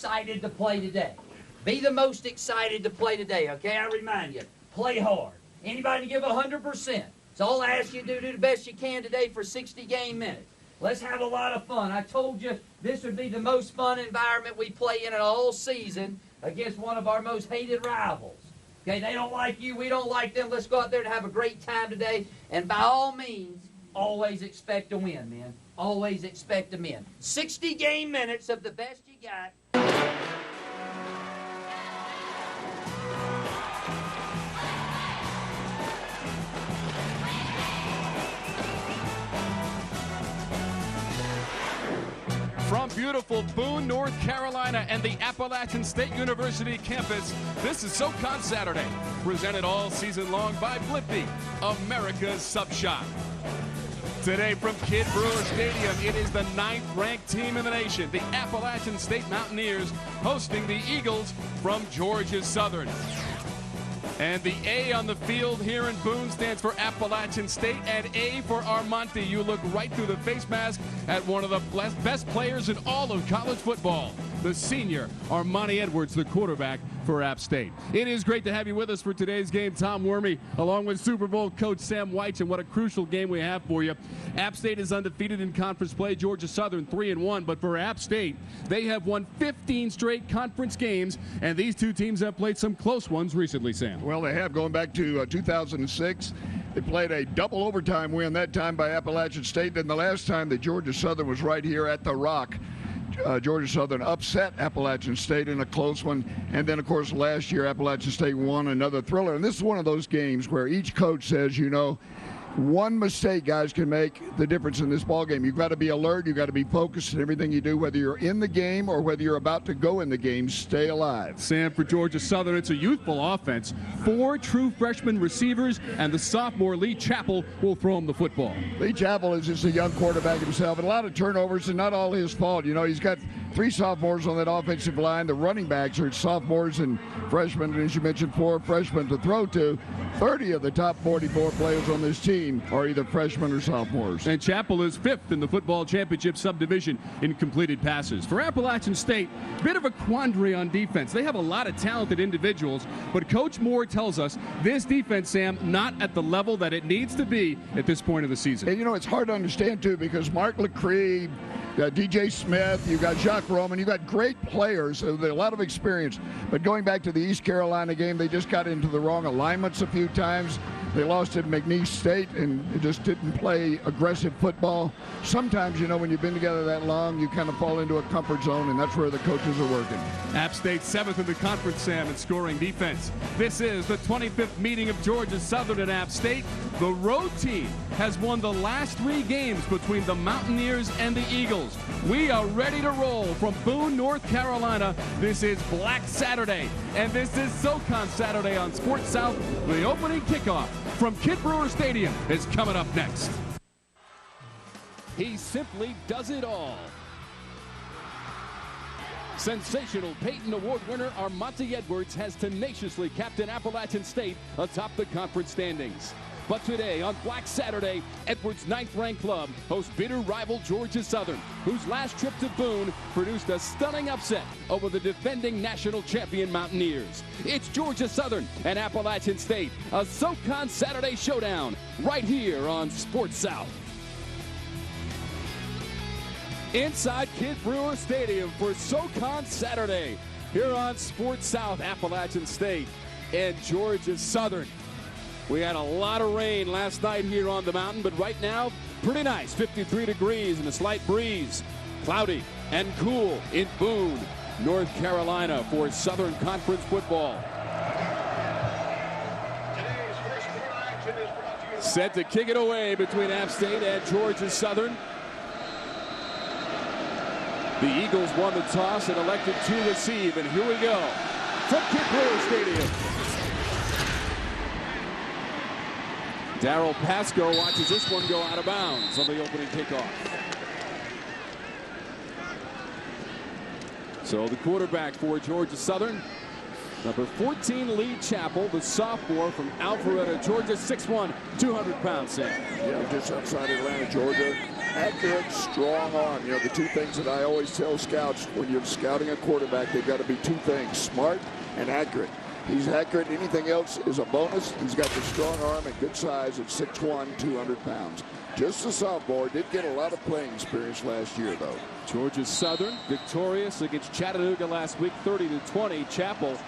Excited to play today. Be the most excited to play today, okay? I remind you, play hard. Anybody give 100%. So all I ask you to do the best you can today for 60 game minutes. Let's have a lot of fun. I told you this would be the most fun environment we play in all season against one of our most hated rivals. Okay, they don't like you, we don't like them. Let's go out there and have a great time today. And by all means, always expect to win, man. Always expect to win. 60 game minutes of the best you got. From beautiful Boone, North Carolina and the Appalachian State University campus, this is SoCon Saturday, presented all season long by Blippi, America's Sub Shop. Today from Kidd Brewer Stadium, it is the 9th-ranked team in the nation, the Appalachian State Mountaineers, hosting the Eagles from Georgia Southern. And the A on the field here in Boone stands for Appalachian State, and A for Armonte. You look right through the face mask at one of the best players in all of college football, the senior Armonte Edwards, the quarterback for App State. It is great to have you with us for today's game, Tom Wormy, along with Super Bowl coach Sam White, and what a crucial game we have for you. App State is undefeated in conference play. Georgia Southern 3-1, but for App State, they have won 15 straight conference games, and these two teams have played some close ones recently, Sam. Well, they have, going back to 2006. They played a double overtime win that time by Appalachian State. Then the last time that Georgia Southern was right here at the Rock, Georgia Southern upset Appalachian State in a close one. And then, of course, last year Appalachian State won another thriller. And this is one of those games where each coach says, you know, one mistake, guys, can make the difference in this ball game. You've got to be alert. You've got to be focused in everything you do, whether you're in the game or whether you're about to go in the game. Stay alive. Sam, for Georgia Southern, it's a youthful offense. 4 true freshman receivers, and the sophomore Lee Chappell will throw him the football. Lee Chappell is just a young quarterback himself, and a lot of turnovers, and not all his fault. You know, he's got 3 sophomores on that offensive line. The running backs are sophomores and freshmen, and as you mentioned, 4 freshmen to throw to. 30 of the top 44 players on this team are either freshmen or sophomores. And Chappell is 5th in the football championship subdivision in completed passes. For Appalachian State, bit of a quandary on defense. They have a lot of talented individuals, but Coach Moore tells us this defense, Sam, not at the level that it needs to be at this point of the season. And you know, it's hard to understand, too, because Mark LeCree, DJ Smith, you've got Jacques Roman, you've got great players with a lot of experience. But going back to the East Carolina game, they just got into the wrong alignments a few times. They lost at McNeese State and just didn't play aggressive football. Sometimes, you know, when you've been together that long, you kind of fall into a comfort zone, and that's where the coaches are working. App State 7th in the conference, Sam, in scoring defense. This is the 25th meeting of Georgia Southern and App State. The road team has won the last 3 games between the Mountaineers and the Eagles. We are ready to roll from Boone, North Carolina. This is Black Saturday, and this is SoCon Saturday on Sports South. The opening kickoff from Kidd Brewer Stadium is coming up next. He simply does it all. Sensational Peyton Award winner Armonte Edwards has tenaciously captained Appalachian State atop the conference standings. But today, on Black Saturday, Edwards' 9th-ranked club hosts bitter rival Georgia Southern, whose last trip to Boone produced a stunning upset over the defending national champion Mountaineers. It's Georgia Southern and Appalachian State, a SoCon Saturday showdown, right here on Sports South. Inside Kidd Brewer Stadium for SoCon Saturday, here on Sports South, Appalachian State and Georgia Southern. We had a lot of rain last night here on the mountain, but right now, pretty nice. 53 degrees and a slight breeze. Cloudy and cool in Boone, North Carolina for Southern Conference football. Set to kick it away between App State and Georgia Southern. The Eagles won the toss and elected to receive, and here we go from Kidd Brewer Stadium. Darryl Pasco watches this one go out of bounds on the opening kickoff. So the quarterback for Georgia Southern, number 14, Lee Chappell, the sophomore from Alpharetta, Georgia, 6'1", 200 pounds, Sam. Yeah, just outside Atlanta, Georgia. accurate, strong arm. You know, the two things that I always tell scouts when you're scouting a quarterback, they've got to be two things, smart and accurate. He's accurate. Anything else is a bonus. He's got the strong arm and good size at 6'1", 200 pounds. Just a sophomore. Did get a lot of playing experience last year, though. Georgia Southern victorious against Chattanooga last week, 30-20. Chapel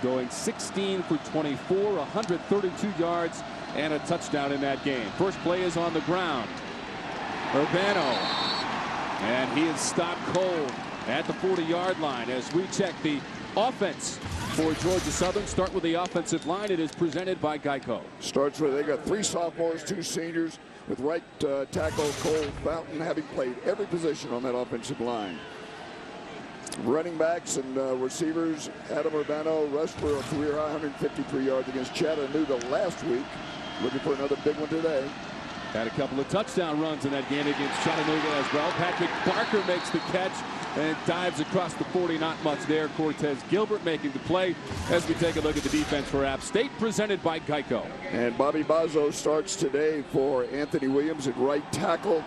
going 16 for 24, 132 yards and a touchdown in that game. First play is on the ground. Urbano, and he is stopped cold at the 40-yard line as we check the offense for Georgia Southern. Start with the offensive line. It is presented by Geico. Starts with, they got 3 sophomores, 2 seniors, with right tackle Cole Fountain having played every position on that offensive line. Running backs and receivers, Adam Urbano rushed for a career-high 153 yards against Chattanooga last week. Looking for another big one today. Had a couple of touchdown runs in that game against Chattanooga as well. Patrick Barker makes the catch and dives across the 40. Not much there. Cortez Gilbert making the play as we take a look at the defense for App State, presented by Geico. And Bobby Bazo starts today for Anthony Williams at right tackle.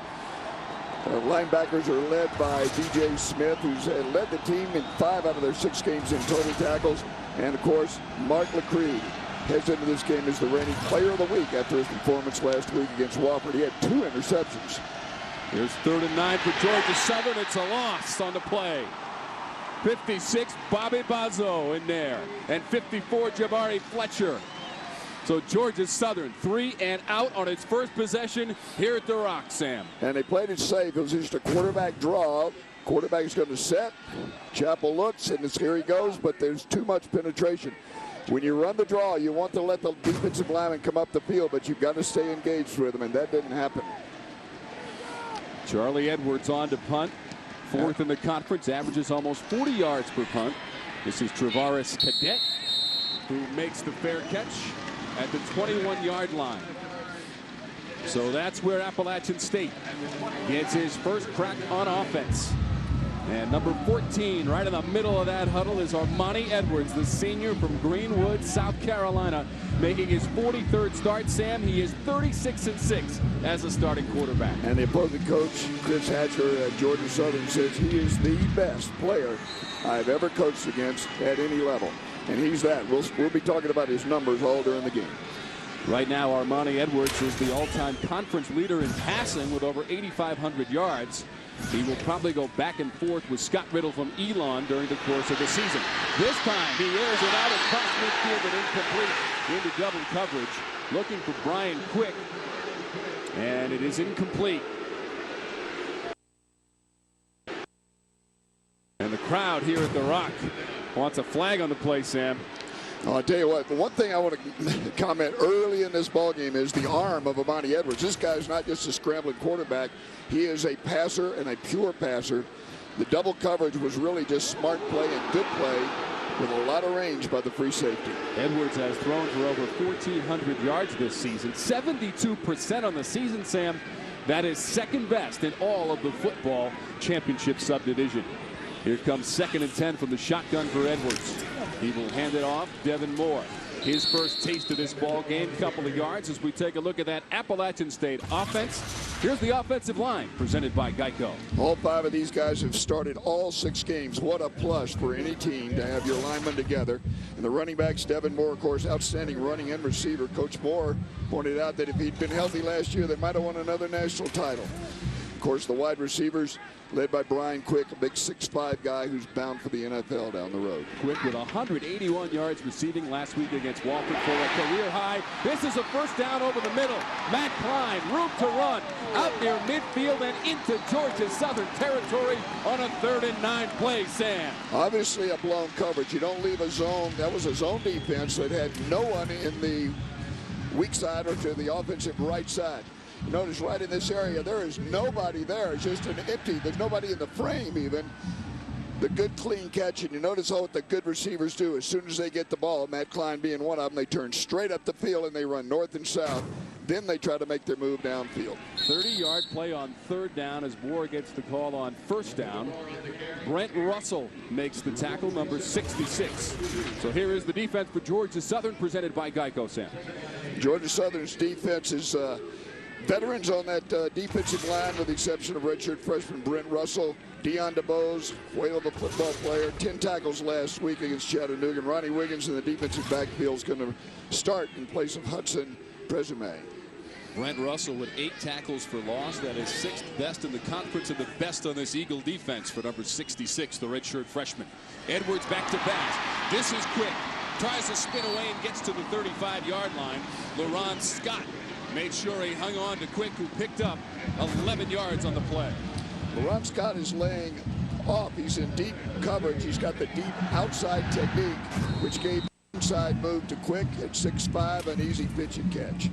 Linebackers are led by DJ Smith, who's led the team in 5 out of their 6 games in total tackles. And, of course, Mark LeCreed heads into this game as the reigning player of the week after his performance last week against Wofford. He had 2 interceptions. Here's 3rd and 9 for Georgia Southern. It's a loss on the play. 56, Bobby Bazo in there. And 54, Jabari Fletcher. So Georgia Southern 3 and out on its first possession here at the Rock, Sam. And they played it safe. It was just a quarterback draw. Quarterback's going to set. Chapel looks, and here he goes, but there's too much penetration. When you run the draw, you want to let the defensive lineman come up the field, but you've got to stay engaged with him, and that didn't happen. Charlie Edwards on to punt. 4th in the conference, averages almost 40 yards per punt. This is Travaris Cadet, who makes the fair catch at the 21-yard line. So that's where Appalachian State gets his first crack on offense. And number 14, right in the middle of that huddle, is Armani Edwards, the senior from Greenwood, South Carolina, making his 43rd start. Sam, he is 36-6 as a starting quarterback. And the opposing coach, Chris Hatcher at Georgia Southern, says he is the best player I've ever coached against at any level. And he's that. We'll be talking about his numbers all during the game. Right now, Armani Edwards is the all-time conference leader in passing with over 8,500 yards. He will probably go back and forth with Scott Riddle from Elon during the course of the season. This time, he airs it out across midfield and incomplete into double coverage. Looking for Brian Quick, and it is incomplete. And the crowd here at the Rock wants a flag on the play, Sam. I'll tell you what, the one thing I want to comment early in this ballgame is the arm of Armani Edwards. This guy's not just a scrambling quarterback. He is a passer and a pure passer. The double coverage was really just smart play and good play with a lot of range by the free safety. Edwards has thrown for over 1,400 yards this season. 72% on the season, Sam. That is second best in all of the football championship subdivision. Here comes 2nd and 10 from the shotgun for Edwards. He will hand it off. Devin Moore. His first taste of this ball game, couple of yards as we take a look at that Appalachian State offense. Here's the offensive line presented by Geico. All 5 of these guys have started all 6 games. What a plus for any team to have your linemen together. And the running backs, Devin Moore, of course, outstanding running and receiver. Coach Moore pointed out that if he'd been healthy last year, they might have won another national title. Of course, the wide receivers led by Brian Quick, a big 6'5" guy who's bound for the NFL down the road. Quick with 181 yards receiving last week against Wofford for a career high. This is a first down over the middle. Matt Klein, room to run, out near midfield and into Georgia Southern territory on a 3rd and 9 play, Sam. Obviously a blown coverage. You don't leave a zone. That was a zone defense that had no one in the weak side or to the offensive right side. Notice right in this area, there is nobody there. It's just an empty. There's nobody in the frame even. The good clean catch, and you notice what the good receivers do. As soon as they get the ball, Matt Klein being one of them, they turn straight up the field and they run north and south. Then they try to make their move downfield. 30-yard play on 3rd down as Moore gets the call on 1st down. Brent Russell makes the tackle, number 66. So here is the defense for Georgia Southern presented by Geico, Sam. Georgia Southern's defense is Veterans on that defensive line, with the exception of redshirt freshman Brent Russell, Deion DeBose, whale of a football player, 10 tackles last week against Chattanooga. And Ronnie Wiggins in the defensive backfield is going to start in place of Hudson Presume. Brent Russell with 8 tackles for loss. That is 6th best in the conference and the best on this Eagle defense for number 66, the redshirt freshman. Edwards back to pass. This is Quick. Tries to spin away and gets to the 35-yard line. LaRon Scott made sure he hung on to Quick, who picked up 11 yards on the play. LaRon Scott is laying off. He's in deep coverage. He's got the deep outside technique, which gave inside move to Quick at 6'5", an easy pitch and catch.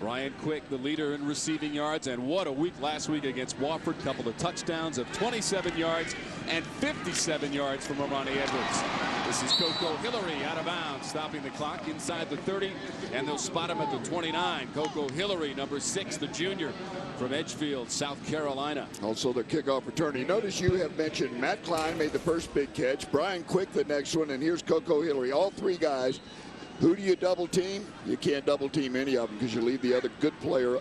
Ryan Quick, the leader in receiving yards, and what a week last week against Wofford. Couple of touchdowns of 27 yards and 57 yards from Armani Edwards. This is Coco Hillary out of bounds, stopping the clock inside the 30, and they'll spot him at the 29. Coco Hillary, number 6, the junior from Edgefield, South Carolina. Also the kickoff return. You notice you have mentioned Matt Klein made the first big catch, Brian Quick the next one, and here's Coco Hillary. All 3 guys. Who do you double team? You can't double team any of them because you leave the other good player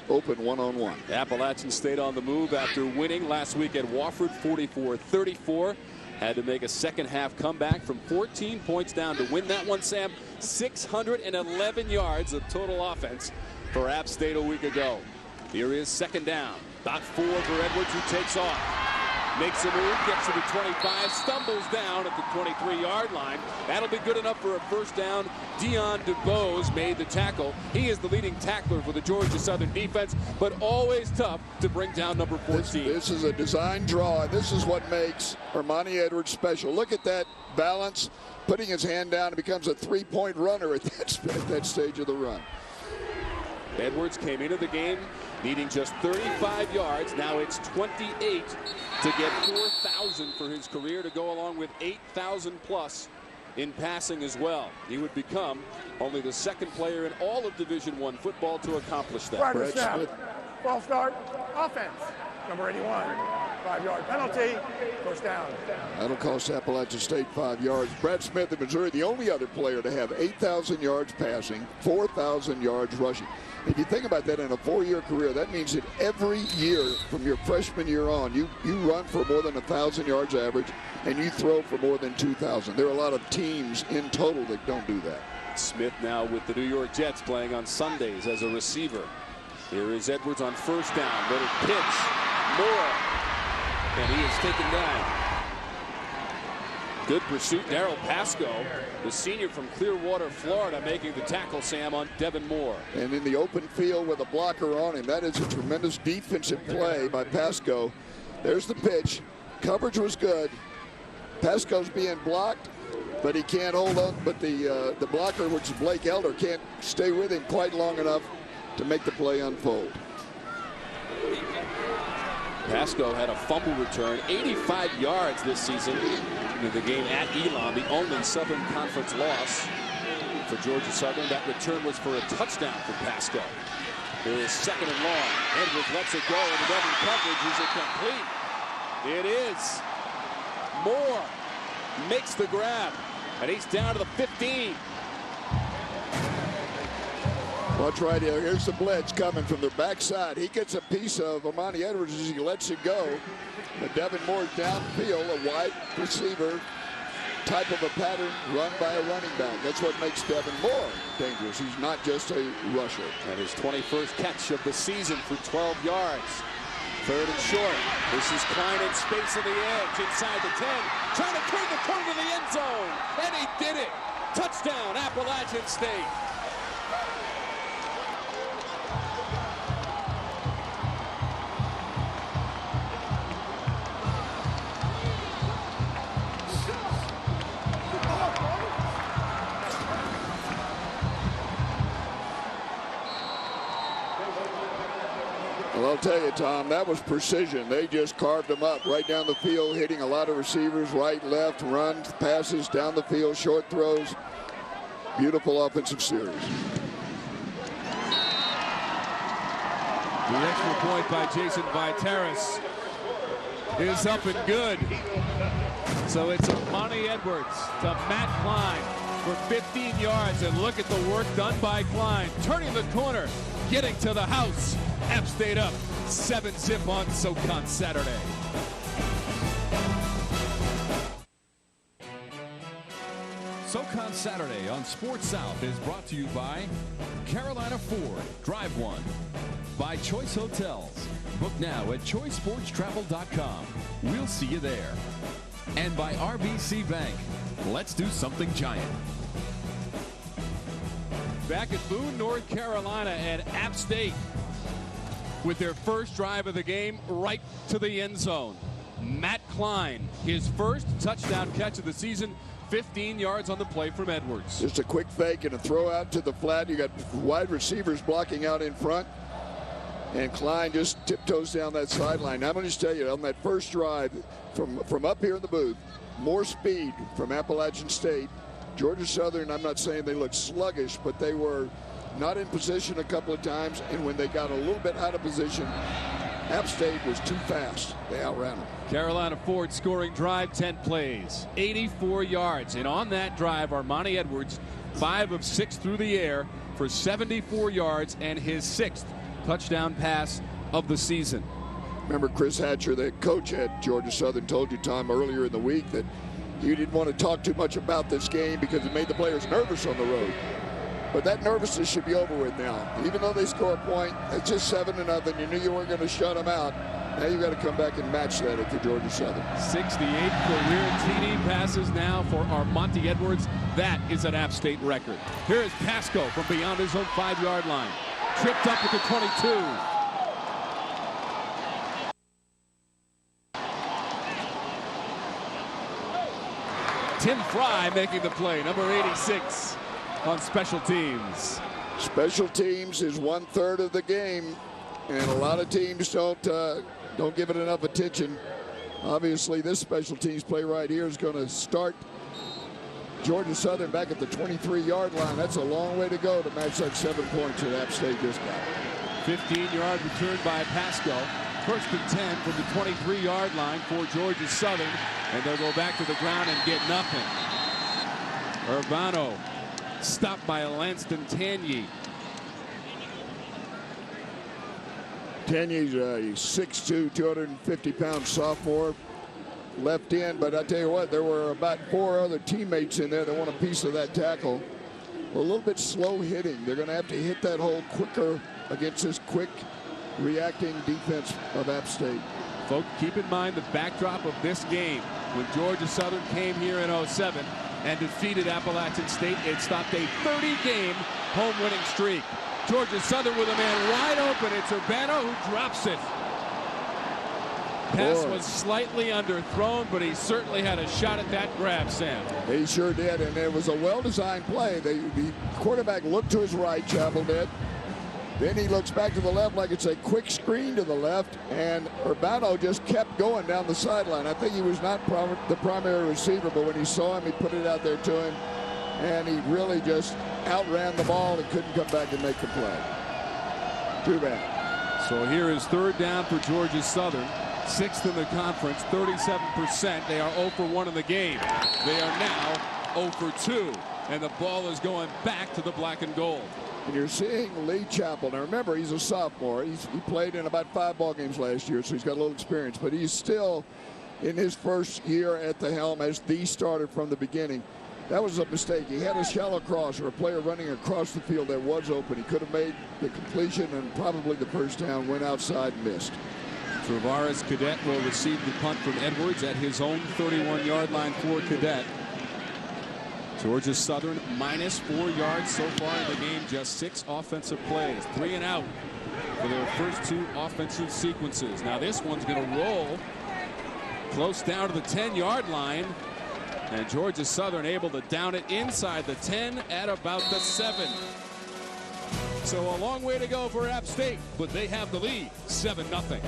open one-on-one. Appalachian State on the move after winning last week at Wofford 44-34. Had to make a second half comeback from 14 points down to win that one, Sam. 611 yards of total offense for App State a week ago. Here is second down. About 4 for Edwards, who takes off. Makes a move, gets to the 25, stumbles down at the 23-yard line. That'll be good enough for a first down. Deion DeBose made the tackle. He is the leading tackler for the Georgia Southern defense, but always tough to bring down number 14. This is a design draw, and this is what makes Armani Edwards special. Look at that balance, putting his hand down. It becomes a 3-point runner at that stage of the run. Edwards came into the game needing just 35 yards. Now it's 28 to get 4,000 for his career, to go along with 8,000 plus in passing as well. He would become only the 2nd player in all of Division I football to accomplish that. Right snap. Ball start. Offense. Number 81. 5-yard penalty. First down. That'll cost Appalachian State 5 yards. Brad Smith of Missouri, the only other player to have 8,000 yards passing, 4,000 yards rushing. If you think about that in a 4-year career, that means that every year from your freshman year on, you run for more than 1,000 yards average, and you throw for more than 2,000. There are a lot of teams in total that don't do that. Smith now with the New York Jets, playing on Sundays as a receiver. Here is Edwards on first down. Little pitch. Moore. And he is taken down. Good pursuit. Darryl Pasco, the senior from Clearwater, Florida, making the tackle, Sam, on Devin Moore. And in the open field with a blocker on him. That is a tremendous defensive play by Pasco. There's the pitch. Coverage was good. Pasco's being blocked, but he can't hold on. But the blocker, which is Blake Elder, can't stay with him quite long enough to make the play unfold. Pasco had a fumble return, 85 yards this season in the game at Elon, the only Southern Conference loss for Georgia Southern. That return was for a touchdown for Pasco. There is 2nd and long. Edwards lets it go, and the double coverage. Is it complete? It is. Moore makes the grab, and he's down to the 15. Watch right here. Here's the blitz coming from the backside. He gets a piece of Armani Edwards as he lets it go. But Devin Moore downfield, a wide receiver type of a pattern run by a running back. That's what makes Devin Moore dangerous. He's not just a rusher. And his 21st catch of the season for 12 yards. 3rd and short. This is Klein in space on the edge inside the 10. Trying to turn the corner to the end zone. And he did it. Touchdown, Appalachian State. Well, I'll tell you, Tom, that was precision. They just carved them up right down the field, hitting a lot of receivers, right, left, runs, passes down the field, short throws. Beautiful offensive series. The extra point by Jason Viteris is up and good. So it's Armani Edwards to Matt Klein for 15 yards. And look at the work done by Klein. Turning the corner, getting to the house. App State up 7-zip on SoCon Saturday. SoCon Saturday on Sports South is brought to you by Carolina Ford, Drive One, by Choice Hotels. Book now at choicesportstravel.com. We'll see you there. And by RBC Bank. Let's do something giant. Back at Boone, North Carolina, and App State with their first drive of the game right to the end zone. Matt Klein, his first touchdown catch of the season, 15 yards on the play from Edwards. Just a quick fake and a throw out to the flat. You got wide receivers blocking out in front. And Klein just tiptoes down that sideline. Now, I'm going to tell you, on that first drive from up here in the booth, more speed from Appalachian State. Georgia Southern, I'm not saying they looked sluggish, but they were not in position a couple of times. And when they got a little bit out of position, App State was too fast. They outran them. Carolina Ford scoring drive, 10 plays, 84 yards. And on that drive, Armani Edwards, 5 of 6 through the air for 74 yards and his 6th touchdown pass of the season. Remember, Chris Hatcher, the coach at Georgia Southern, told you, Tom, earlier in the week that you didn't want to talk too much about this game because it made the players nervous on the road. But that nervousness should be over with now. Even though they score a point, it's just 7-0. You knew you weren't going to shut them out. Now you got to come back and match that at the Georgia Southern. 68 career TD passes now for Armonte Edwards. That is an App State record. Here is Pasco from beyond his own 5-yard line. Tripped up at the 22. Tim Fry making the play, number 86 on special teams. Special teams is 1/3 of the game, and a lot of teams don't give it enough attention. Obviously, this special teams play right here is going to start Georgia Southern back at the 23-yard line. That's a long way to go to match that 7 points that App State just got. 15-yard return by Pasco. First and 10 from the 23-yard line for Georgia Southern. And they'll go back to the ground and get nothing. Urbano stopped by Lanston Tanyi. Tanyi's a 6'2", 250-pound sophomore. Left in, but I tell you what, there were about 4 other teammates in there that want a piece of that tackle. A little bit slow hitting. They're going to have to hit that hole quicker against this quick reacting defense of App State. Folks, keep in mind the backdrop of this game. When Georgia Southern came here in 07 and defeated Appalachian State, it stopped a 30-game home winning streak. Georgia Southern with a man wide open. It's Urbano who drops it. Pass was slightly underthrown, but he certainly had a shot at that grab, Sam. He sure did, and it was a well-designed play. The quarterback looked to his right, Chapel did. Then he looks back to the left like it's a quick screen to the left, and Urbano just kept going down the sideline. I think he was not the primary receiver, but when he saw him, he put it out there to him, and he really just outran the ball and couldn't come back and make the play. Too bad. So here is 3rd down for Georgia Southern. 6th in the conference, 37%. They are 0 for 1 in the game. They are now 0 for 2. And the ball is going back to the black and gold. And you're seeing Lee Chappell. Now remember, he's a sophomore. He played in about 5 ball games last year, so he's got a little experience. But he's still in his first year at the helm as the starter from the beginning. That was a mistake. He had a shallow cross or a player running across the field that was open. He could have made the completion and probably the first down, went outside and missed. Travares Cadet will receive the punt from Edwards at his own 31-yard line for Cadet. Georgia Southern minus 4 yards so far in the game. Just 6 offensive plays. 3 and out for their first 2 offensive sequences. Now this one's going to roll close down to the 10-yard line. And Georgia Southern able to down it inside the 10 at about the 7. So a long way to go for App State, but they have the lead, 7-0.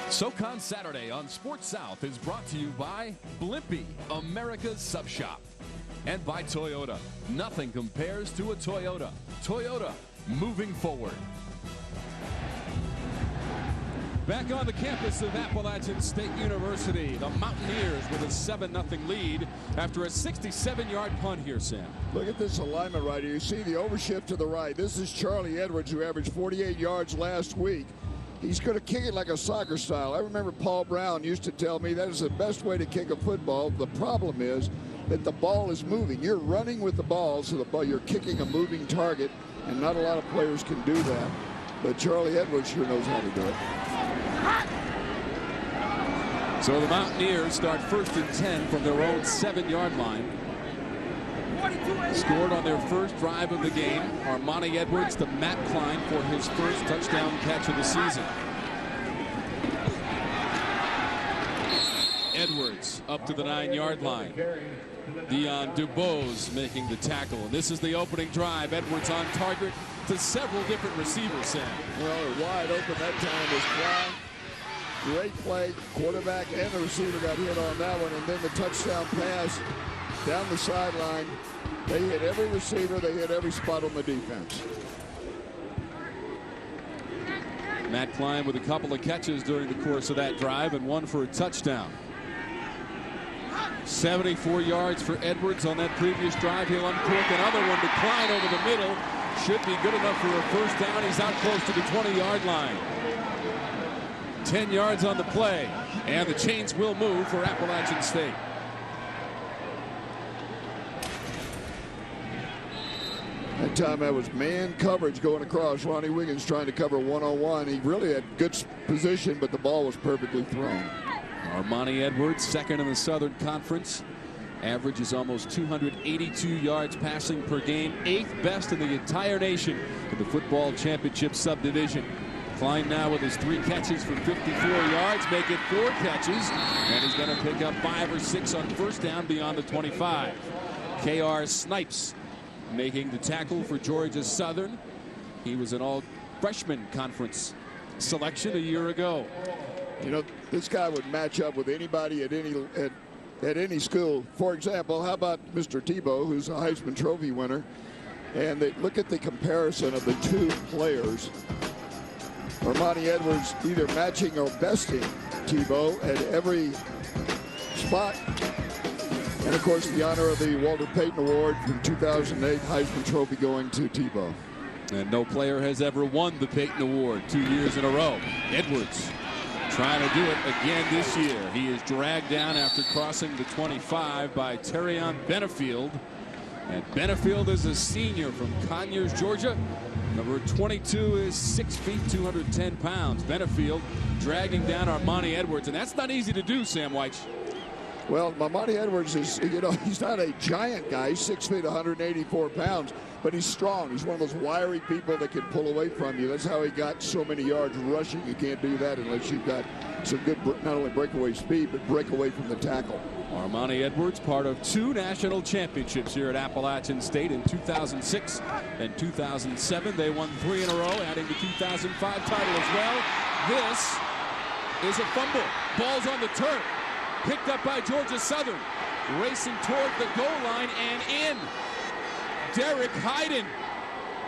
SoCon Saturday on Sports South is brought to you by Blimpie, America's Sub Shop, and by Toyota. Nothing compares to a Toyota. Toyota, moving forward. Back on the campus of Appalachian State University, the Mountaineers with a 7-0 lead after a 67-yard punt here, Sam. Look at this alignment right here. You see the overshift to the right. This is Charlie Edwards, who averaged 48 yards last week. He's going to kick it like a soccer style. I remember Paul Brown used to tell me that is the best way to kick a football. The problem is that the ball is moving. You're running with the ball, so you're kicking a moving target, and not a lot of players can do that. But Charlie Edwards sure knows how to do it. So the Mountaineers start 1st and 10 from their own 7-yard line. Scored on their first drive of the game. Armani Edwards to Matt Klein for his first touchdown catch of the season. Edwards up to the 9-yard line. Dion DuBose making the tackle. And this is the opening drive. Edwards on target to several different receivers, Sam. Well, wide open that time was Klein. Great play. Quarterback and the receiver got hit on that one. And then the touchdown pass down the sideline. They hit every receiver. They hit every spot on the defense. Matt Klein with a couple of catches during the course of that drive and one for a touchdown. 74 yards for Edwards on that previous drive. He'll uncork another one to Klein over the middle. Should be good enough for a first down. He's out close to the 20-yard line. 10 yards on the play, and the chains will move for Appalachian State. That time that was man coverage going across. Ronnie Wiggins trying to cover one-on-one. He really had good position, but the ball was perfectly thrown. Armani Edwards, second in the Southern Conference. Average is almost 282 yards passing per game, 8th best in the entire nation in the football championship subdivision. Klein now with his 3 catches for 54 yards, make it 4 catches, and he's going to pick up 5 or 6 on first down beyond the 25. K.R. Snipes making the tackle for Georgia Southern. He was an all-freshman conference selection a year ago. You know, this guy would match up with anybody at any school. For example, how about Mr. Tebow, who's a Heisman Trophy winner? And look at the comparison of the two players. Armani Edwards either matching or besting Tebow at every spot. And, of course, the honor of the Walter Payton Award from 2008 Heisman Trophy going to Tebow. And no player has ever won the Payton Award 2 years in a row. Edwards trying to do it again this year. He is dragged down after crossing the 25 by Terrion Benefield. And Benefield is a senior from Conyers, Georgia. Number 22 is 6 feet, 210 pounds. Benefield dragging down Armani Edwards. And that's not easy to do, Sam White. Well, Armani Edwards is, you know, he's not a giant guy. He's 6 feet, 184 pounds, but he's strong. He's one of those wiry people that can pull away from you. That's how he got so many yards rushing. You can't do that unless you've got some good, not only breakaway speed, but breakaway from the tackle. Armani Edwards, part of 2 national championships here at Appalachian State in 2006 and 2007. They won 3 in a row, adding the 2005 title as well. This is a fumble. Ball's on the turf. Picked up by Georgia Southern. Racing toward the goal line and in. Derek Hayden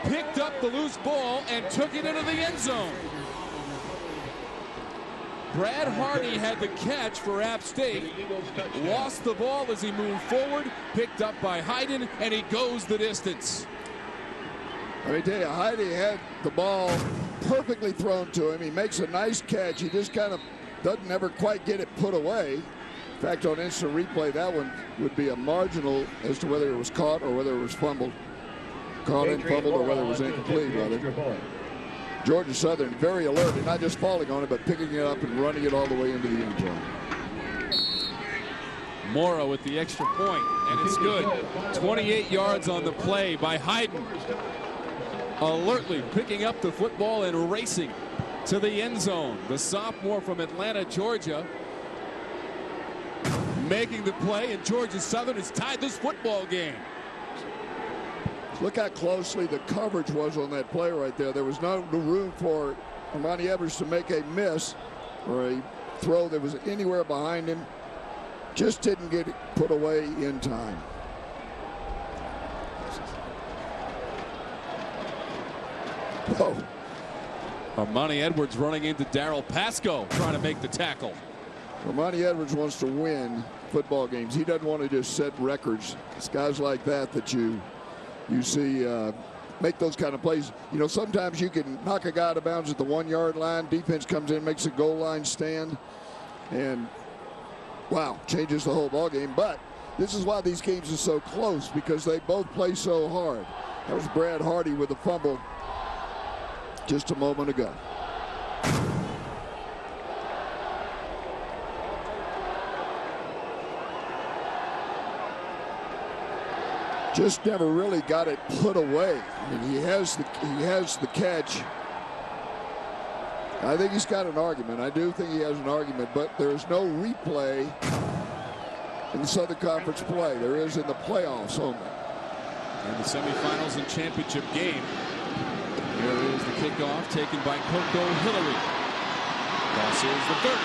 picked up the loose ball and took it into the end zone. Brad Hardy had the catch for App State. Lost the ball as he moved forward. Picked up by Hayden, and he goes the distance. Let me tell you, Heidi had the ball perfectly thrown to him. He makes a nice catch. He just kind of doesn't ever quite get it put away. In fact, on instant replay, that one would be a marginal as to whether it was caught or whether it was fumbled. Caught and fumbled, or whether it was incomplete, rather. Georgia Southern very alert, and not just falling on it, but picking it up and running it all the way into the end zone. Morrow with the extra point, and it's good. 28 yards on the play by Hayden. Alertly picking up the football and racing to the end zone. The sophomore from Atlanta, Georgia, making the play, and Georgia Southern has tied this football game. Look how closely the coverage was on that play right there. There was no room for Armani Edwards to make a miss or a throw that was anywhere behind him. Just didn't get it put away in time. Whoa. Armani Edwards running into Darryl Pasco, trying to make the tackle. Armani Edwards wants to win football games. He doesn't want to just set records. It's guys like that you see make those kind of plays. You know, sometimes you can knock a guy out of bounds at the 1-yard line. Defense comes in, makes a goal line stand, and wow, changes the whole ball game. But this is why these games are so close, because they both play so hard. That was Brad Hardy with a fumble just a moment ago. Just never really got it put away. I mean, he has the catch. I think he's got an argument. I do think he has an argument, but there's no replay in the Southern Conference play. There is in the playoffs only. And the semifinals and championship game. Here is the kickoff taken by Coco Hillary. Crosses the 30.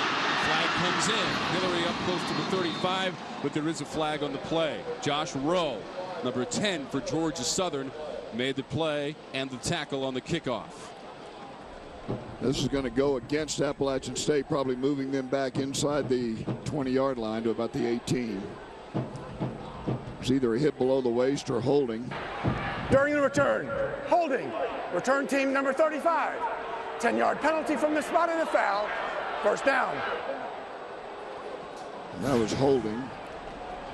Flag comes in. Hillary up close to the 35, but there is a flag on the play. Josh Rowe, number 10 for Georgia Southern, made the play and the tackle on the kickoff. This is going to go against Appalachian State, probably moving them back inside the 20-yard line to about the 18. It's either a hit below the waist or holding. During the return, holding. Return team number 35. 10-yard penalty from the spot and a foul. First down. And that was holding.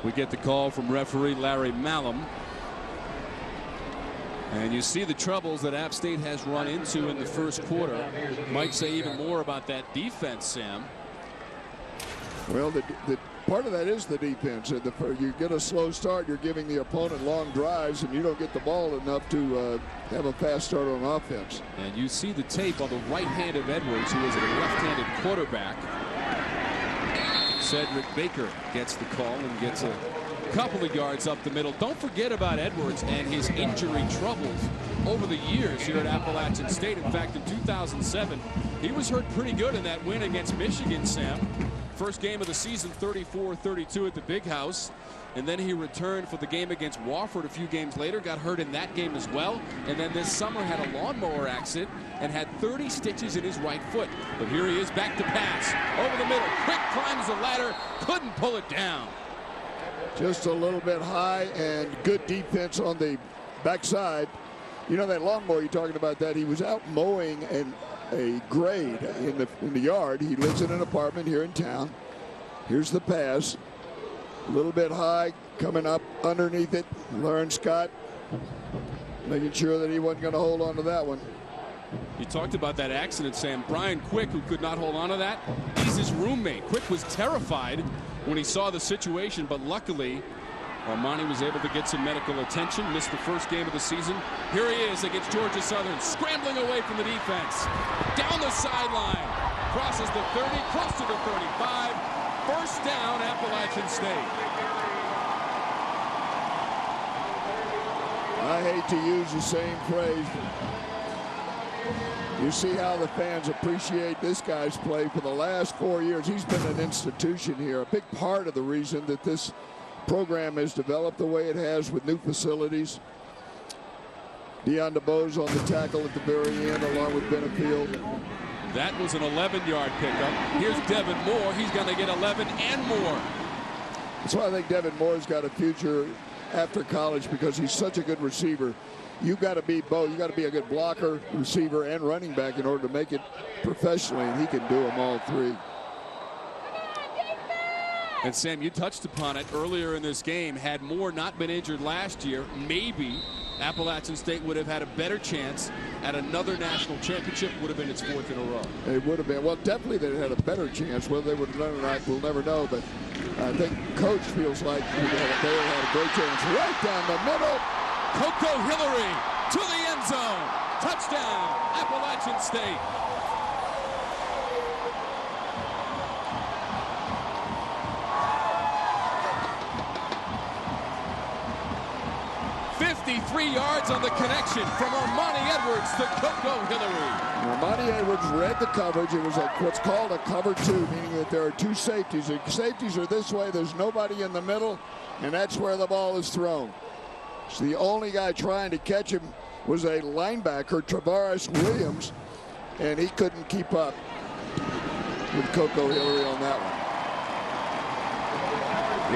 We get the call from referee Larry Malum. And you see the troubles that App State has run into in the first quarter. Might say even more about that defense, Sam. Well, the part of that is the defense. You get a slow start, you're giving the opponent long drives, and you don't get the ball enough to have a fast start on offense. And you see the tape on the right hand of Edwards, who is a left-handed quarterback. Cedric Baker gets the call and gets a couple of yards up the middle. Don't forget about Edwards and his injury troubles over the years here at Appalachian State. In fact, in 2007, he was hurt pretty good in that win against Michigan, Sam. First game of the season, 34-32 at the Big House. And then he returned for the game against Wofford a few games later, got hurt in that game as well. And then this summer had a lawnmower accident and had 30 stitches in his right foot. But here he is back to pass. Over the middle, quick climbs the ladder, couldn't pull it down. Just a little bit high, and good defense on the backside. You know that lawnmower you're talking about, that he was out mowing a grade in the yard. He lives in an apartment here in town. Here's the pass. A little bit high, coming up underneath it. Lauren Scott making sure that he wasn't going to hold on to that one. You talked about that accident, Sam. Brian Quick, who could not hold on to that, he's his roommate. Quick was terrified when he saw the situation, but luckily Armani was able to get some medical attention. Missed the first game of the season. Here he is against Georgia Southern, scrambling away from the defense. Down the sideline, crosses the 30, close to the 35. First down, Appalachian State. I hate to use the same phrase. You see how the fans appreciate this guy's play for the last 4 years. He's been an institution here. A big part of the reason that this program has developed the way it has with new facilities. Deion DeBose on the tackle at the very end along with Benefield. That was an 11-yard pickup. Here's Devin Moore. He's going to get 11 and more. That's why I think Devin Moore's got a future after college, because he's such a good receiver. You've got to be both. You've got to be a good blocker, receiver, and running back in order to make it professionally, and he can do them all three. And Sam, you touched upon it earlier in this game. Had Moore not been injured last year, maybe Appalachian State would have had a better chance at another national championship. Would have been its fourth in a row. It would have been. Well, definitely they had a better chance. Whether they would have done it or not, we'll never know. But I think Coach feels like they had a great chance. Right down the middle. Coco Hillary to the end zone. Touchdown, Appalachian State. .53 yards on the connection from Armani Edwards to Coco Hillary. Armani Edwards read the coverage. It was what's called a cover two, meaning that there are two safeties. The safeties are this way. There's nobody in the middle, and that's where the ball is thrown. So the only guy trying to catch him was a linebacker, Travaris Williams. and he couldn't keep up with Coco Hillary on that one.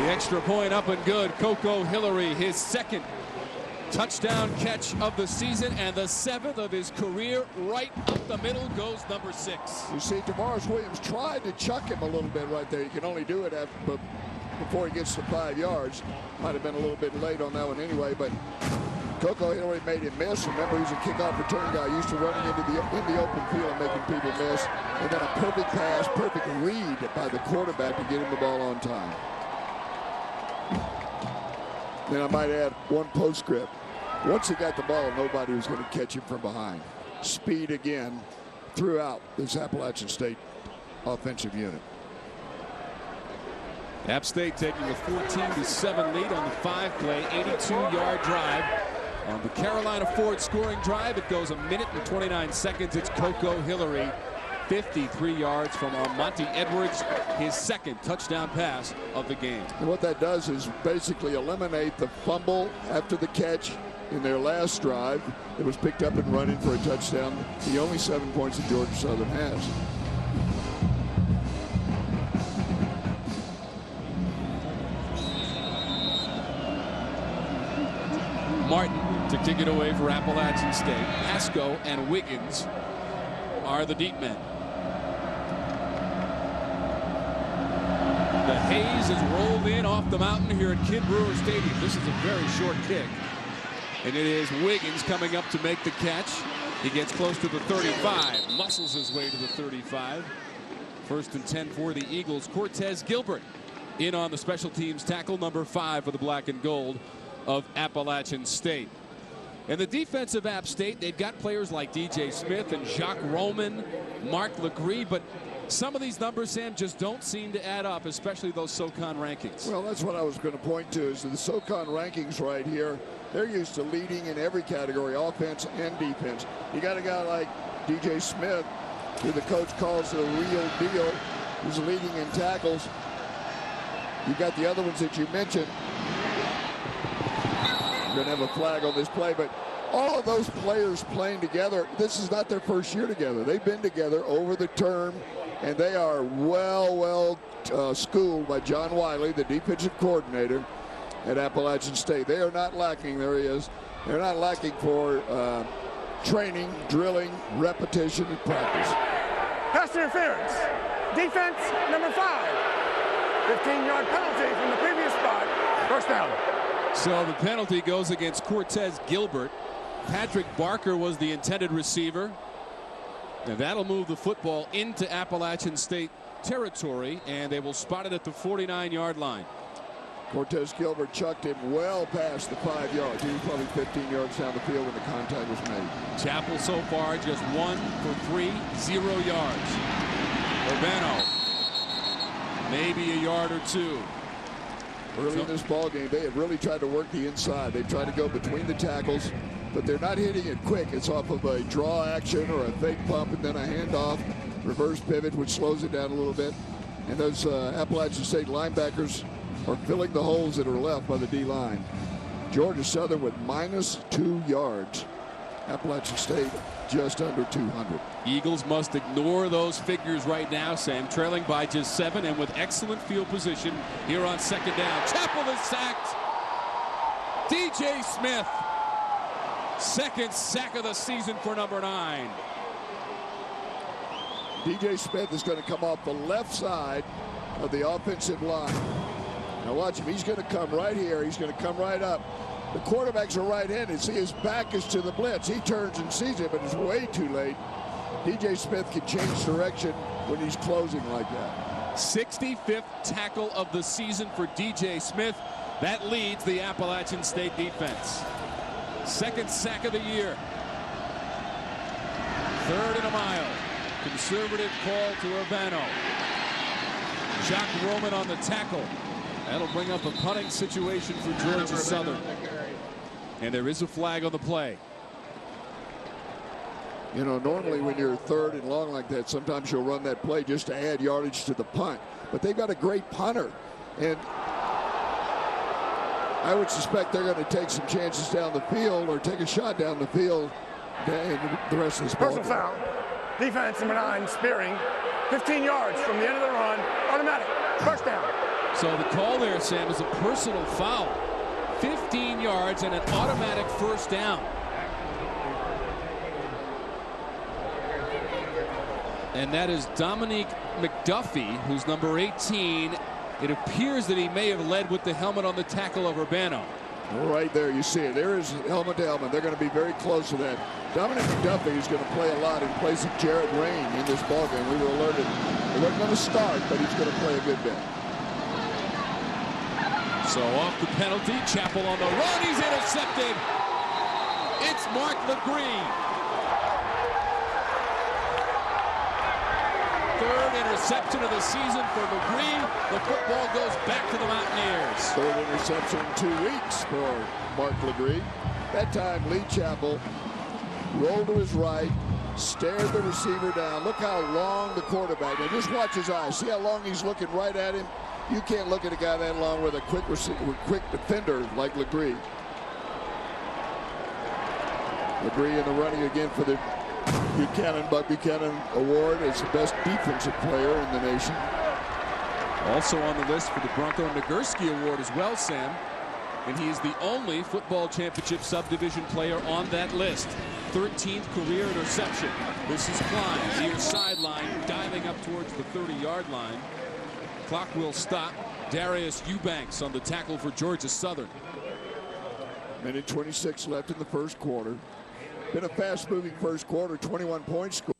The extra point up and good. Coco Hillary, his second touchdown catch of the season and the 7th of his career. Right up the middle goes number 6. You see, Tavares Williams tried to chuck him a little bit right there. You can only do it before he gets to 5 yards. Might have been a little bit late on that one anyway, but Coco Hillary made him miss. Remember, he's a kickoff return guy, used to running in the open field and making people miss. And then a perfect pass, perfect read by the quarterback to get him the ball on time. Then I might add one postscript. Once he got the ball, nobody was going to catch him from behind. Speed again throughout this Appalachian State offensive unit. App State taking a 14-7 lead on the 5-play, 82-yard drive. On the Carolina Ford scoring drive, it goes 1 minute and 29 seconds. It's Coco Hillary, 53 yards from Monty Edwards, his second touchdown pass of the game. And what that does is basically eliminate the fumble after the catch in their last drive. It was picked up and run in for a touchdown. The only 7 points that Georgia Southern has. Martin to kick it away for Appalachian State. Pasco and Wiggins are the deep men. The haze is rolled in off the mountain here at Kid Brewer Stadium. This is a very short kick. And it is Wiggins coming up to make the catch. He gets close to the 35, muscles his way to the 35. 1st and 10 for the Eagles. Cortez Gilbert in on the special teams tackle, number 5 for the black and gold of Appalachian State. And the defensive App State, they've got players like DJ Smith and Jacques Roman, Mark Legree, but some of these numbers, Sam, just don't seem to add up, especially those SoCon rankings. Well, that's what I was going to point to, is the SoCon rankings right here. They're used to leading in every category, offense and defense. You got a guy like DJ Smith, who the coach calls the real deal, who's leading in tackles. You got the other ones that you mentioned. We're going to have a flag on this play, but all of those players playing together, this is not their first year together. They've been together over the term, and they are well schooled by John Wiley, the defensive coordinator at Appalachian State. They are not lacking. There he is. They're not lacking for training, drilling, repetition, and practice. Pass interference. Defense, number 5. 15-yard penalty from the previous spot. First down. So the penalty goes against Cortez Gilbert. Patrick Barker was the intended receiver. And that'll move the football into Appalachian State territory, and they will spot it at the 49-yard line. Cortez Gilbert chucked him well past the 5 yards. He was probably 15 yards down the field when the contact was made. Chapel so far just 1 for 3, 0 yards. Urbano, maybe a yard or 2. Early in this ball game, they have really tried to work the inside. They've tried to go between the tackles, but they're not hitting it quick. It's off of a draw action or a fake pump and then a handoff, reverse pivot, which slows it down a little bit. And those Appalachian State linebackers are filling the holes that are left by the D-line. Georgia Southern with -2 yards. Appalachian State just under 200. Eagles must ignore those figures right now, Sam, trailing by just 7 and with excellent field position here on 2nd down. Chapel is sacked. DJ Smith, 2nd sack of the season for number 9. DJ Smith is going to come off the left side of the offensive line. Now watch him. He's going to come right here. He's going to come right up. The quarterback's a right-handed. See, his back is to the blitz. He turns and sees it, but it's way too late. DJ Smith can change direction when he's closing like that. 65th tackle of the season for DJ Smith. That leads the Appalachian State defense. 2nd sack of the year. 3rd and a mile. Conservative call to Urbano. Jacques Roman on the tackle. That'll bring up a punting situation for Georgia Southern. And there is a flag on the play. You know, normally when you're 3rd and long like that, sometimes you'll run that play just to add yardage to the punt. But they've got a great punter. And I would suspect they're going to take some chances down the field or take a shot down the field in the rest of this ball. Personal foul. Defense, number 9, spearing. 15 yards from the end of the run. Automatic. First down. So the call there, Sam, is a personal foul. 15 yards and an automatic first down. And that is Dominique McDuffie, who's number 18. It appears that he may have led with the helmet on the tackle of Urbano. Right there, you see it. There is helmet to helmet. They're going to be very close to that. Dominic McDuffie is going to play a lot in place of Jared Rain in this ballgame. We were alerted he wasn't going to start, but he's going to play a good bit. So off the penalty, Chappell on the run. He's intercepted. It's Mark LeGree. Third interception of the season for LeGree. The football goes back to the Mountaineers. Third interception in 2 weeks for Mark LeGree. That time, Lee Chappell rolled to his right, stared the receiver down. Look how long the quarterback. Now just watch his eyes. See how long he's looking right at him. You can't look at a guy that long with a quick defender like LeGree. LeGree in the running again for the Buck Buchanan Award as the best defensive player in the nation. Also on the list for the Bronco Nagurski Award as well, Sam. And he is the only football championship subdivision player on that list. 13th career interception. This is Klein near sideline, diving up towards the 30-yard line. Clock will stop. Darius Eubanks on the tackle for Georgia Southern. Minute 26 left in the first quarter. Been a fast-moving first quarter. 21 points scored.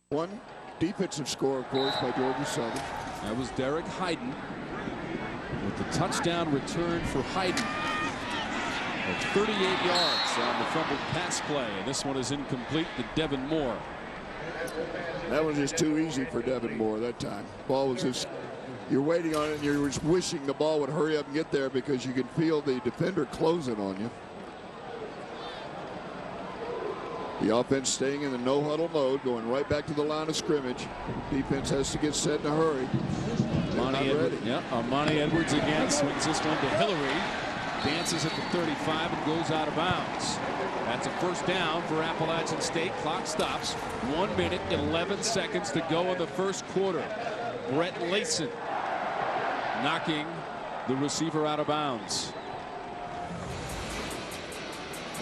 One defensive score, of course, by Georgia Southern. That was Derek Hayden with the touchdown return for Hayden of 38 yards on the fumbled pass play. And this one is incomplete to Devin Moore. That was just too easy for Devin Moore that time. Ball was just, you're waiting on it and you're just wishing the ball would hurry up and get there because you can feel the defender closing on you. The offense staying in the no-huddle mode, going right back to the line of scrimmage. Defense has to get set in a hurry. Armani Edwards again swings this one to Hillary. Dances at the 35 and goes out of bounds. That's a first down for Appalachian State. Clock stops. 1 minute, 11 seconds to go in the first quarter. Brett Layson knocking the receiver out of bounds.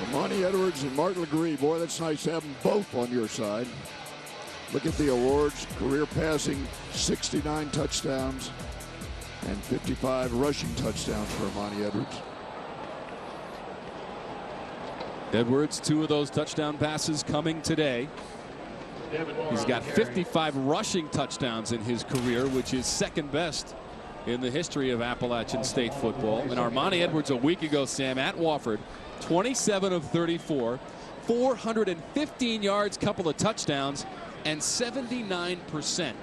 Armani Edwards and Mark LeGree. Boy, that's nice to have them both on your side. Look at the awards. Career passing, 69 touchdowns and 55 rushing touchdowns for Armani Edwards. Edwards, 2 of those touchdown passes coming today. He's got 55 rushing touchdowns in his career, which is second best in the history of Appalachian State football. And Armani Edwards a week ago, Sam, at Wofford, 27 of 34, 415 yards, couple of touchdowns, and 79%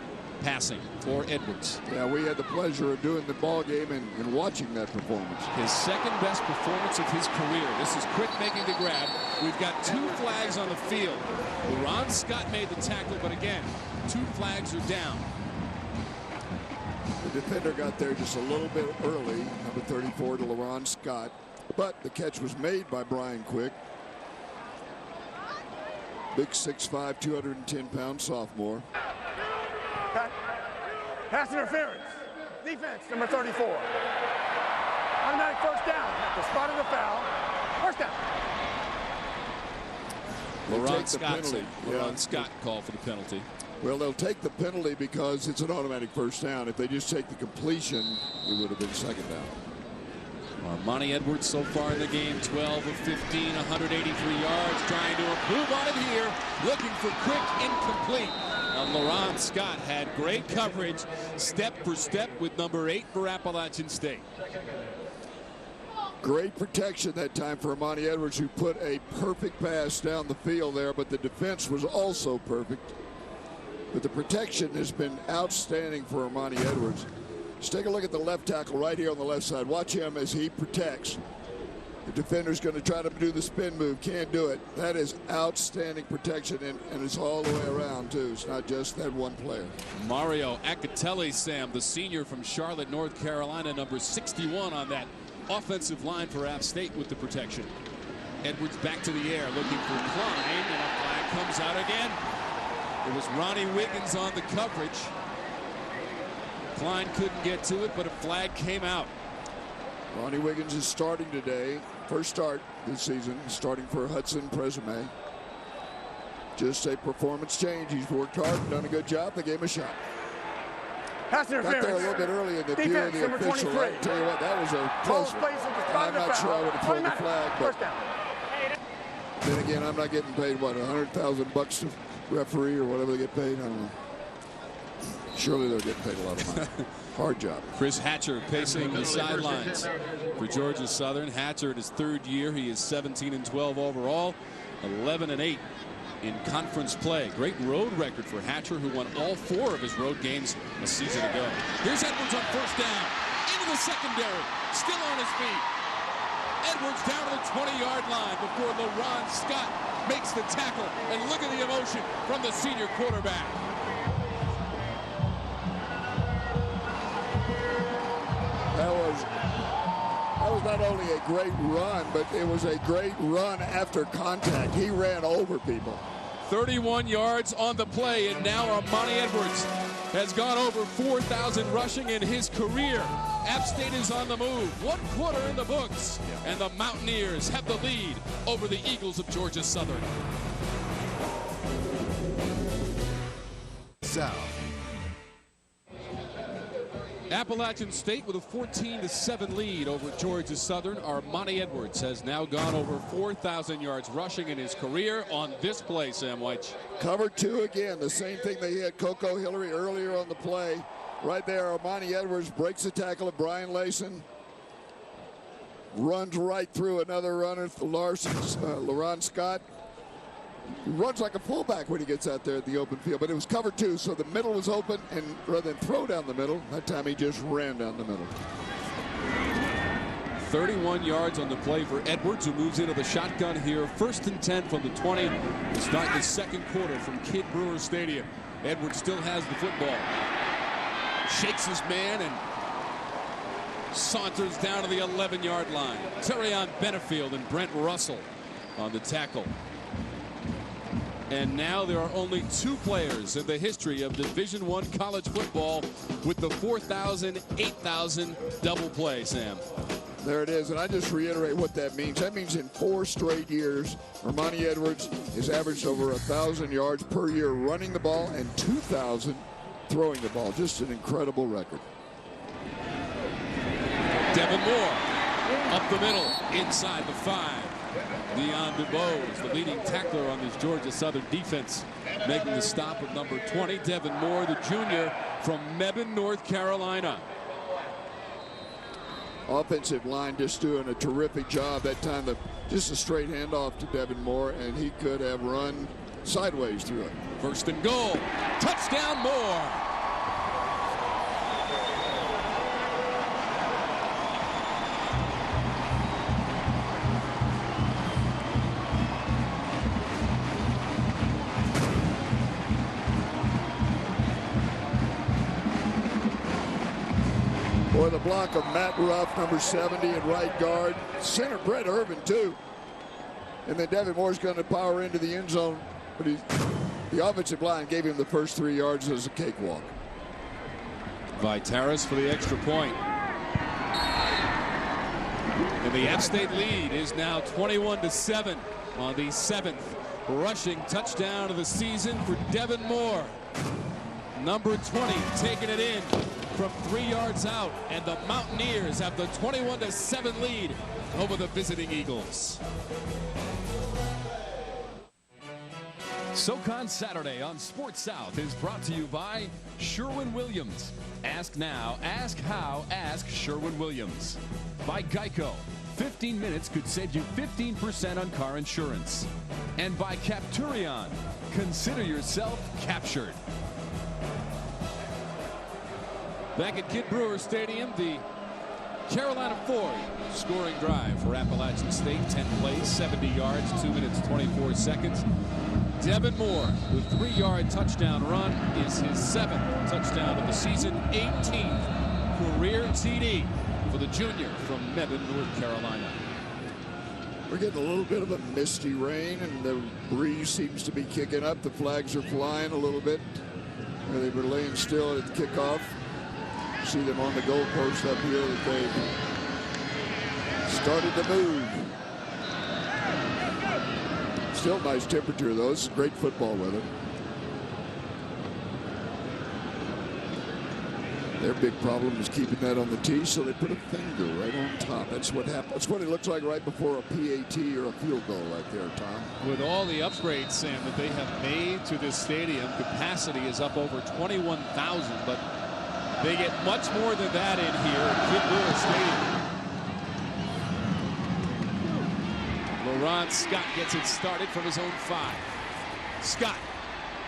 passing for Edwards. Yeah, we had the pleasure of doing the ball game and watching that performance. His second best performance of his career. This is Quick making the grab. We've got 2 flags on the field. Ron Scott made the tackle, but again, 2 flags are down. The defender got there just a little bit early, number 34 to LaRon Scott, but the catch was made by Brian Quick. Big 6'5", 210-pound sophomore. Pass interference. Defense, number 34. Automatic first down at the spot of the foul. First down. LaRon Scott called for the penalty. Well, they'll take the penalty because it's an automatic first down. If they just take the completion, it would have been second down. Armani Edwards so far in the game, 12 of 15, 183 yards, trying to improve on it here, looking for Quick, incomplete. LaRon Scott had great coverage, step for step with number 8 for Appalachian State. Great protection that time for Armani Edwards, who put a perfect pass down the field there, but the defense was also perfect. But the protection has been outstanding for Armani Edwards. Just take a look at the left tackle right here on the left side. Watch him as he protects. The defender's going to try to do the spin move. Can't do it. That is outstanding protection, and it's all the way around, too. It's not just that one player. Mario Acatelli, Sam, the senior from Charlotte, North Carolina, number 61 on that offensive line for App State with the protection. Edwards back to the air, looking for Klein, and a flag comes out again. It was Ronnie Wiggins on the coverage. Klein couldn't get to it, but a flag came out. Ronnie Wiggins is starting today. First start this season, starting for Hudson Presume. Just a performance change. He's worked hard and done a good job. They gave him a shot. Pass interference. Got there a little bit early in the view of the Defense, number official. 23. I'll tell you what, that was a close one. I'm not sure I would have thrown the flag, but First down. then again, I'm not getting paid, what, $100,000 to referee or whatever they get paid? I don't know. Surely they're getting paid a lot of money. Hard job. Chris Hatcher pacing the sidelines for Georgia Southern. Hatcher in his third year. He is 17-12 overall, 11-8 in conference play. Great road record for Hatcher, who won all 4 of his road games a season ago. Here's Edwards on first down. Into the secondary. Still on his feet. Edwards down to the 20-yard line before LaRon Scott makes the tackle. And look at the emotion from the senior quarterback. That was not only a great run, but it was a great run after contact. He ran over people. 31 yards on the play, and now Armani Edwards has gone over 4,000 rushing in his career. App State is on the move. 1 quarter in the books, and the Mountaineers have the lead over the Eagles of Georgia Southern. South. Appalachian State with a 14-7 lead over Georgia Southern. Armani Edwards has now gone over 4,000 yards rushing in his career on this play, Sam White. Cover 2 again, the same thing they had Coco Hillary earlier on the play. Right there, Armani Edwards breaks the tackle of Brian Layson. Runs right through another runner, LaRon Scott. He runs like a fullback when he gets out there at the open field, but it was cover 2, so the middle was open, and rather than throw down the middle, that time he just ran down the middle. 31 yards on the play for Edwards, who moves into the shotgun here. 1st and 10 from the 20 to start the second quarter from Kid Brewer Stadium. Edwards still has the football. Shakes his man and saunters down to the 11-yard line. Terrion Benefield and Brent Russell on the tackle. And now there are only 2 players in the history of Division I college football with the 4,000, 8,000 double play, Sam. There it is, and I just reiterate what that means. That means in 4 straight years, Armani Edwards has averaged over 1,000 yards per year running the ball and 2,000 throwing the ball. Just an incredible record. Devin Moore up the middle, inside the 5. Dion DuBose, the leading tackler on this Georgia Southern defense, making the stop at number 20. Devin Moore, the junior from Mebane, North Carolina. Offensive line just doing a terrific job that time. Just a straight handoff to Devin Moore, and he could have run sideways through it. 1st and goal. Touchdown Moore. Boy, the block of Matt Ruff, number 70 at right guard. Center Brett Irvin, too. And then Devin Moore's going to power into the end zone. But the offensive line gave him the first 3 yards as a cakewalk. Vitaris for the extra point. And the App State lead is now 21-7 on the 7th rushing touchdown of the season for Devin Moore. Number 20 taking it in from 3 yards out, and the Mountaineers have the 21-7 lead over the visiting Eagles. SoCon Saturday on Sports South is brought to you by Sherwin-Williams. Ask now, ask how, ask Sherwin-Williams. By Geico. 15 minutes could save you 15% on car insurance. And by Capturion. Consider yourself captured. Back at Kid Brewer Stadium, the Carolina Ford scoring drive for Appalachian State. 10 plays, 70 yards, 2 minutes, 24 seconds. Devin Moore, the 3-yard touchdown run, is his 7th touchdown of the season, 18th career TD for the junior from Mebane, North Carolina. We're getting a little bit of a misty rain, and the breeze seems to be kicking up. The flags are flying a little bit. They were laying still at the kickoff. See them on the goalpost up here that they started to move. Still nice temperature, though. It's great football weather. Their big problem is keeping that on the tee, so they put a finger right on top. That's what happened. That's what it looks like right before a PAT or a field goal right there, Tom. With all the upgrades, Sam, that they have made to this stadium, capacity is up over 21,000, but they get much more than that in here at Kid Lewis Stadium. Laurent Scott gets it started from his own 5. Scott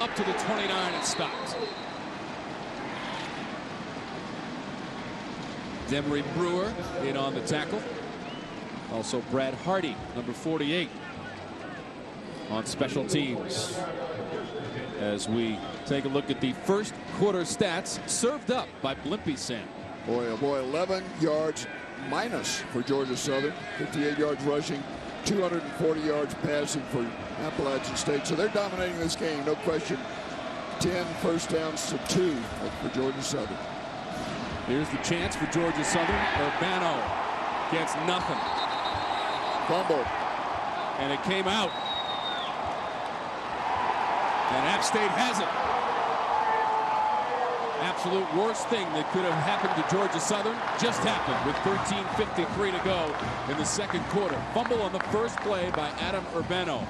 up to the 29 and stopped. Demery Brewer in on the tackle. Also Brad Hardy, number 48, on special teams. As we take a look at the first quarter stats served up by Blimpie, Sam. Boy, oh boy, 11 yards minus for Georgia Southern. 58 yards rushing, 240 yards passing for Appalachian State. So they're dominating this game, no question. 10 first downs to 2 for Georgia Southern. Here's the chance for Georgia Southern. Urbano gets nothing. Fumble. And it came out. And App State has it. Absolute worst thing that could have happened to Georgia Southern just happened with 13:53 to go in the second quarter. Fumble on the first play by Adam Urbano.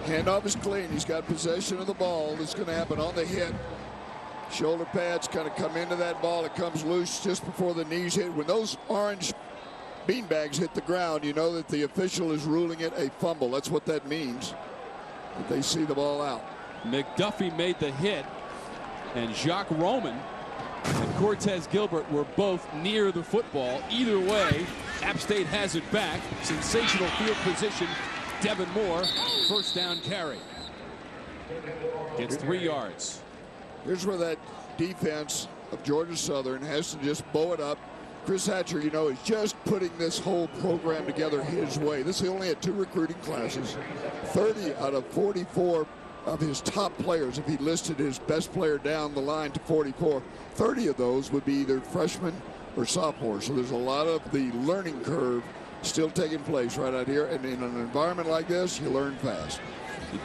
Handoff is clean. He's got possession of the ball. It's going to happen on the hit. Shoulder pads kind of come into that ball. It comes loose just before the knees hit. When those orange beanbags hit the ground, you know that the official is ruling it a fumble. That's what that means. That they see the ball out. McDuffie made the hit, and Jacques Roman and Cortez Gilbert were both near the football. Either way, App State has it back. Sensational field position. Devin Moore, first down carry. Gets 3 yards. Here's where that defense of Georgia Southern has to just bow it up. Chris Hatcher, you know, is just putting this whole program together his way. This is only had 2 recruiting classes. 30 out of 44 of his top players, if he listed his best player down the line to 44, 30 of those would be either freshmen or sophomores. So there's a lot of the learning curve still taking place right out here. And in an environment like this, you learn fast.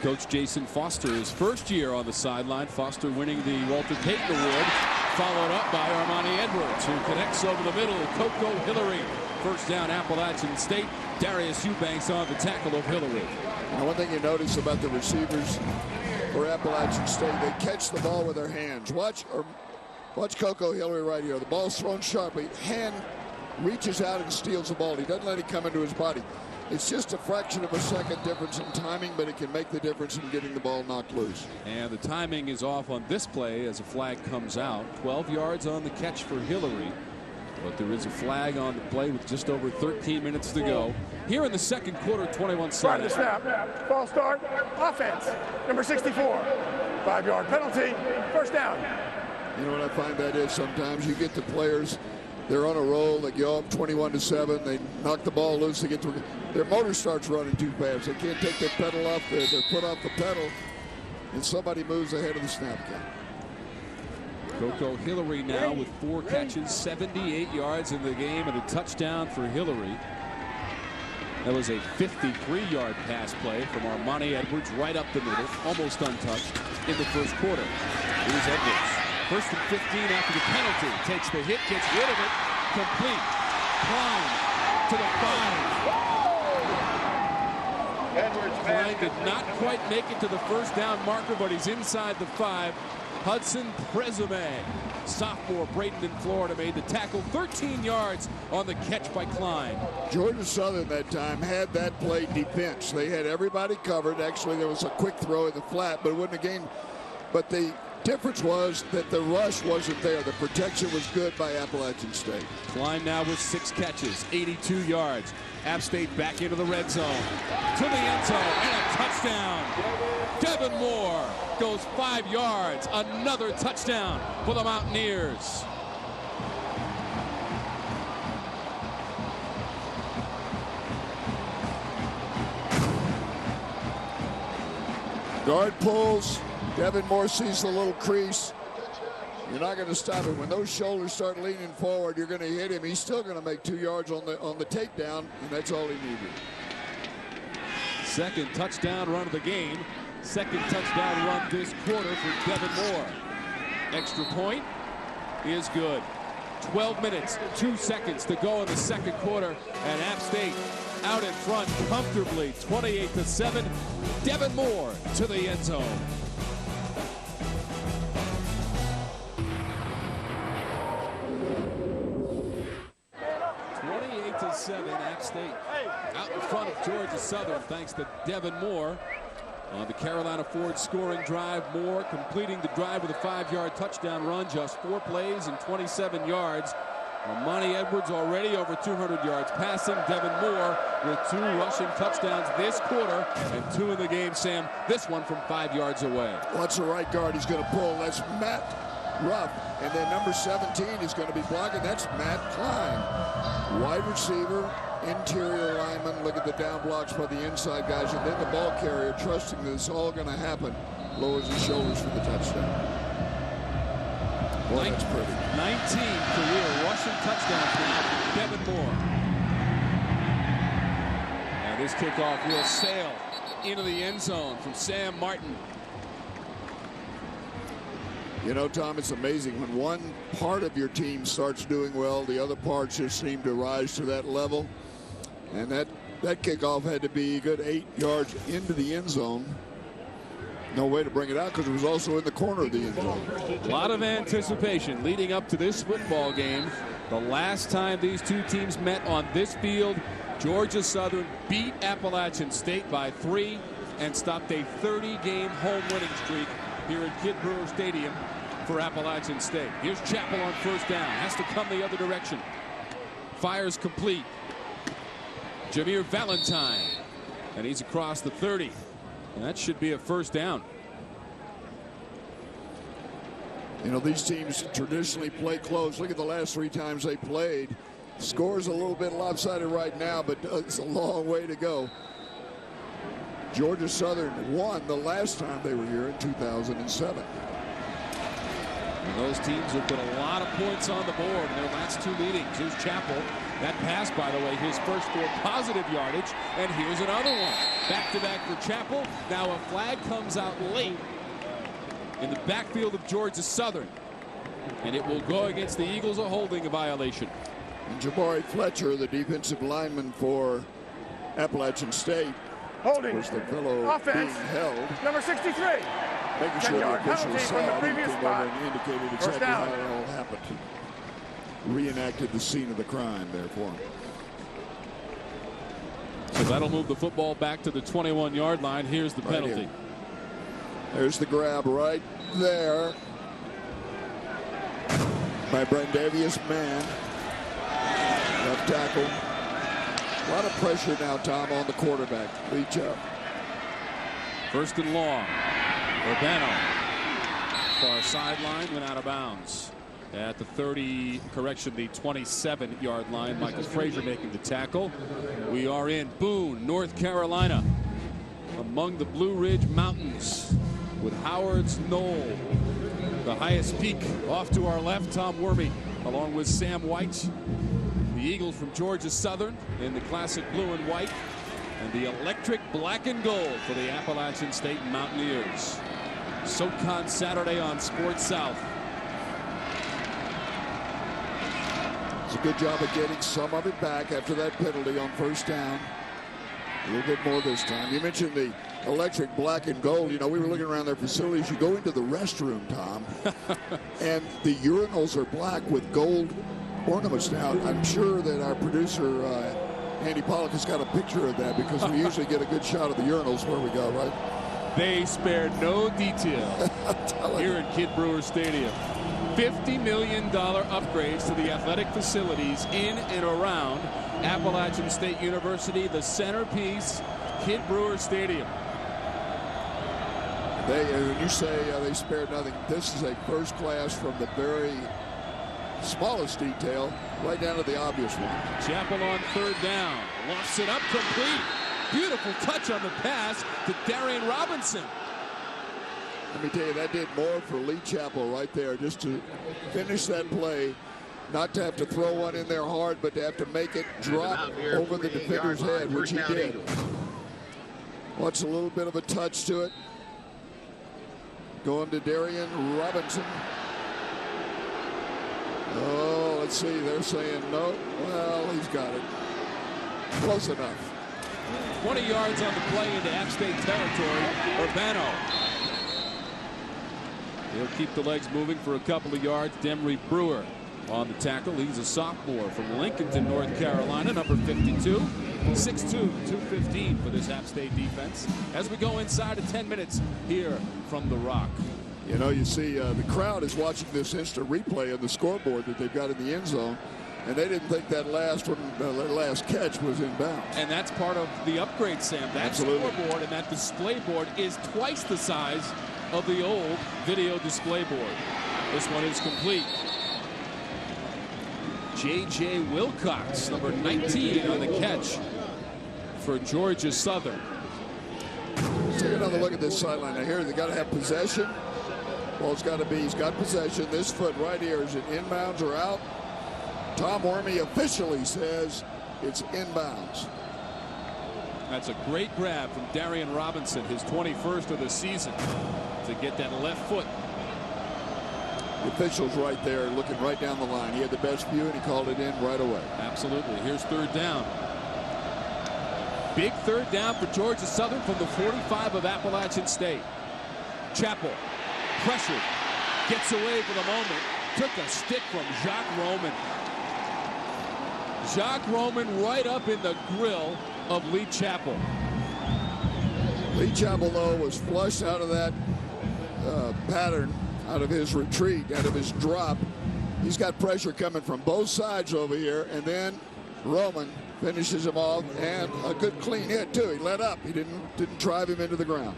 Coach Jason Foster, his first year on the sideline. Foster winning the Walter Payton Award, followed up by Armani Edwards, who connects over the middle to Coco Hillary. First down, Appalachian State. Darius Eubanks on the tackle of Hillary. Now, one thing you notice about the receivers for Appalachian State, they catch the ball with their hands. Watch Coco Hillary right here. The ball's thrown sharply. Hand reaches out and steals the ball. He doesn't let it come into his body. It's just a fraction of a second difference in timing, but it can make the difference in getting the ball knocked loose. And the timing is off on this play as a flag comes out. 12 yards on the catch for Hillary. But there is a flag on the play with just over 13 minutes to go. Here in the second quarter, 21-7. Right to snap. Ball start. Offense. Number 64. 5-yard penalty. First down. You know what I find that is sometimes? You get the players, they're on a roll, they go up 21-7, they knock the ball loose, they get to, their motor starts running too fast. They can't take their pedal off, their foot off the pedal, and somebody moves ahead of the snap count. Coco Hillary now with 4 catches, 78 yards in the game, and a touchdown for Hillary. That was a 53-yard pass play from Armani Edwards right up the middle, almost untouched in the first quarter. Here's Edwards. First and 15 after the penalty. Takes the hit, gets rid of it. Complete. Klein to the 5. Klein did not quite make it to the first down marker, but he's inside the 5. Hudson Presume, sophomore, Bradenton, Florida, made the tackle. 13 yards on the catch by Klein. Georgia Southern that time had that play defense. They had everybody covered. Actually, there was a quick throw in the flat, but it wouldn't have gained. But the difference was that the rush wasn't there. The protection was good by Appalachian State. Klein now with 6 catches, 82 yards. App State back into the red zone. To the end zone and a touchdown. Devin Moore goes 5 yards. Another touchdown for the Mountaineers. Guard pulls. Devin Moore sees the little crease. You're not going to stop it. When those shoulders start leaning forward, you're going to hit him. He's still going to make 2 yards on the takedown, and that's all he needed. Second touchdown run of the game. Second touchdown run this quarter for Devin Moore. Extra point is good. 12 minutes, 2 seconds to go in the second quarter, and App State out in front comfortably, 28-7. Devin Moore to the end zone. App State out in front of Georgia Southern thanks to Devin Moore on the Carolina Ford scoring drive. Moore completing the drive with a 5-yard touchdown run, just 4 plays and 27 yards. Monty Edwards already over 200 yards passing. Devin Moore with 2 rushing touchdowns this quarter and 2 in the game, Sam. This one from 5 yards away. Well, that's the right guard he's going to pull. That's Matt Ruff. And then number 17 is going to be blocking. That's Matt Klein. Wide receiver, interior lineman. Look at the down blocks by the inside guys. And then the ball carrier, trusting that it's all going to happen, lowers his shoulders for the touchdown. Boy, that's pretty. 19 career rushing touchdowns now for Devin Moore. And this kickoff will sail into the end zone from Sam Martin. You know, Tom, it's amazing when one part of your team starts doing well, the other parts just seem to rise to that level. And that kickoff had to be a good 8 yards into the end zone. No way to bring it out because it was also in the corner of the end zone. A lot of anticipation leading up to this football game. The last time these two teams met on this field, Georgia Southern beat Appalachian State by 3 and stopped a 30-game home winning streak here at Kid Brewer Stadium for Appalachian State. Here's Chappell on first down. Has to come the other direction. Fires complete. Jameer Valentine. And he's across the 30. And that should be a first down. You know, these teams traditionally play close. Look at the last 3 times they played. Score's a little bit lopsided right now, but it's a long way to go. Georgia Southern won the last time they were here in 2007. And those teams have put a lot of points on the board in their last 2 meetings. Here's Chappell. That pass, by the way, his first 4 positive yardage. And here's another one. Back-to-back for Chappell. Now a flag comes out late in the backfield of Georgia Southern. And it will go against the Eagles, a holding violation. And Jabari Fletcher, the defensive lineman for Appalachian State, holding. was the fellow Offense. being held. Number 63. Making sure the 10-yard officials penalty saw from the it. He previous came spot. over and indicated First exactly how down. it all happened. Reenacted the scene of the crime there for him. So that'll move the football back to the 21-yard line. Here's the penalty. Here. There's the grab right there by Brandavius Mann. Left tackle. A lot of pressure now, Tom, on the quarterback. Reach up. First and long. Urbano. Far sideline, went out of bounds. At the 30, correction, the 27-yard line. Michael Frazier making the tackle. We are in Boone, North Carolina, among the Blue Ridge Mountains with Howard's Knoll, the highest peak off to our left. Tom Wormy along with Sam White. The Eagles from Georgia Southern in the classic blue and white, and the electric black and gold for the Appalachian State Mountaineers. SoCon Saturday on Sports South. It's a good job of getting some of it back after that penalty on first down. A little bit more this time. You mentioned the electric black and gold. You know, we were looking around their facilities. You go into the restroom, Tom, and the urinals are black with gold ornaments. Now, I'm sure that our producer, Andy Pollock, has got a picture of that because we usually get a good shot of the urinals where we go, right? They spared no detail here at Kid Brewer Stadium. $50 million upgrades to the athletic facilities in and around Appalachian State University, the centerpiece, Kid Brewer Stadium. When you say they spared nothing, this is a first class from the very smallest detail right down to the obvious one. Chappell on third down, lofts it up complete. Beautiful touch on the pass to Darian Robinson. Let me tell you, that did more for Lee Chappell right there, just to finish that play. Not to have to throw one in there hard, but to have to make it drop over the defender's head, which he did. Watch a little bit of a touch to it. Going to Darian Robinson. Oh, let's see. They're saying no. Well, he's got it. Close enough. 20 yards on the play into App State territory. Urbano. He'll keep the legs moving for a couple of yards. Demry Brewer on the tackle. He's a sophomore from Lincolnton, North Carolina, number 52. 6'2", 215 for this App State defense. As we go inside of 10 minutes here from the Rock. You know, you see the crowd is watching this instant replay of the scoreboard that they've got in the end zone, and they didn't think that last catch was inbounds. And that's part of the upgrade, Sam. That Absolutely. Scoreboard and that display board is twice the size of the old video display board. This one is complete. J.J. Wilcox, number 19 on the catch for Georgia Southern. Take another look at this sideline. Now here, they got to have possession. Ball's got to be, he's got possession. This foot right here, is it inbounds or out? Tom Wormy officially says it's inbounds. That's a great grab from Darian Robinson, his 21st of the season, to get that left foot. The official's right there looking right down the line. He had the best view and he called it in right away. Absolutely. Here's third down. Big third down for Georgia Southern from the 45 of Appalachian State. Chappell pressured, gets away for the moment, took a stick from Jacques Roman. Jacques Roman right up in the grill of Lee Chappell. Lee Chappell, though, was flushed out of that pattern, out of his retreat, out of his drop. He's got pressure coming from both sides over here, and then Roman finishes him off, and a good clean hit too. He let up. He didn't drive him into the ground.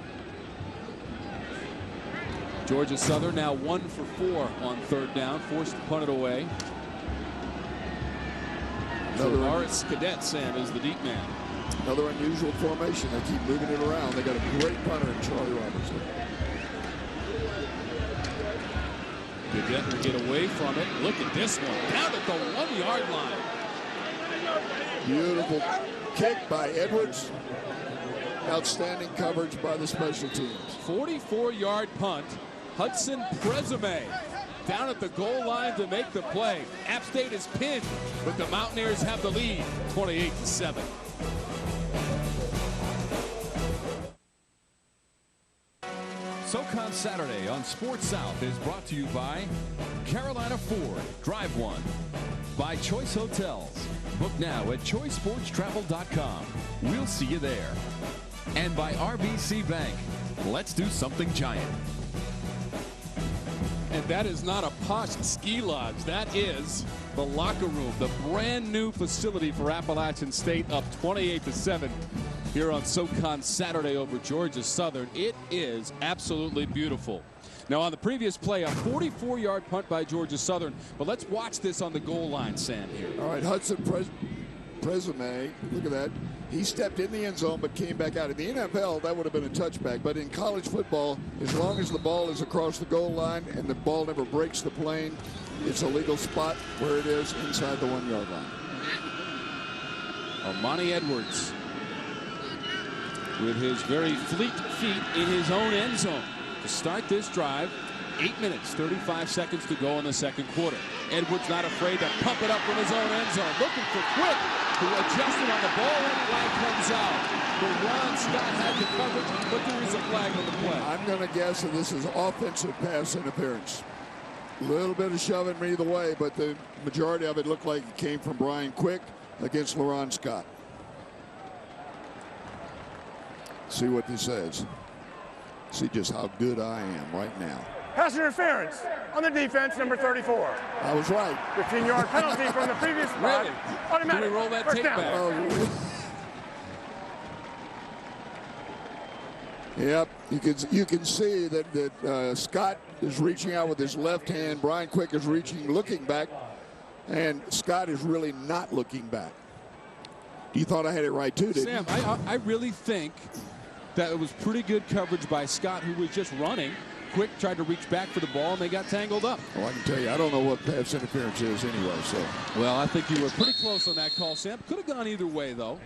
Georgia Southern now 1 for 4 on third down, forced to punt it away. So Morris Cadet, Sam, is the deep man. Another unusual formation. They keep moving it around. They got a great punter in Charlie Robertson. Cadet will get away from it. Look at this one, down at the 1-yard line. Beautiful kick by Edwards. Outstanding coverage by the special teams. 44-yard punt. Hudson Presume down at the goal line to make the play. App State is pinned, but the Mountaineers have the lead, 28-7. SoCon Saturday on Sports South is brought to you by Carolina Ford, Drive One, by Choice Hotels. Book now at choicesportstravel.com. We'll see you there. And by RBC Bank. Let's do something giant. And that is not a posh ski lodge. That is the locker room, the brand new facility for Appalachian State, up 28-7 here on SoCon Saturday over Georgia Southern. It is absolutely beautiful. Now on the previous play, a 44-yard punt by Georgia Southern, but let's watch this on the goal line, Sam, here. All right, Hudson Presume, look at that. He stepped in the end zone but came back out. In the NFL, that would have been a touchback. But in college football, as long as the ball is across the goal line and the ball never breaks the plane, it's a legal spot where it is inside the 1-yard line. Armani Edwards with his very fleet feet in his own end zone to start this drive. 8 minutes, 35 seconds to go in the second quarter. Edwards not afraid to pump it up from his own end zone. Looking for Quick, who adjusted on the ball, and flag comes out. But Ron Scott had the coverage, but there is a flag on the play. I'm going to guess that this is offensive pass interference. A little bit of shoving either way, but the majority of it looked like it came from Brian Quick against LaRon Scott. See what this says. See just how good I am right now. Pass interference on the defense, number 34. I was right. 15-yard penalty from the previous spot. Really? Automatic. Can we roll that First tape down. back? Yep, you can see that Scott is reaching out with his left hand. Brian Quick is looking back, and Scott is really not looking back. You thought I had it right too, didn't Sam, you? I really think that it was pretty good coverage by Scott, who was just running. quick, tried to reach back for the ball, and they got tangled up. Well, I can tell you, I don't know what pass interference is anyway. So, well, I think you were pretty close on that call, Sam. Could have gone either way, though.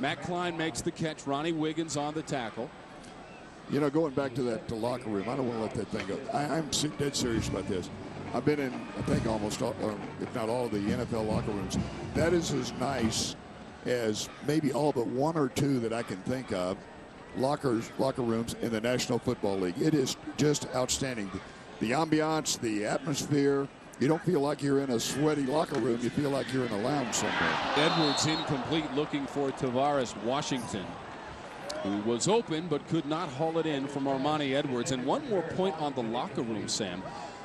Matt Klein makes the catch. Ronnie Wiggins on the tackle. You know, going back to that locker room, I don't want to let that thing go. I'm dead serious about this. I've been in, I think, almost all, if not all, of the NFL locker rooms. That is as nice as maybe all but one or two that I can think of locker rooms in the National Football League. It is just outstanding. The ambiance, the atmosphere. You don't feel like you're in a sweaty locker room. You feel like you're in a lounge somewhere. Edwards incomplete, looking for Tavares Washington, who was open but could not haul it in from Armani Edwards. And one more point on the locker room, Sam.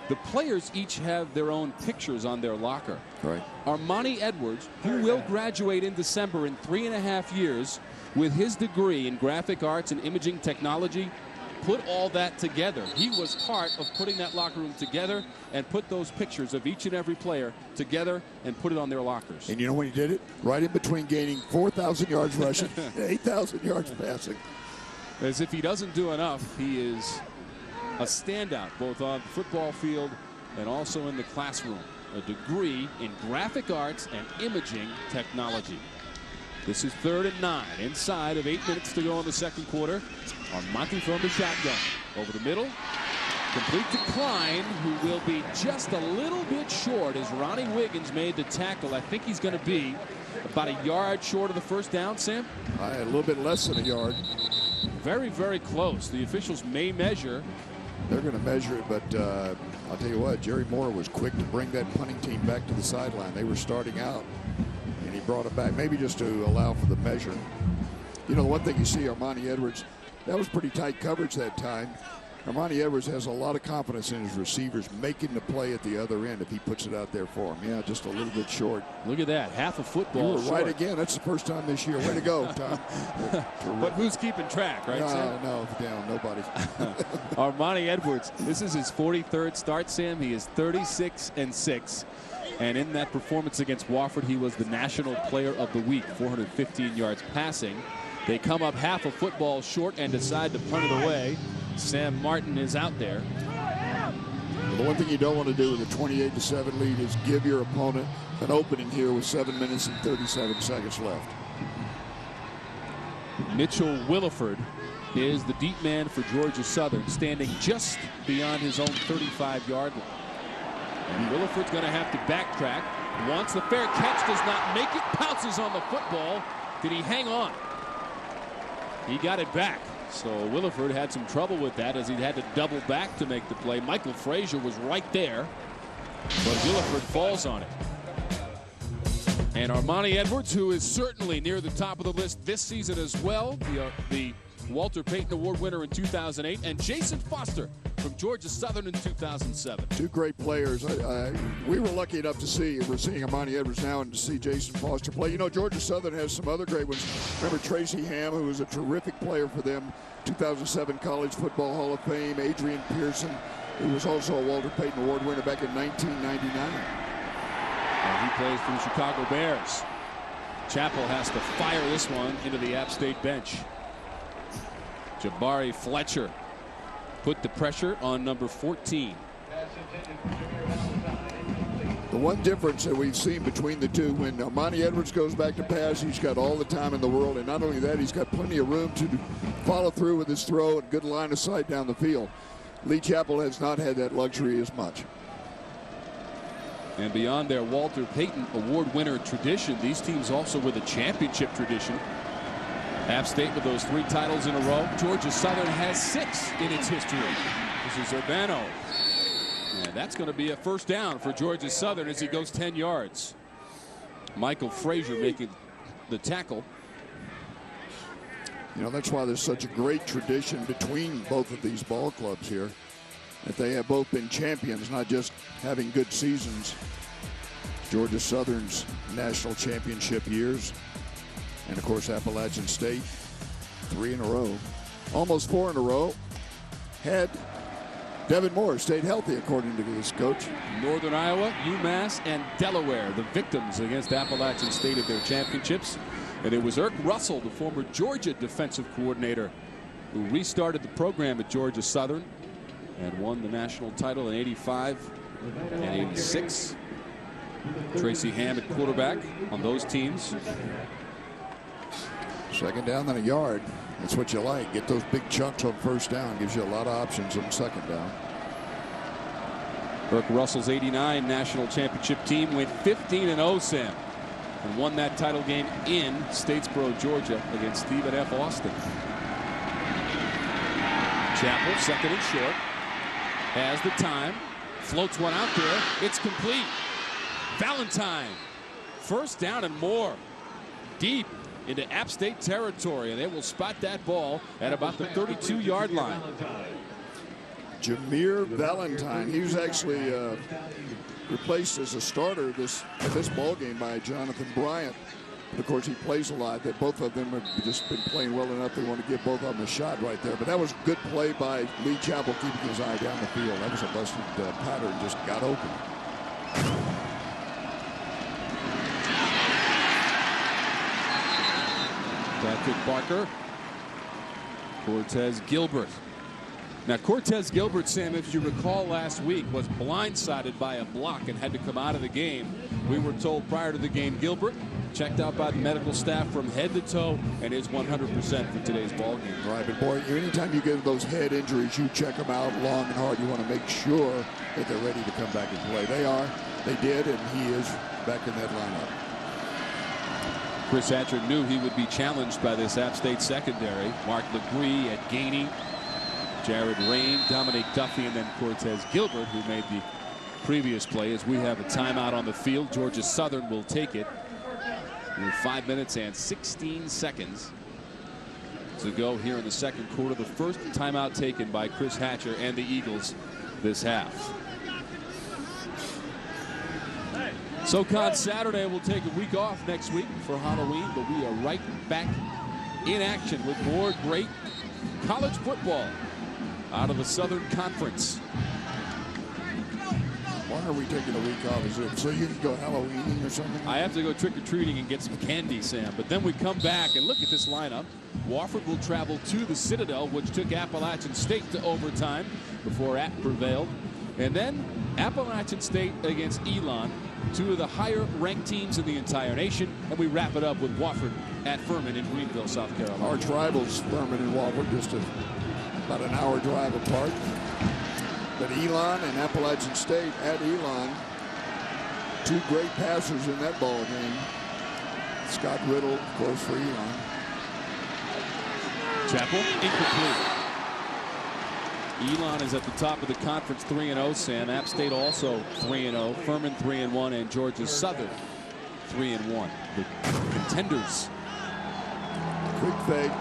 The players each have their own pictures on their locker. Right. Armani Edwards, who will graduate in December in 3.5 years with his degree in graphic arts and imaging technology, put all that together. He was part of putting that locker room together and put those pictures of each and every player together and put it on their lockers. And you know when he did it? Right in between gaining 4,000 yards rushing and 8,000 yards passing. As if he doesn't do enough, he is a standout both on the football field and also in the classroom. A degree in graphic arts and imaging technology. This is 3rd and 9 inside of 8 minutes to go in the second quarter. Armonte from the shotgun. Over the middle. Complete to Klein, who will be just a little bit short as Ronnie Wiggins made the tackle. I think he's going to be about a yard short of the first down, Sam. A little bit less than a yard. Very, very close. The officials may measure. They're going to measure it, but I'll tell you what, Jerry Moore was quick to bring that punting team back to the sideline. They were starting out, and he brought it back, maybe just to allow for the measure. You know, the one thing you see, Armani Edwards, that was pretty tight coverage that time. Armani Edwards has a lot of confidence in his receivers making the play at the other end if he puts it out there for him. Yeah, just a little bit short. Look at that, half a football. You were right again. That's the first time this year. Way to go, Tom. But who's keeping track, right, Sam? No, down, nobody. Armani Edwards, this is his 43rd start, Sam. He is 36-6. And in that performance against Wofford, he was the National Player of the Week, 415 yards passing. They come up half a football short and decide to punt it away. Sam Martin is out there. The one thing you don't want to do with a 28-7 lead is give your opponent an opening here with 7 minutes and 37 seconds left. Mitchell Williford is the deep man for Georgia Southern, standing just beyond his own 35-yard line. And Williford's going to have to backtrack. Wants the fair catch, does not make it, pounces on the football. Did he hang on? He got it back. So Williford had some trouble with that as he had to double back to make the play. Michael Frazier was right there, but Williford falls on it. And Armani Edwards, who is certainly near the top of the list this season as well, the Walter Payton Award winner in 2008, and Jason Foster from Georgia Southern in 2007. Two great players. We were lucky enough to see, we're seeing Armani Edwards now, and to see Jason Foster play. You know, Georgia Southern has some other great ones. Remember Tracy Ham, who was a terrific player for them, 2007 College Football Hall of Fame. Adrian Pearson, who was also a Walter Payton Award winner back in 1999. And he plays for the Chicago Bears. Chappell has to fire this one into the App State bench. Jabari Fletcher put the pressure on number 14. The one difference that we've seen between the two, when Armani Edwards goes back to pass, he's got all the time in the world, and not only that, he's got plenty of room to follow through with his throw and good line of sight down the field. Lee Chappell has not had that luxury as much. And beyond their Walter Payton Award winner tradition, these teams also with a championship tradition. App State with those 3 titles in a row. Georgia Southern has 6 in its history. This is Urbano. And that's going to be a first down for Georgia Southern as he goes 10 yards. Michael Frazier making the tackle. You know, that's why there's such a great tradition between both of these ball clubs here. That they have both been champions, not just having good seasons. Georgia Southern's national championship years. And, of course, Appalachian State, 3 in a row. Almost 4 in a row. Had Devin Moore stayed healthy, according to this coach. Northern Iowa, UMass, and Delaware, the victims against Appalachian State of their championships. And it was Irk Russell, the former Georgia defensive coordinator, who restarted the program at Georgia Southern. and won the national title in '85 and '86. Tracy Ham at quarterback on those teams. Second down, then a yard. That's what you like. Get those big chunks on first down. Gives you a lot of options on second down. Burke Russell's '89 national championship team went 15-0, Sam, and won that title game in Statesboro, Georgia, against Stephen F. Austin. Chappell, second and short, has the time, floats one out there. It's complete. Valentine, first down and more, deep into App State territory, and they will spot that ball at about the 32-yard line. Jameer Valentine, he was actually replaced as a starter at this ball game by Jonathan Bryant. But of course, he plays a lot. That both of them have just been playing well enough. They want to give both of them a shot right there. But that was a good play by Lee Chappell, keeping his eye down the field. That was a busted pattern, just got open. Patrick Barker, Cortez Gilbert. Now, Cortez Gilbert, Sam, if you recall last week, was blindsided by a block and had to come out of the game. We were told prior to the game, Gilbert checked out by the medical staff from head to toe and is 100% for today's ball game. Right, but boy, anytime you get those head injuries, you check them out long and hard. You want to make sure that they're ready to come back and play. They are. They did, and he is back in that lineup. Chris Hatcher knew he would be challenged by this App State secondary. Mark Legree at Gainey, Jared Rain, Dominic Duffy, and then Cortez Gilbert, who made the previous play. As we have a timeout on the field, Georgia Southern will take it with 5 minutes and 16 seconds to go here in the second quarter. The first timeout taken by Chris Hatcher and the Eagles this half. SoCon Saturday will take a week off next week for Halloween, but we are right back in action with more great college football out of the Southern Conference. Why are we taking a week off? Is it so you can go Halloweening or something? I have to go trick-or-treating and get some candy, Sam. But then we come back and look at this lineup. Wofford will travel to the Citadel, which took Appalachian State to overtime before App prevailed. And then Appalachian State against Elon, two of the higher-ranked teams in the entire nation. And we wrap it up with Wofford at Furman in Greenville, South Carolina. Arch rivals, Furman and Wofford, just about an hour drive apart. But Elon and Appalachian State at Elon, two great passers in that ball game. Scott Riddle, of course, for Elon. Chappell, incomplete. Elon is at the top of the conference, 3-0. Sam, App State also 3-0. Furman 3-1, and Georgia Southern 3-1. The contenders. Quick fake.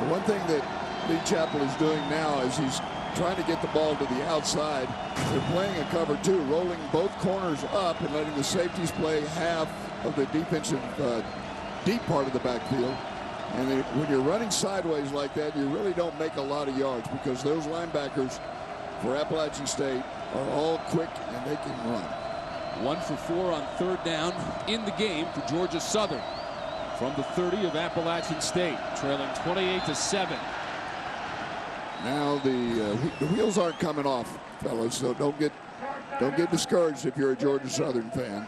The one thing that Lee Chappell is doing now is he's trying to get the ball to the outside. They're playing a cover two, rolling both corners up and letting the safeties play half of the defensive deep part of the backfield. And when you're running sideways like that, you really don't make a lot of yards because those linebackers for Appalachian State are all quick and they can run. 1 for 4 on third down in the game for Georgia Southern from the 30 of Appalachian State, trailing 28-7. Now the wheels aren't coming off, fellas, so don't get discouraged if you're a Georgia Southern fan.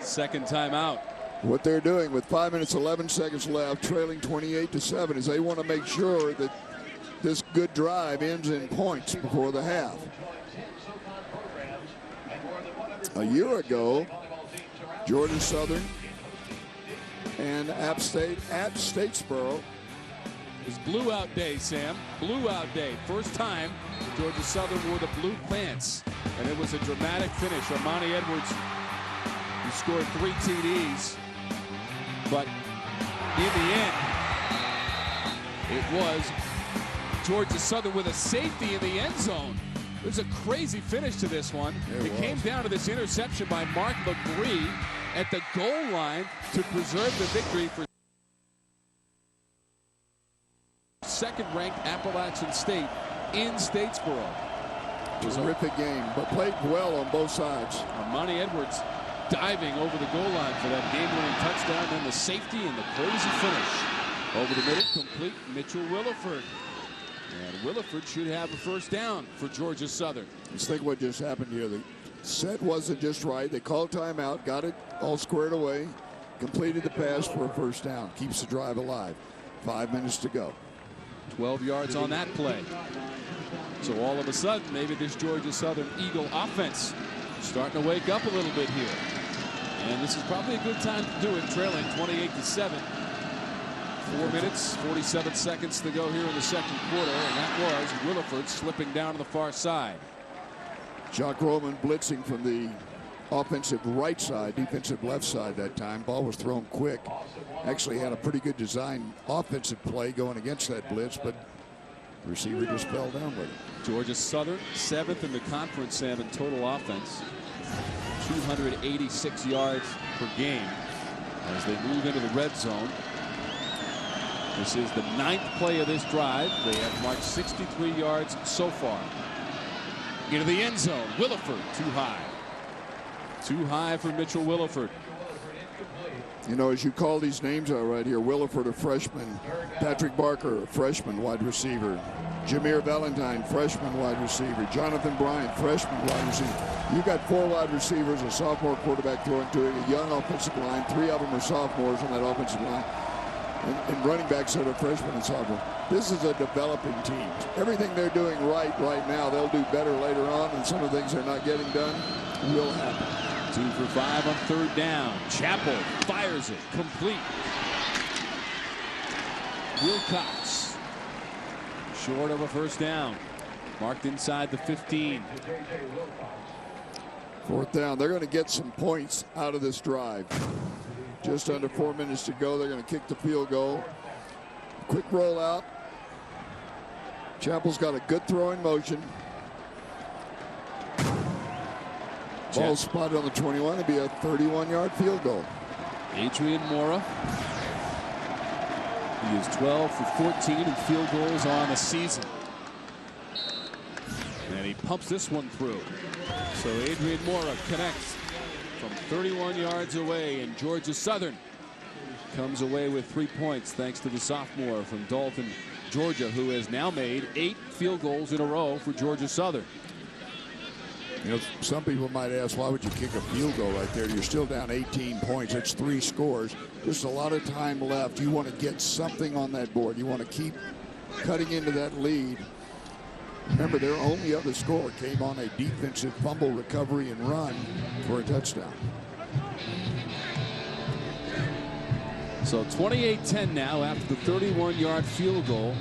Second timeout. What they're doing with 5 minutes 11 seconds left, trailing 28-7, is they want to make sure that this good drive ends in points before the half. A year ago, Georgia Southern and App State at Statesboro. It was blue out day, Sam. Blue out day. First time Georgia Southern wore the blue pants. And it was a dramatic finish. Armani Edwards, who scored 3 TDs. But in the end, it was Georgia Southern with a safety in the end zone. It was a crazy finish to this one. It came down to this interception by Mark Legree at the goal line to preserve the victory for second-ranked Appalachian State in Statesboro. It was a terrific game, but played well on both sides. Armani Edwards diving over the goal line for that game-winning touchdown, then the safety and the crazy finish. Over the middle, complete. Mitchell Williford And Williford should have a first down for Georgia Southern. Let's think what just happened here. The set wasn't just right. They called timeout, got it all squared away, completed the pass for a first down. Keeps the drive alive. 5 minutes to go. 12 yards on that play. So all of a sudden, maybe this Georgia Southern Eagle offense starting to wake up a little bit here. And this is probably a good time to do it, trailing 28-7. 4 minutes, 47 seconds to go here in the second quarter, and that was Williford slipping down to the far side. Jock Roman blitzing from the offensive right side, defensive left side that time. Ball was thrown quick. Actually had a pretty good design offensive play going against that blitz, but the receiver just fell down with it. Georgia Southern, 7th in the conference, Sam, in total offense. 286 yards per game as they move into the red zone. This is the 9th play of this drive. They have marched 63 yards so far. Into the end zone. Williford too high. Too high for Mitchell Williford. You know, as you call these names out right here, Williford, a freshman. Patrick Barker, a freshman wide receiver. Jameer Valentine, freshman wide receiver. Jonathan Bryant, freshman wide receiver. You got 4 wide receivers, a sophomore quarterback throwing to it, a young offensive line. 3 of them are sophomores on that offensive line. And running backs that are freshmen and sophomore. This is a developing team. Everything they're doing right now, they'll do better later on, and some of the things they're not getting done will happen. 2 for 5 on third down. Chappell fires it complete. Wilcox short of a first down. Marked inside the 15. 4th down. They're going to get some points out of this drive. Just under 4 minutes to go. They're going to kick the field goal. Quick rollout. Chappell's got a good throwing motion. Ball spotted on the 21. It'd be a 31-yard field goal. Adrian Mora. He is 12 for 14 in field goals on the season. And he pumps this one through. So Adrian Mora connects from 31 yards away, and Georgia Southern comes away with 3 points thanks to the sophomore from Dalton, Georgia, who has now made 8 field goals in a row for Georgia Southern. You know, some people might ask, why would you kick a field goal right there? You're still down 18 points. That's 3 scores. There's a lot of time left. You want to get something on that board. You want to keep cutting into that lead. Remember, their only other score came on a defensive fumble recovery and run for a touchdown. So 28-10 now after the 31-yard field goal.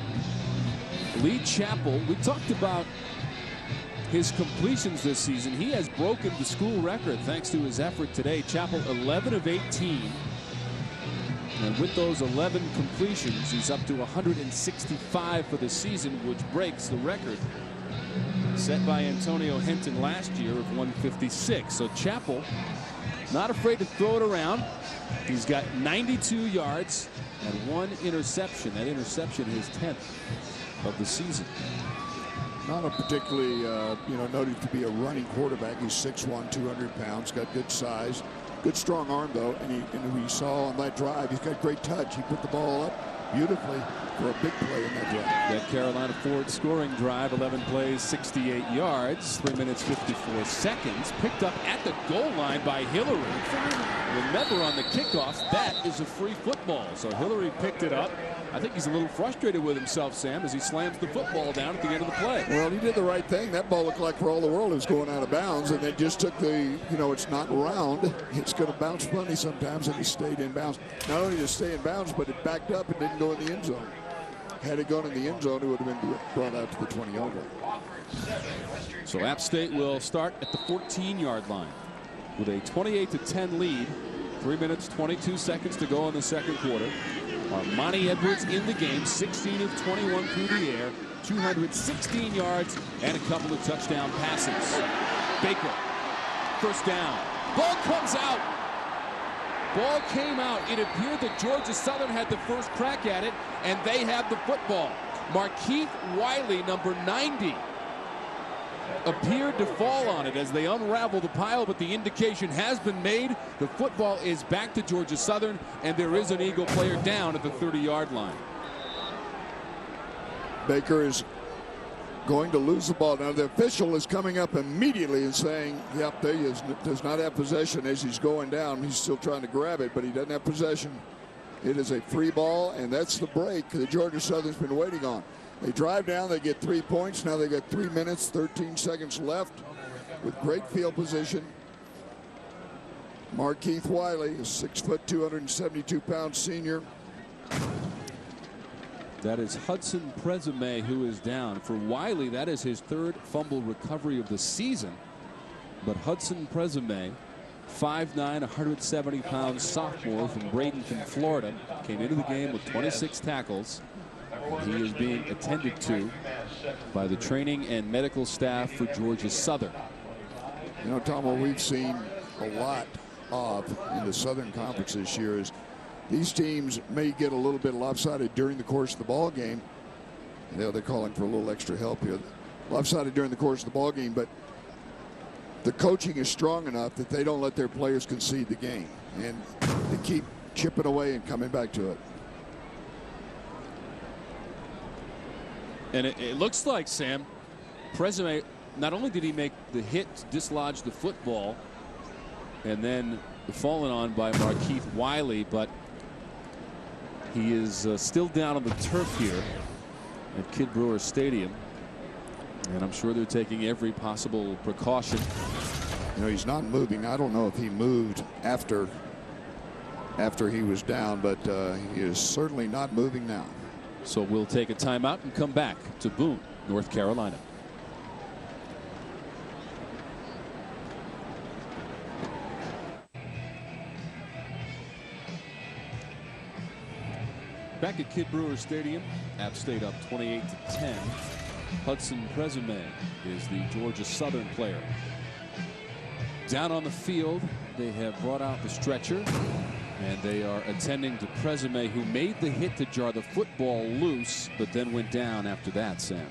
Lee Chappell, we talked about his completions this season. He has broken the school record thanks to his effort today. Chappell 11 of 18. And with those 11 completions, he's up to 165 for the season, which breaks the record set by Antonio Hinton last year of 156. So Chappell not afraid to throw it around. He's got 92 yards and 1 interception. That interception his 10th of the season. Not a particularly, noted to be a running quarterback. He's 6'1", 200 pounds, got good size. Good strong arm, though, and we saw on that drive, he's got great touch. He put the ball up beautifully for a big play in that drive. That Carolina Ford scoring drive, 11 plays, 68 yards, 3 minutes, 54 seconds. Picked up at the goal line by Hillary. Remember, on the kickoff, that is a free football. So Hillary picked it up. I think he's a little frustrated with himself, Sam, as he slams the football down at the end of the play. Well, he did the right thing. That ball looked like for all the world it was going out of bounds, and it just took the, it's not round. It's going to bounce funny sometimes, and he stayed in bounds. Not only did it stay in bounds, but it backed up and didn't go in the end zone. Had it gone in the end zone, it would have been brought out to the 20-yard line. So App State will start at the 14-yard line with a 28-10 lead. 3 minutes, 22 seconds to go in the second quarter. Armani Edwards in the game, 16 of 21 through the air, 216 yards and a couple of touchdown passes. Baker, first down. Ball comes out. Ball came out. It appeared that Georgia Southern had the first crack at it, and they have the football. Markeith Wiley, number 90, appeared to fall on it as they unravel the pile, but the indication has been made. The football is back to Georgia Southern, and there is an Eagle player down at the 30-yard line. Baker is going to lose the ball. Now the official is coming up immediately and saying, yep, there he is, does not have possession as he's going down. He's still trying to grab it, but he doesn't have possession. It is a free ball, and that's the break that Georgia Southern's been waiting on. They drive down, they get 3 points. Now they got 3 minutes, 13 seconds left with great field position. Markeith Wiley, a 6 foot, 272-pound senior. That is Hudson Presume who is down. For Wiley, that is his 3rd fumble recovery of the season. But Hudson Presume, 5'9", 170-pound sophomore from Bradenton, Florida, came into the game with 26 tackles. He is being attended to by the training and medical staff for Georgia Southern. You know, Tom, what we've seen a lot of in the Southern Conference this year is these teams may get a little bit lopsided during the course of the ball game. You know, they're calling for a little extra help here. Lopsided during the course of the ball game, but the coaching is strong enough that they don't let their players concede the game, and they keep chipping away and coming back to it. And it looks like, Sam, Presume, not only did he make the hit to dislodge the football and then fallen on by Markeith Wiley, but he is still down on the turf here at Kid Brewer Stadium. And I'm sure they're taking every possible precaution. You know, he's not moving. I don't know if he moved after he was down, but he is certainly not moving now. So we'll take a timeout and come back to Boone, North Carolina. Back at Kid Brewer Stadium, App State up 28-10. Hudson Presume is the Georgia Southern player. Down on the field, they have brought out the stretcher, and they are attending to Presume, who made the hit to jar the football loose, but then went down after that, Sam.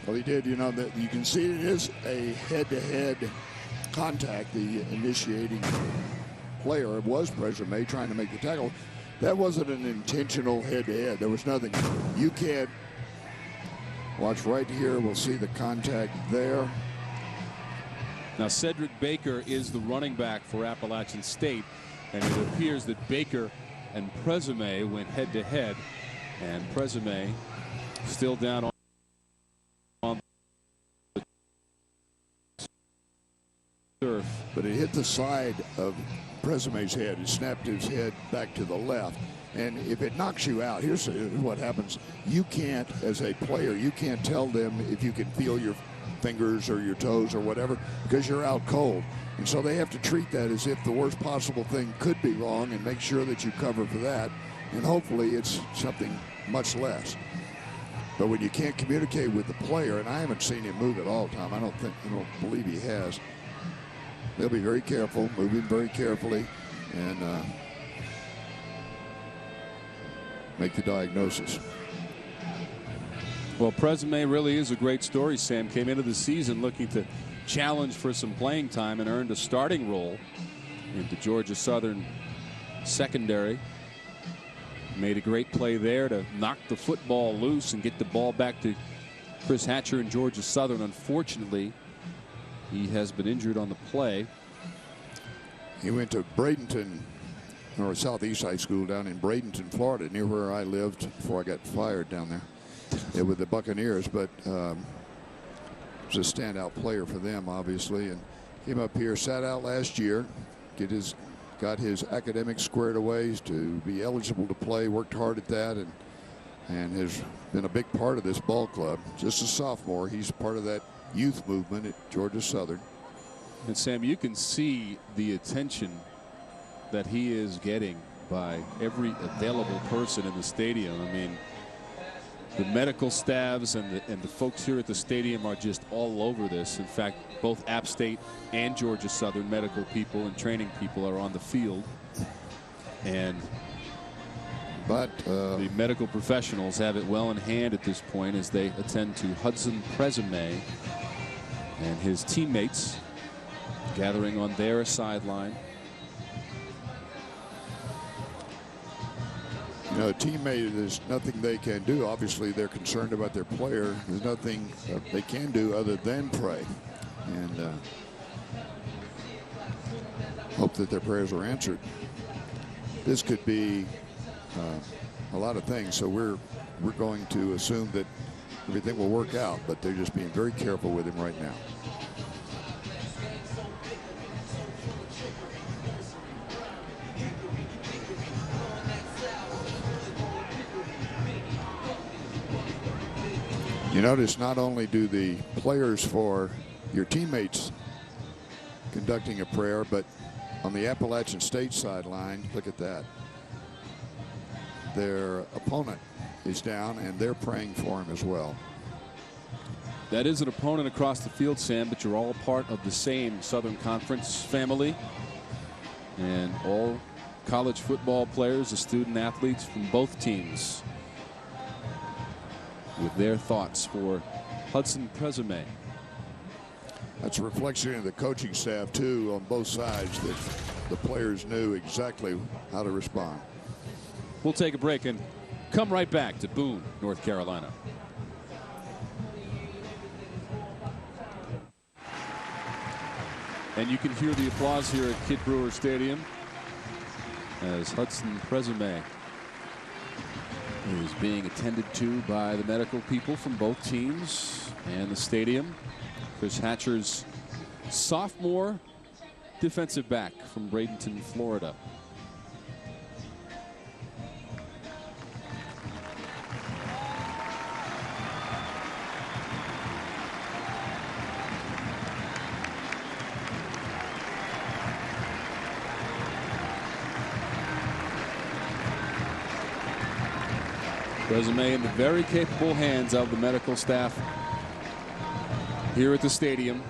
Well, he did. You know, that you can see it is a head-to-head contact. The initiating player was Presume trying to make the tackle. That wasn't an intentional head-to-head. There was nothing. You can't watch right here. We'll see the contact there. Now, Cedric Baker is the running back for Appalachian State, and it appears that Baker and Presume went head-to-head, and Presume still down on the turf. But it hit the side of Presume's head. It snapped his head back to the left. And if it knocks you out, here's what happens. You can't, as a player, you can't tell them if you can feel your fingers or your toes or whatever, because you're out cold. And so they have to treat that as if the worst possible thing could be wrong and make sure that you cover for that. And hopefully it's something much less. But when you can't communicate with the player, and I haven't seen him move at all, Tom, I don't believe he has. They'll be very careful, moving very carefully, and make the diagnosis. Well, Presume really is a great story, Sam. Came into the season looking to challenge for some playing time and earned a starting role into Georgia Southern secondary. Made a great play there to knock the football loose and get the ball back to Chris Hatcher and Georgia Southern. Unfortunately, he has been injured on the play. He went to Bradenton, or Southeast High School down in Bradenton, Florida, near where I lived before I got fired down there. Yeah, with the Buccaneers, but was a standout player for them, obviously, and came up here, sat out last year, got his academics squared away to be eligible to play, worked hard at that, and has been a big part of this ball club. Just a sophomore, he's part of that youth movement at Georgia Southern. And Sam, you can see the attention that he is getting by every available person in the stadium. I mean, the medical staffs and the folks here at the stadium are just all over this. In fact, both App State and Georgia Southern medical people and training people are on the field. And the medical professionals have it well in hand at this point as they attend to Hudson Presume and his teammates gathering on their sideline. You know, a teammate, there's nothing they can do. Obviously, they're concerned about their player. There's nothing they can do other than pray and hope that their prayers are answered. This could be a lot of things, so we're going to assume that everything will work out, but they're just being very careful with him right now. You notice not only do the players for your teammates conducting a prayer, but on the Appalachian State sideline, look at that. Their opponent is down, and they're praying for him as well. That is an opponent across the field, Sam, but you're all part of the same Southern Conference family. And all college football players, the student athletes from both teams, with their thoughts for Hudson Presume. That's a reflection of the coaching staff, too, on both sides, that the players knew exactly how to respond. We'll take a break and come right back to Boone, North Carolina. And you can hear the applause here at Kid Brewer Stadium as Hudson Presume is being attended to by the medical people from both teams and the stadium. Chris Hatcher's sophomore defensive back from Bradenton, Florida. Presume in the very capable hands of the medical staff here at the stadium.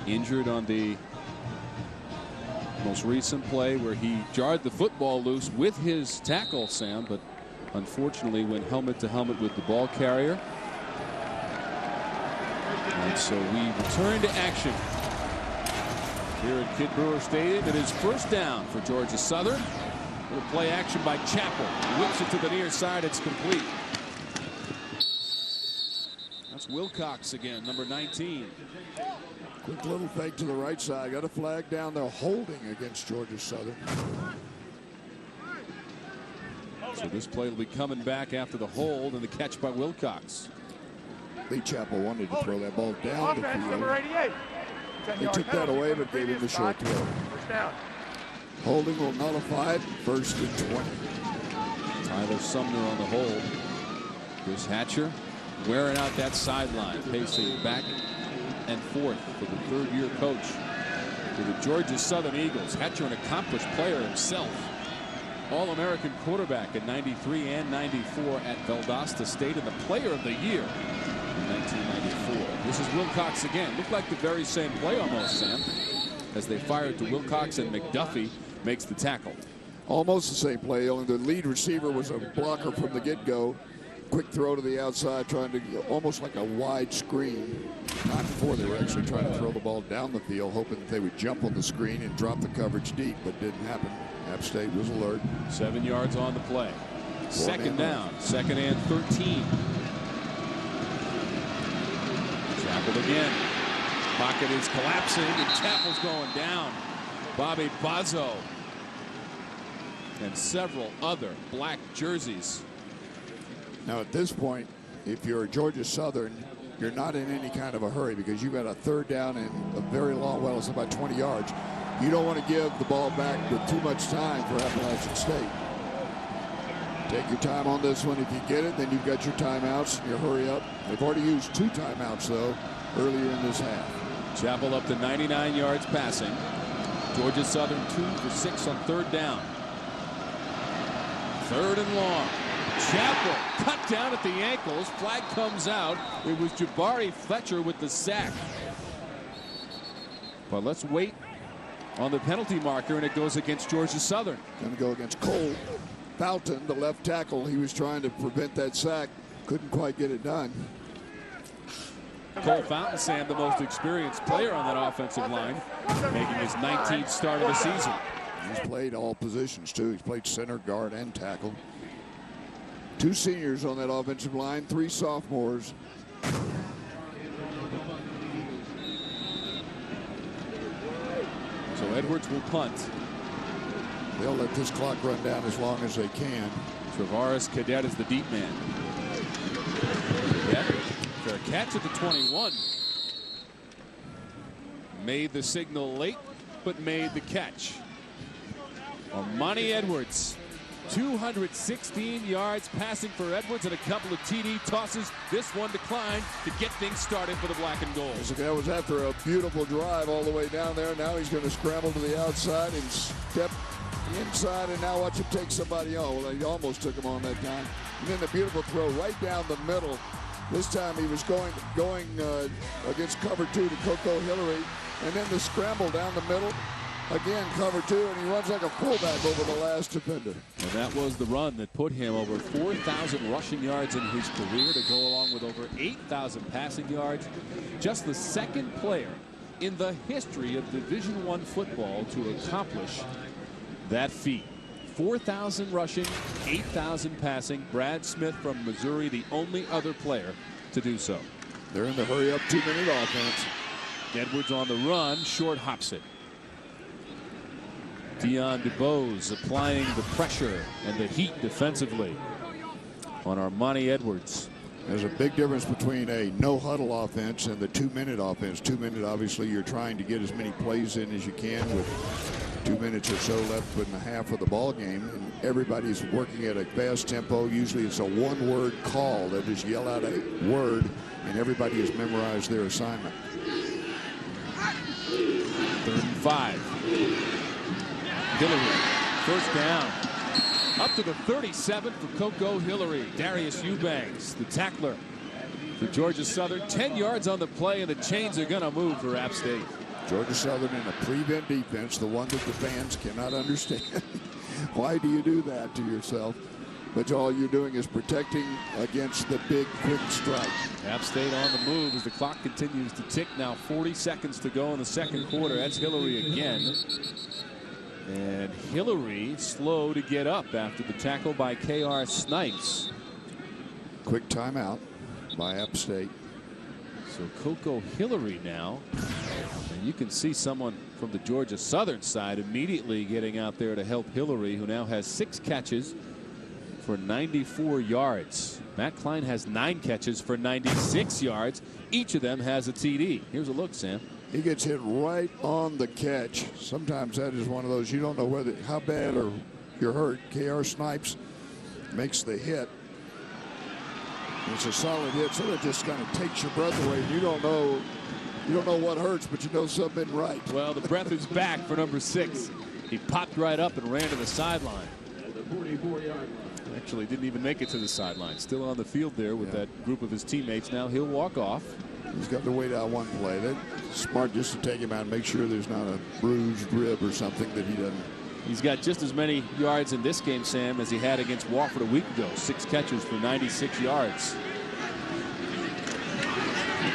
Injured on the most recent play where he jarred the football loose with his tackle, Sam, but unfortunately went helmet to helmet with the ball carrier. And so we return to action here at Kid Brewer Stadium. It is first down for Georgia Southern. Little play action by Chappell. Whips it to the near side. It's complete. That's Wilcox again, number 19. Quick little fake to the right side. Got a flag down there holding against Georgia Southern. So this play will be coming back after the hold and the catch by Wilcox. Lee Chappell wanted to throw that ball down the Offense, field. number 88. They took that away, but gave him the short throw. First down. Holding will nullify it. First and 20. Tyler Sumner on the hold. Chris Hatcher wearing out that sideline, pacing back and forth for the third-year coach for the Georgia Southern Eagles. Hatcher, an accomplished player himself. All-American quarterback in '93 and '94 at Valdosta State, and the player of the year in 1994. This is Wilcox again. Looked like the very same play almost, Sam, as they fired to Wilcox, and McDuffie makes the tackle. Almost the same play, only the lead receiver was a blocker from the get-go. Quick throw to the outside, trying to almost like a wide screen. Not before they were actually trying to throw the ball down the field, hoping that they would jump on the screen and drop the coverage deep, but didn't happen. App State was alert. 7 yards on the play. Second down, second and 13. Chappell again. Pocket is collapsing and Chappell's going down. Bobby Bazzo and several other black jerseys. Now at this point, if you're Georgia Southern, you're not in any kind of a hurry because you've got a third down and a very long, well, it's about 20 yards. You don't want to give the ball back with too much time for Appalachian State. Take your time on this one. If you get it, then you've got your timeouts. You hurry up. They've already used 2 timeouts, though, earlier in this half. Chappell up to 99 yards passing. Georgia Southern 2 for 6 on third down. Third and long. Chappell cut down at the ankles. Flag comes out. It was Jabari Fletcher with the sack. But let's wait on the penalty marker, and it goes against Georgia Southern. Going to go against Cole Fountain, the left tackle. He was trying to prevent that sack. Couldn't quite get it done. Cole Fountain, Sam, the most experienced player on that offensive line, making his 19th start of the season. He's played all positions, too. He's played center, guard, and tackle. 2 seniors on that offensive line, 3 sophomores. So Edwards will punt. They'll let this clock run down as long as they can. Travaris Cadet is the deep man. Cadet, fair catch at the 21. Made the signal late, but made the catch. Armani Edwards, 216 yards passing for Edwards and a couple of TD tosses. This one declined to get things started for the black and gold. That was after a beautiful drive all the way down there. Now he's going to scramble to the outside and step inside, and now watch him take somebody on. Well, he almost took him on that time. And then the beautiful throw right down the middle. This time he was going against cover 2 to Coco Hillary, and then the scramble down the middle. Again, cover 2, and he runs like a fullback over the last defender. And that was the run that put him over 4,000 rushing yards in his career to go along with over 8,000 passing yards. Just the second player in the history of Division I football to accomplish that feat. 4,000 rushing, 8,000 passing. Brad Smith from Missouri, the only other player to do so. They're in the hurry-up 2-minute offense. Edwards on the run, short hops it. Dion DeBose applying the pressure and the heat defensively on Armani Edwards. There's a big difference between a no-huddle offense and the 2-minute offense. 2-minute, obviously, you're trying to get as many plays in as you can with 2 minutes or so left in the half of the ball game, and everybody's working at a fast tempo. Usually it's a one-word call. They just yell out a word, and everybody has memorized their assignment. 3rd and 5. Hillary, first down. Up to the 37 for Coco Hillary. Darius Eubanks, the tackler for Georgia Southern. 10 yards on the play, and the chains are going to move for App State. Georgia Southern in a prevent defense, the one that the fans cannot understand. Why do you do that to yourself? But all you're doing is protecting against the big, quick strike. App State on the move as the clock continues to tick. Now 40 seconds to go in the second quarter. That's Hillary again. And Hillary slow to get up after the tackle by K.R. Snipes. Quick timeout by App State. So Coco Hillary now. And you can see someone from the Georgia Southern side immediately getting out there to help Hillary, who now has 6 catches for 94 yards. Matt Klein has 9 catches for 96 yards. Each of them has a TD. Here's a look, Sam. He gets hit right on the catch. Sometimes that is one of those you don't know whether how bad or you're hurt. K.R. Snipes makes the hit. It's a solid hit, so it just kind of takes your breath away. You don't know what hurts, but you know something isn't right. Well, the breath is back for number 6. He popped right up and ran to the sideline. Actually didn't even make it to the sideline. Still on the field there with that group of his teammates. Now he'll walk off. He's got to wait out one play. That's smart just to take him out and make sure there's not a bruised rib or something that he doesn't. He's got just as many yards in this game, Sam, as he had against Wofford a week ago. 6 catches for 96 yards.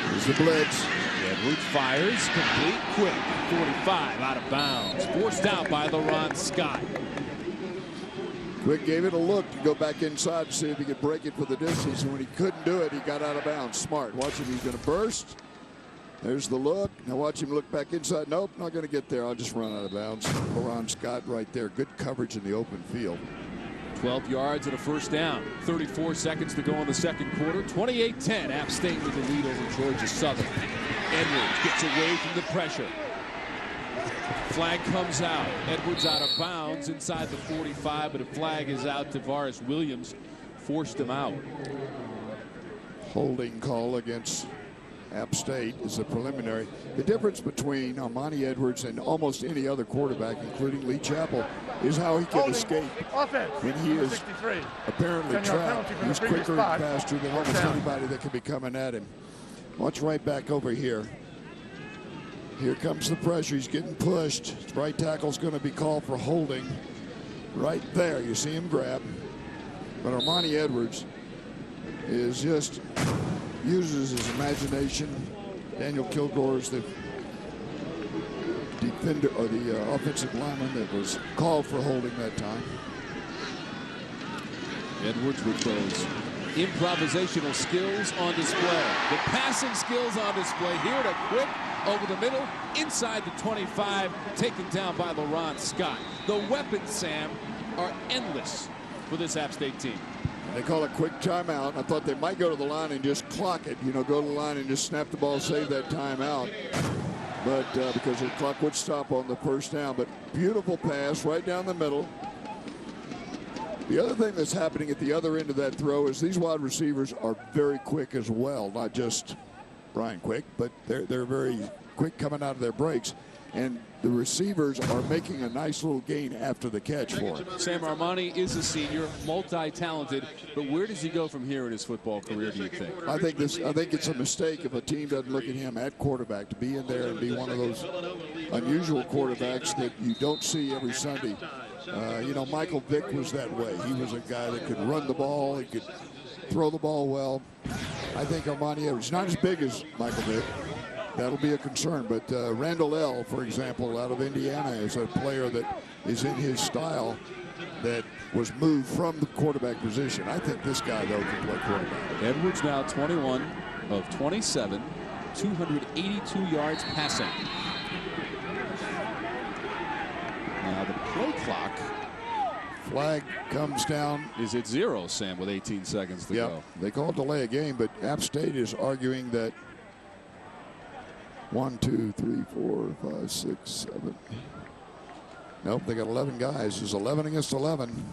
Here's the blitz. Edwards fires, complete, quick. 45 out of bounds. Forced out by LaRon Scott. Quick gave it a look to go back inside to see if he could break it for the distance, and when he couldn't do it, he got out of bounds. Smart. Watch him. He's going to burst. There's the look. Now watch him look back inside. Nope, not going to get there. I'll just run out of bounds. LaRon Scott right there. Good coverage in the open field. 12 yards and a first down. 34 seconds to go in the second quarter. 28-10. App State with the lead over Georgia Southern. Edwards gets away from the pressure. Flag comes out. Edwards out of bounds inside the 45, but a flag is out. Tavares Williams forced him out. Holding call against App State is a preliminary. The difference between Armani Edwards and almost any other quarterback, including Lee Chappell, is how he can escape. Offense. When he is 63. apparently trapped, he's quicker and faster than almost anybody that can be coming at him. Watch right back over here. Here comes the pressure. He's getting pushed. Right tackle's going to be called for holding. Right there, you see him grab. But Armani Edwards is just uses his imagination. Daniel Kilgore's the defender or the offensive lineman that was called for holding that time. Edwards with those improvisational skills on display. The passing skills on display here to Quick over the middle, inside the 25, taken down by LaRon Scott. The weapons, Sam, are endless for this App State team. They call it quick timeout. I thought they might go to the line and just clock it. You know, go to the line and just snap the ball, save that timeout. But because the clock would stop on the first down. But beautiful pass right down the middle. The other thing that's happening at the other end of that throw is these wide receivers are very quick as well. Not just Ryan Quick, but they're very quick coming out of their breaks. And the receivers are making a nice little gain after the catch for him. Sam Armani is a senior, multi-talented, but where does he go from here in his football career, do you think? I think it's a mistake if a team doesn't look at him at quarterback to be in there and be one of those unusual quarterbacks that you don't see every Sunday. You know, Michael Vick was that way. He was a guy that could run the ball, he could throw the ball well. I think Armani is not as big as Michael Vick. That'll be a concern. But Randall L., for example, out of Indiana, is a player that is in his style that was moved from the quarterback position. I think this guy, though, can play quarterback. Edwards now 21 of 27, 282 yards passing. Now the play clock. Flag comes down. Is at 0, Sam, with 18 seconds to go. They call it delay a game, but App State is arguing that 1, 2, 3, 4, 5, 6, 7. Nope, they got 11 guys. It's 11 against 11.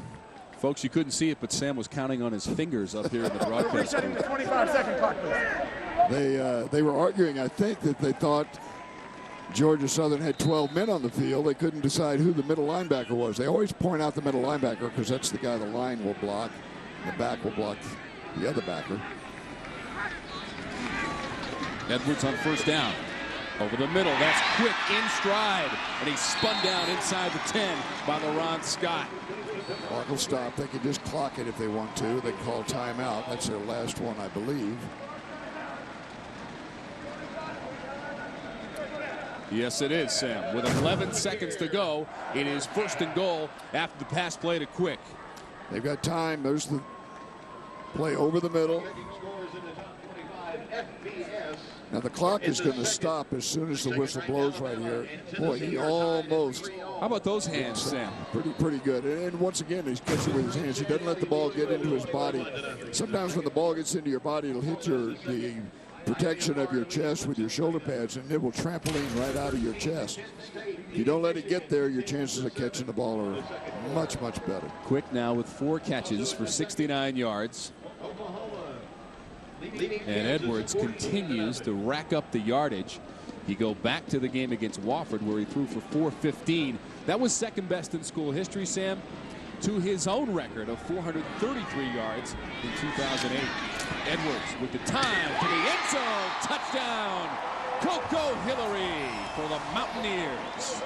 Folks, you couldn't see it, but Sam was counting on his fingers up here in the broadcast. Resetting the 25-second clock, please. They were arguing, I think, that they thought Georgia Southern had 12 men on the field. They couldn't decide who the middle linebacker was. They always point out the middle linebacker because that's the guy the line will block. The back will block the other backer. Edwards on first down. Over the middle, that's Quick in stride, and he's spun down inside the 10 by LaRon Scott. Clock will stop. They can just clock it if they want to. They call timeout. That's their last one, I believe. Yes, it is, Sam. With 11 seconds to go, it is first and goal after the pass play to Quick. They've got time. There's the play over the middle. Now the clock is going to stop as soon as the whistle blows right here. Boy, he almost. How about those hands, Sam? Pretty good. And once again, he's catching with his hands. He doesn't let the ball get into his body. Sometimes when the ball gets into your body, it'll hit the protection of your chest with your shoulder pads, and it will trampoline right out of your chest. If you don't let it get there, your chances of catching the ball are much, much better. Quick now with 4 catches for 69 yards. And Edwards continues to rack up the yardage. You go back to the game against Wofford where he threw for 415. That was second best in school history, Sam, to his own record of 433 yards in 2008. Edwards with the time to the end zone. Touchdown, Coco Hillary for the Mountaineers.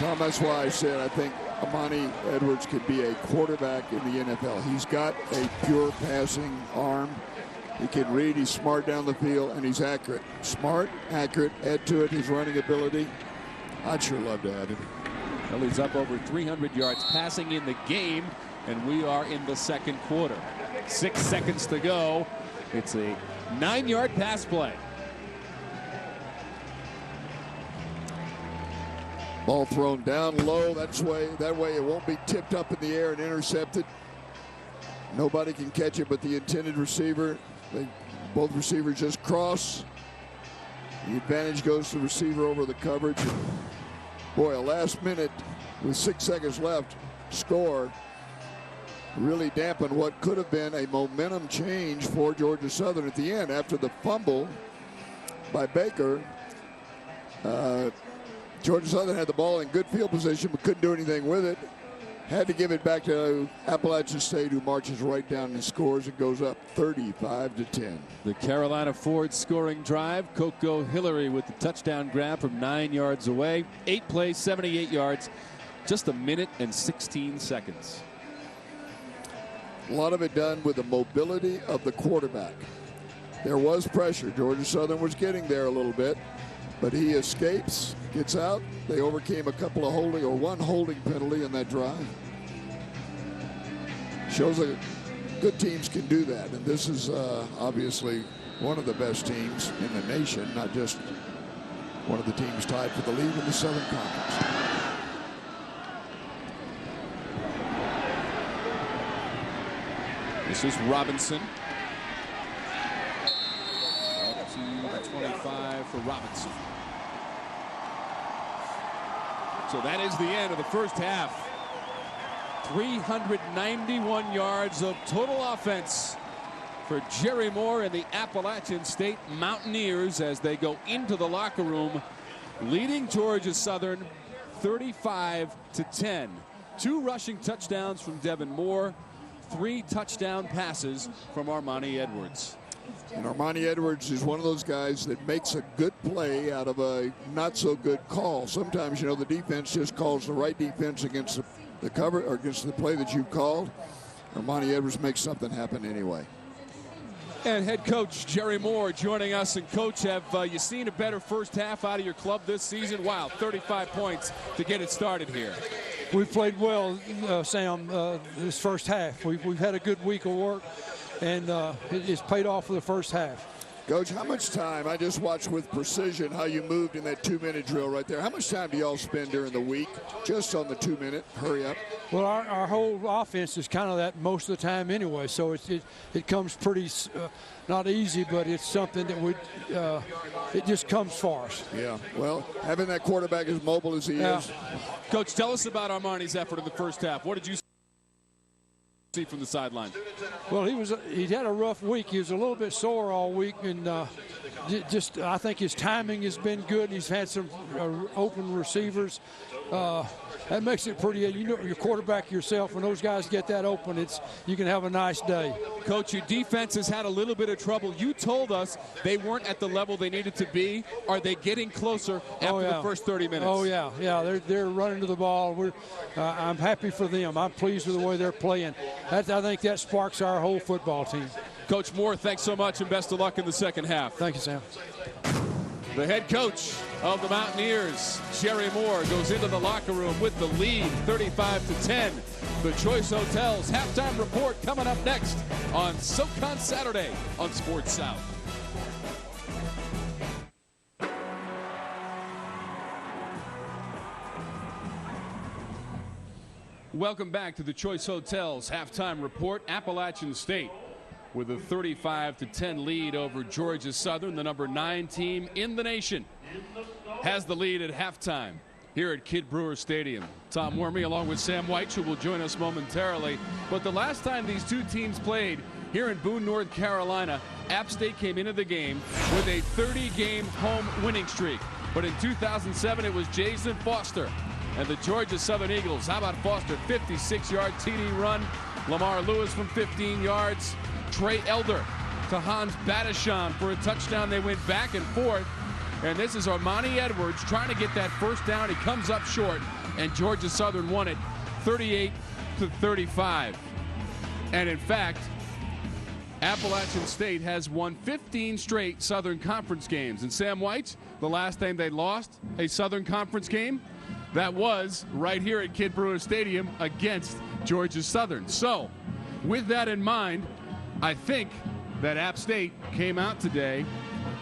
Tom, that's why I said I think Amani Edwards could be a quarterback in the NFL. He's got a pure passing arm. He can read. He's smart down the field, and he's accurate. Smart, accurate. Add to it his running ability. I'd sure love to add him. Well, he's up over 300 yards passing in the game, and we are in the second quarter. 6 seconds to go. It's a 9-yard pass play. Ball thrown down low. That way it won't be tipped up in the air and intercepted. Nobody can catch it but the intended receiver. Both receivers just cross. The advantage goes to the receiver over the coverage. And boy, a last minute with 6 seconds left score really dampened what could have been a momentum change for Georgia Southern at the end after the fumble by Baker. Georgia Southern had the ball in good field position but couldn't do anything with it. Had to give it back to Appalachian State, who marches right down and scores and goes up 35-10. The Carolina Ford scoring drive. Coco Hillary with the touchdown grab from 9 yards away. 8 plays, 78 yards. Just a minute and 16 seconds. A lot of it done with the mobility of the quarterback. There was pressure. Georgia Southern was getting there a little bit, but he escapes, gets out. They overcame a couple of one holding penalty in that drive. Shows that good teams can do that, and this is obviously one of the best teams in the nation, not just one of the teams tied for the lead in the Southern Conference. This is Robinson. Up to the 25 for Robinson. So that is the end of the first half. 391 yards of total offense for Jerry Moore and the Appalachian State Mountaineers as they go into the locker room, leading Georgia Southern 35-10. 2 rushing touchdowns from Devin Moore, 3 touchdown passes from Armani Edwards. And Armani Edwards is one of those guys that makes a good play out of a not so good call. Sometimes, you know, the defense just calls the right defense against the cover or against the play that you called. Armani Edwards makes something happen anyway. And head coach Jerry Moore joining us. And coach, have you seen a better first half out of your club this season? Wow, 35 points to get it started here. We've played well, Sam, this first half. We've had a good week of work, and it's paid off for the first half. Coach, how much time, I just watched with precision how you moved in that 2-minute drill right there. How much time do y'all spend during the week just on the 2-minute hurry up? Well, our whole offense is kind of that most of the time anyway, so it comes pretty, not easy, but it's something that it just comes for us. Yeah, well, having that quarterback as mobile as he is. Coach, tell us about Armani's effort in the first half. What did you see from the sideline? Well, he had a rough week. He was a little bit sore all week, and I think his timing has been good. He's had some open receivers. That makes it pretty. You know, your quarterback yourself, when those guys get that open, you can have a nice day. Coach, your defense has had a little bit of trouble. You told us they weren't at the level they needed to be. Are they getting closer after the first 30 minutes? Oh yeah. They're running to the ball. I'm happy for them. I'm pleased with the way they're playing. I think that sparks our whole football team. Coach Moore, thanks so much and best of luck in the second half. Thank you, Sam. The head coach of the Mountaineers, Jerry Moore, goes into the locker room with the lead, 35-10. The Choice Hotels halftime report coming up next on SoCon Saturday on Sports South. Welcome back to the Choice Hotels halftime report. Appalachian State with a 35-10 lead over Georgia Southern, the number 9 team in the nation, has the lead at halftime here at Kidd Brewer Stadium. Tom Wormy along with Sam White, who will join us momentarily. But the last time these two teams played here in Boone, North Carolina, App State came into the game with a 30-game home winning streak. But in 2007, it was Jason Foster and the Georgia Southern Eagles. How about Foster? 56-yard TD run. Lamar Lewis from 15 yards. Trey Elder to Hans Badishon for a touchdown. They went back and forth. And this is Armani Edwards trying to get that first down. He comes up short, and Georgia Southern won it 38-35. And in fact, Appalachian State has won 15 straight Southern Conference games. And Sam White, the last time they lost a Southern Conference game, that was right here at Kidd Brewer Stadium against Georgia Southern. So, with that in mind, I think that App State came out today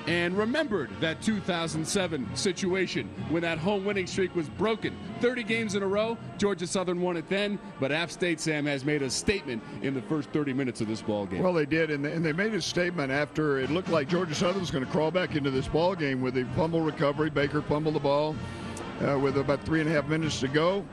and remembered that 2007 situation when that home winning streak was broken. 30 games in a row, Georgia Southern won it then, but App State, Sam, has made a statement in the first 30 minutes of this ball game. Well, they did, and they made a statement after it looked like Georgia Southern was going to crawl back into this ball game with a fumble recovery. Baker fumbled the ball with about 3.5 minutes to go.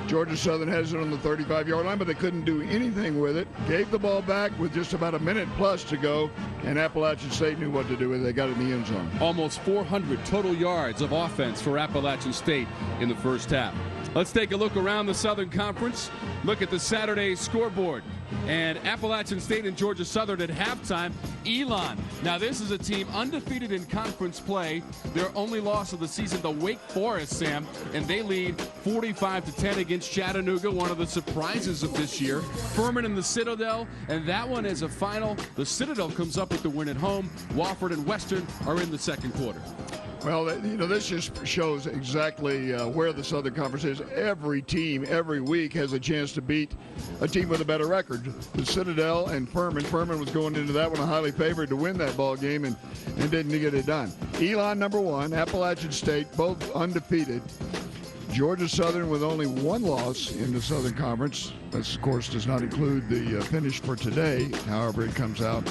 Georgia Southern has it on the 35-yard line, but they couldn't do anything with it. Gave the ball back with just about a minute plus to go, and Appalachian State knew what to do with it. They got it in the end zone. Almost 400 total yards of offense for Appalachian State in the first half. Let's take a look around the Southern Conference. Look at the Saturday scoreboard. And Appalachian State and Georgia Southern at halftime. Elon. Now this is a team undefeated in conference play. Their only loss of the season, the Wake Forest, Sam, and they lead 45-10 against Chattanooga, one of the surprises of this year. Furman and the Citadel, and that one is a final. The Citadel comes up with the win at home. Wofford and Western are in the second quarter. Well, this just shows exactly where the Southern Conference is. Every team, every week, has a chance to beat a team with a better record. The Citadel and Furman. Furman was going into that one highly favored to win that ball game and didn't get it done. Elon, number 1. Appalachian State, both undefeated. Georgia Southern with only 1 loss in the Southern Conference. This, of course, does not include the finish for today, however it comes out.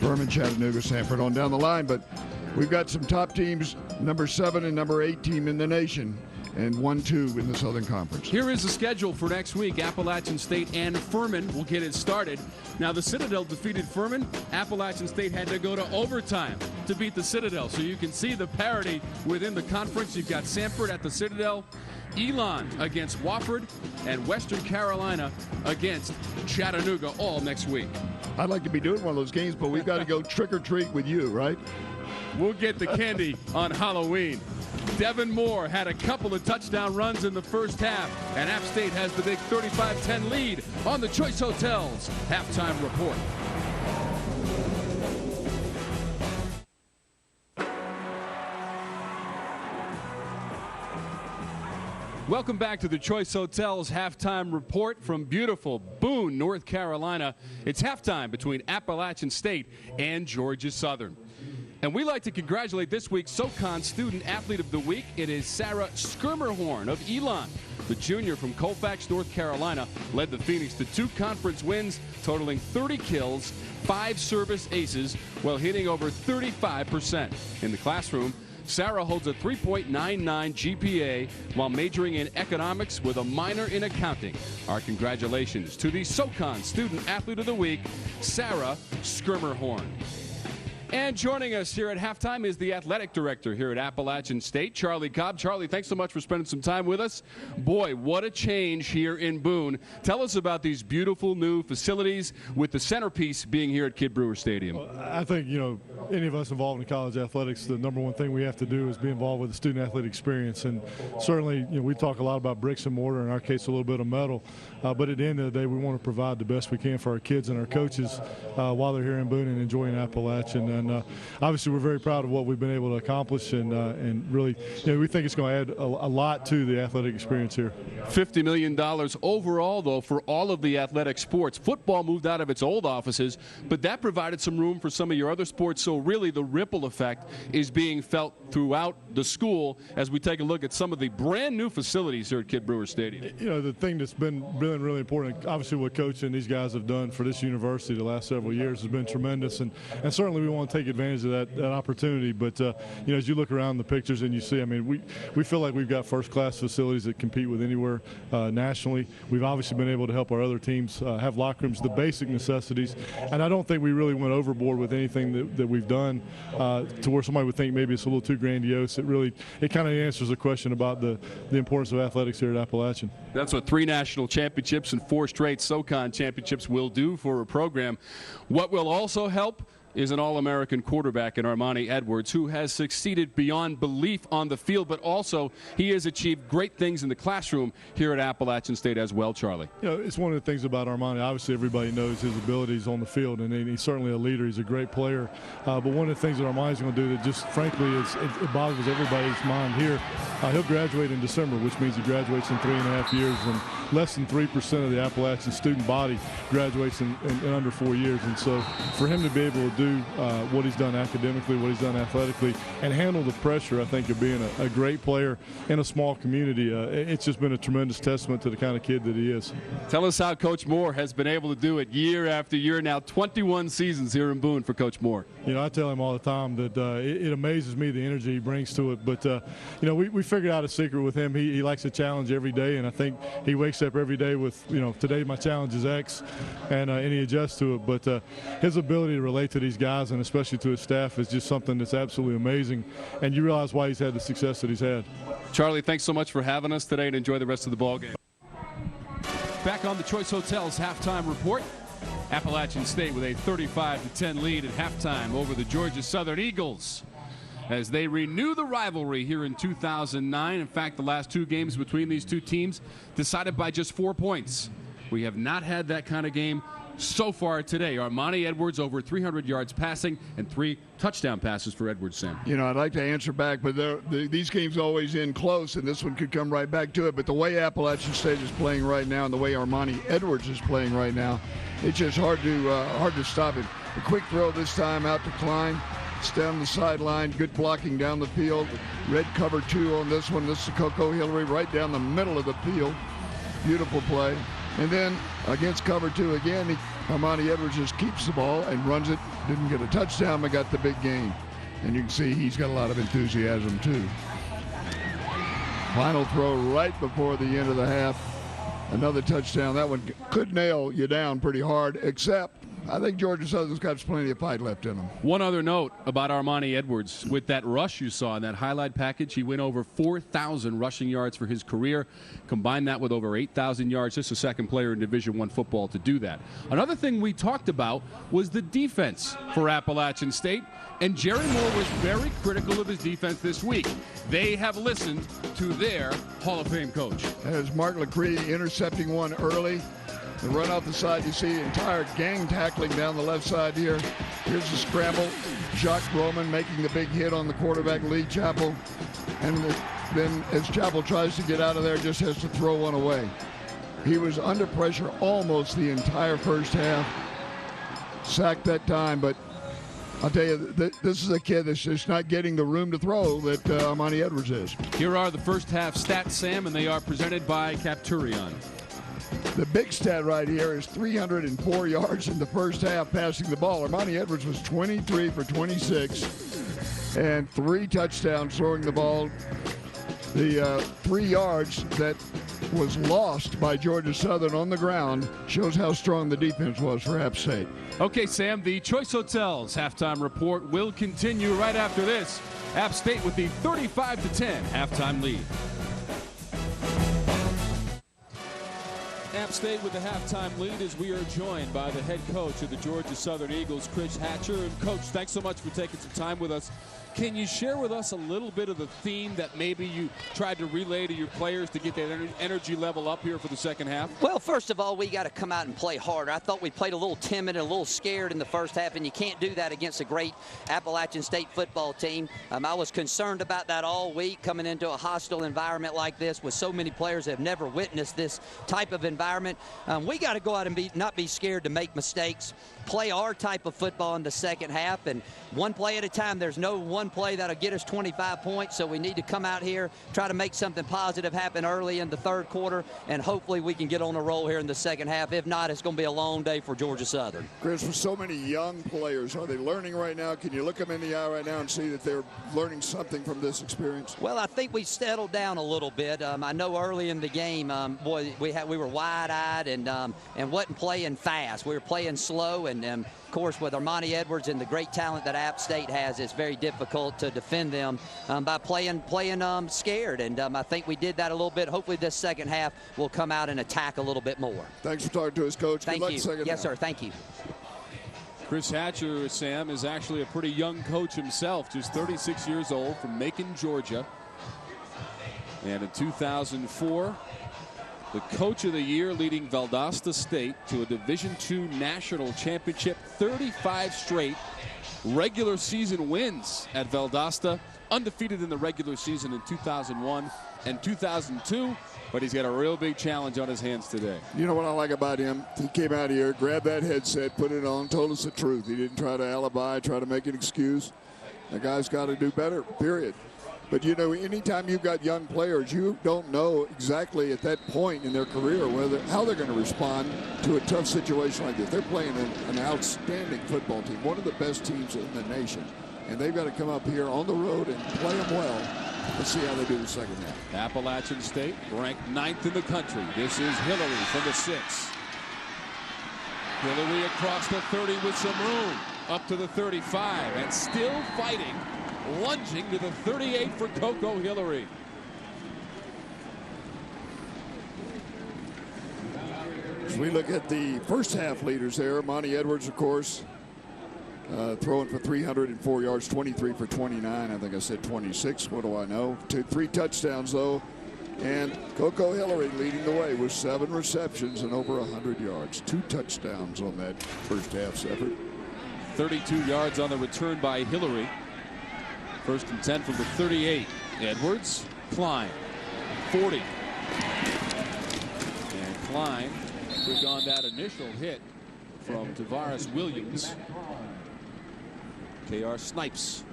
Furman, Chattanooga, Sanford on down the line. But we've got some top teams, number 7 and number 8 team in the nation, and 1-2 in the Southern Conference. Here is the schedule for next week. Appalachian State and Furman will get it started. Now, the Citadel defeated Furman. Appalachian State had to go to overtime to beat the Citadel. So you can see the parity within the conference. You've got Sanford at the Citadel, Elon against Wofford, and Western Carolina against Chattanooga all next week. I'd like to be doing one of those games, but we've got to go trick-or-treat with you, right? We'll get the candy on Halloween. Devin Moore had a couple of touchdown runs in the first half, and App State has the big 35-10 lead on the Choice Hotels halftime report. Welcome back to the Choice Hotels halftime report from beautiful Boone, North Carolina. It's halftime between Appalachian State and Georgia Southern. And we like to congratulate this week's SoCon Student Athlete of the Week. It is Sarah Skirmerhorn of Elon. The junior from Colfax, North Carolina, led the Phoenix to 2 conference wins, totaling 30 kills, 5 service aces, while hitting over 35%. In the classroom, Sarah holds a 3.99 GPA while majoring in economics with a minor in accounting. Our congratulations to the SoCon Student Athlete of the Week, Sarah Skirmerhorn. And joining us here at halftime is the athletic director here at Appalachian State, Charlie Cobb. Charlie, thanks so much for spending some time with us. Boy, what a change here in Boone. Tell us about these beautiful new facilities with the centerpiece being here at Kid Brewer Stadium. Well, I think, any of us involved in college athletics, the number one thing we have to do is be involved with the student athlete experience. And certainly, we talk a lot about bricks and mortar, in our case, a little bit of metal. But at the end of the day, we want to provide the best we can for our kids and our coaches while they're here in Boone and enjoying Appalachian. And obviously, we're very proud of what we've been able to accomplish, and really, we think it's going to add a lot to the athletic experience here. $50 million overall, though, for all of the athletic sports. Football moved out of its old offices, but that provided some room for some of your other sports. So really, the ripple effect is being felt throughout the school as we take a look at some of the brand new facilities here at Kid Brewer Stadium. The thing that's been really important, obviously what Coach and these guys have done for this university the last several years has been tremendous, and certainly we want to take advantage of that opportunity. But as you look around the pictures and you see, we feel like we've got first-class facilities that compete with anywhere nationally. We've obviously been able to help our other teams have locker rooms, the basic necessities, and I don't think we really went overboard with anything that we've done to where somebody would think maybe it's a little too grandiose. It kind of answers the question about the importance of athletics here at Appalachian. That's what 3 national championships and 4 straight SoCon championships will do for a program. What will also help is an All-American quarterback in Armani Edwards, who has succeeded beyond belief on the field, but also he has achieved great things in the classroom here at Appalachian State as well, Charlie. It's one of the things about Armani. Obviously, everybody knows his abilities on the field, and he's certainly a leader. He's a great player. But one of the things that Armani's going to do that just, frankly, it boggles everybody's mind here, he'll graduate in December, which means he graduates in 3.5 years, and less than 3% of the Appalachian student body graduates in under 4 years. And so for him to be able to do what he's done academically, what he's done athletically, and handle the pressure, I think, of being a great player in a small community, it's just been a tremendous testament to the kind of kid that he is. Tell us how Coach Moore has been able to do it year after year, now 21 seasons here in Boone for Coach Moore. I tell him all the time that it amazes me the energy he brings to it. But, we figured out a secret with him. He likes a challenge every day, and I think he wakes step every day with, today my challenge is X, and he adjusts to it. But his ability to relate to these guys, and especially to his staff, is just something that's absolutely amazing. And you realize why he's had the success that he's had. Charlie, thanks so much for having us today, and enjoy the rest of the ball game. Back on the Choice Hotels halftime report. Appalachian State with a 35-10 lead at halftime over the Georgia Southern Eagles as they renew the rivalry here in 2009. In fact, the last two games between these two teams decided by just 4 points. We have not had that kind of game so far today. Armani Edwards over 300 yards passing and 3 touchdown passes for Edwards, Sam. I'd like to answer back, but these games always end close, and this one could come right back to it. But the way Appalachian State is playing right now and the way Armani Edwards is playing right now, it's just hard to stop it. A quick throw this time out to Klein. It's down the sideline. Good blocking down the field. Red cover 2 on this one. This is Coco Hillary right down the middle of the field. Beautiful play. And then against cover 2 again, Armani Edwards just keeps the ball and runs it. Didn't get a touchdown, but got the big gain. And you can see he's got a lot of enthusiasm too. Final throw right before the end of the half. Another touchdown. That one could nail you down pretty hard, except I think Georgia Southern's got plenty of fight left in them. One other note about Armani Edwards. With that rush you saw in that highlight package, he went over 4,000 rushing yards for his career. Combine that with over 8,000 yards. Just the second player in Division I football to do that. Another thing we talked about was the defense for Appalachian State, and Jerry Moore was very critical of his defense this week. They have listened to their Hall of Fame coach. As Mark LaCree intercepting one early. The run off the side, you see entire gang tackling down the left side here. Here's the scramble. Jacques Roman making the big hit on the quarterback, Lee Chappell. And then as Chappell tries to get out of there, just has to throw one away. He was under pressure almost the entire first half. Sacked that time, but I'll tell you, this is a kid that's just not getting the room to throw that Armani Edwards is. Here are the first half stats, Sam, and they are presented by Capturion. The big stat right here is 304 yards in the first half passing the ball. Armani Edwards was 23 for 26 and 3 touchdowns throwing the ball. The 3 yards that was lost by Georgia Southern on the ground shows how strong the defense was for App State. Okay, Sam, the Choice Hotels halftime report will continue right after this. App State with the 35-10 halftime lead. App State with the halftime lead as we are joined by the head coach of the Georgia Southern Eagles, Chris Hatcher. And Coach, thanks so much for taking some time with us. Can you share with us a little bit of the theme that maybe you tried to relay to your players to get that energy level up here for the second half? Well, first of all, we got to come out and play harder. I thought we played a little timid and a little scared in the first half, and you can't do that against a great Appalachian State football team. I was concerned about that all week, coming into a hostile environment like this with so many players that have never witnessed this type of environment. We got to go out and not be scared to make mistakes, play our type of football in the second half, and one play at a time. There's no one play that'll get us 25 points, so we need to come out here, try to make something positive happen early in the third quarter, and hopefully we can get on a roll here in the second half. If not, it's going to be a long day for Georgia Southern. Chris, with so many young players, are they learning right now? Can you look them in the eye right now and see that they're learning something from this experience? Well, I think we settled down a little bit. I know early in the game, boy, we were wide-eyed and wasn't playing fast. We were playing slow, and of course, with Armani Edwards and the great talent that App State has, it's very difficult to defend them by playing scared. And I think we did that a little bit. Hopefully this second half will come out and attack a little bit more. Thanks for talking to us, Coach. Thank Good luck you. Second Yes, half. sir. Thank you. Chris Hatcher, Sam, is actually a pretty young coach himself, just 36 years old from Macon, Georgia. And in 2004, the Coach of the Year, leading Valdosta State to a Division II national championship, 35 straight regular season wins at Valdosta, undefeated in the regular season in 2001 and 2002, but he's got a real big challenge on his hands today. You know what I like about him? He came out here, grabbed that headset, put it on, told us the truth. He didn't try to alibi, try to make an excuse. The guy's got to do better, period. But, you know, anytime you've got young players, you don't know exactly at that point in their career how they're going to respond to a tough situation like this. They're playing an outstanding football team, one of the best teams in the nation. And they've got to come up here on the road and play them well Let's see how they do the second half. Appalachian State ranked 9th in the country. This is Hillary from the 6. Hillary across the 30 with some room. Up to the 35 and still fighting. Lunging to the 38 for Coco Hillary. As we look at the first half leaders there, Monty Edwards, of course, throwing for 304 yards, 23 for 29. I think I said 26. What do I know? 3 touchdowns, though. And Coco Hillary leading the way with 7 receptions and over 100 yards. 2 touchdowns on that first half's effort. 32 yards on the return by Hillary. 1st and 10 from the 38. Edwards, Klein, 40. And Klein took on that initial hit from Tavares Williams. K.R. Snipes,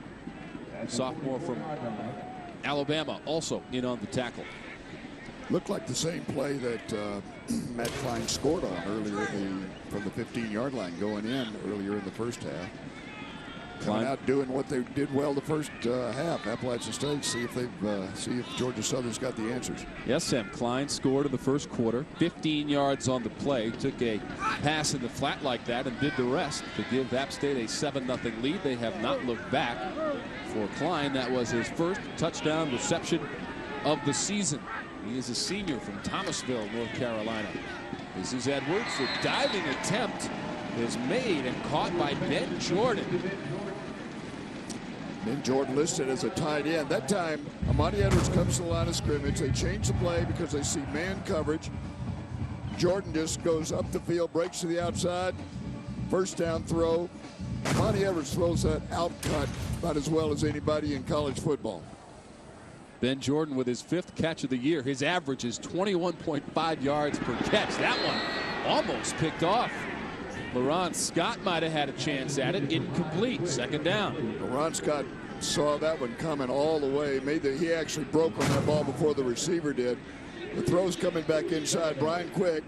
sophomore from Alabama, also in on the tackle. Looked like the same play that Matt Klein scored on earlier from the 15-yard line going in earlier in the first half. Coming out doing what they did well the first half. Appalachian State, see if Georgia Southern's got the answers. Yes, Sam. Klein scored in the first quarter. 15 yards on the play. Took a pass in the flat like that and did the rest to give App State a 7-0 lead. They have not looked back. For Klein, that was his first touchdown reception of the season. He is a senior from Thomasville, North Carolina. This is Edwards. The diving attempt is made and caught by Ben Jordan. Ben Jordan listed as a tight end. That time, Amani Edwards comes to the line of scrimmage. They change the play because they see man coverage. Jordan just goes up the field, breaks to the outside. First down throw. Amani Edwards throws that out cut about as well as anybody in college football. Ben Jordan with his 5th catch of the year. His average is 21.5 yards per catch. That one almost picked off. LaRon Scott might have had a chance at it. Incomplete. 2nd down. LaRon Scott saw that one coming all the way. He actually broke on that ball before the receiver did. The throw's coming back inside. Brian Quick,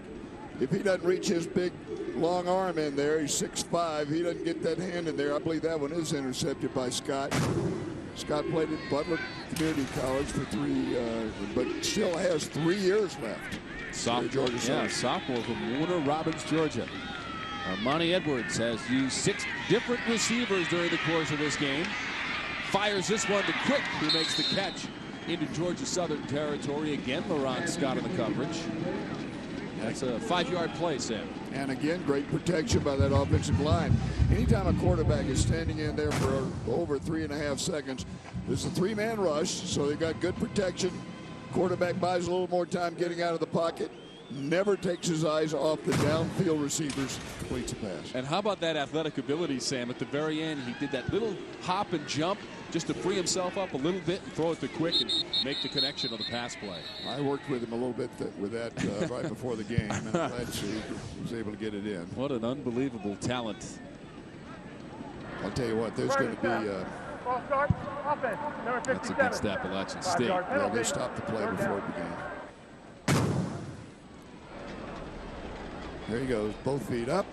if he doesn't reach his big long arm in there, he's 6'5", he doesn't get that hand in there. I believe that one is intercepted by Scott. Scott played at Butler Community College for but still has 3 years left. Sophomore from Warner Robins, Georgia. Armani Edwards has used 6 different receivers during the course of this game. Fires this one to Quick, who makes the catch into Georgia Southern territory. Again, LaRon Scott in the coverage. That's a 5-yard play, Sam. And again, great protection by that offensive line. Anytime a quarterback is standing in there for over 3.5 seconds, there's a 3-man rush, so they've got good protection. Quarterback buys a little more time getting out of the pocket. Never takes his eyes off the downfield receivers, completes a pass. And how about that athletic ability, Sam? At the very end, he did that little hop and jump just to free himself up a little bit and throw it to Quick and make the connection on the pass play. I worked with him a little bit with that right before the game, and I'm glad he was able to get it in. What an unbelievable talent. I'll tell you what, there's going to be... That's against Appalachian State. Yeah, they stopped the play before it began. There he goes, both feet up.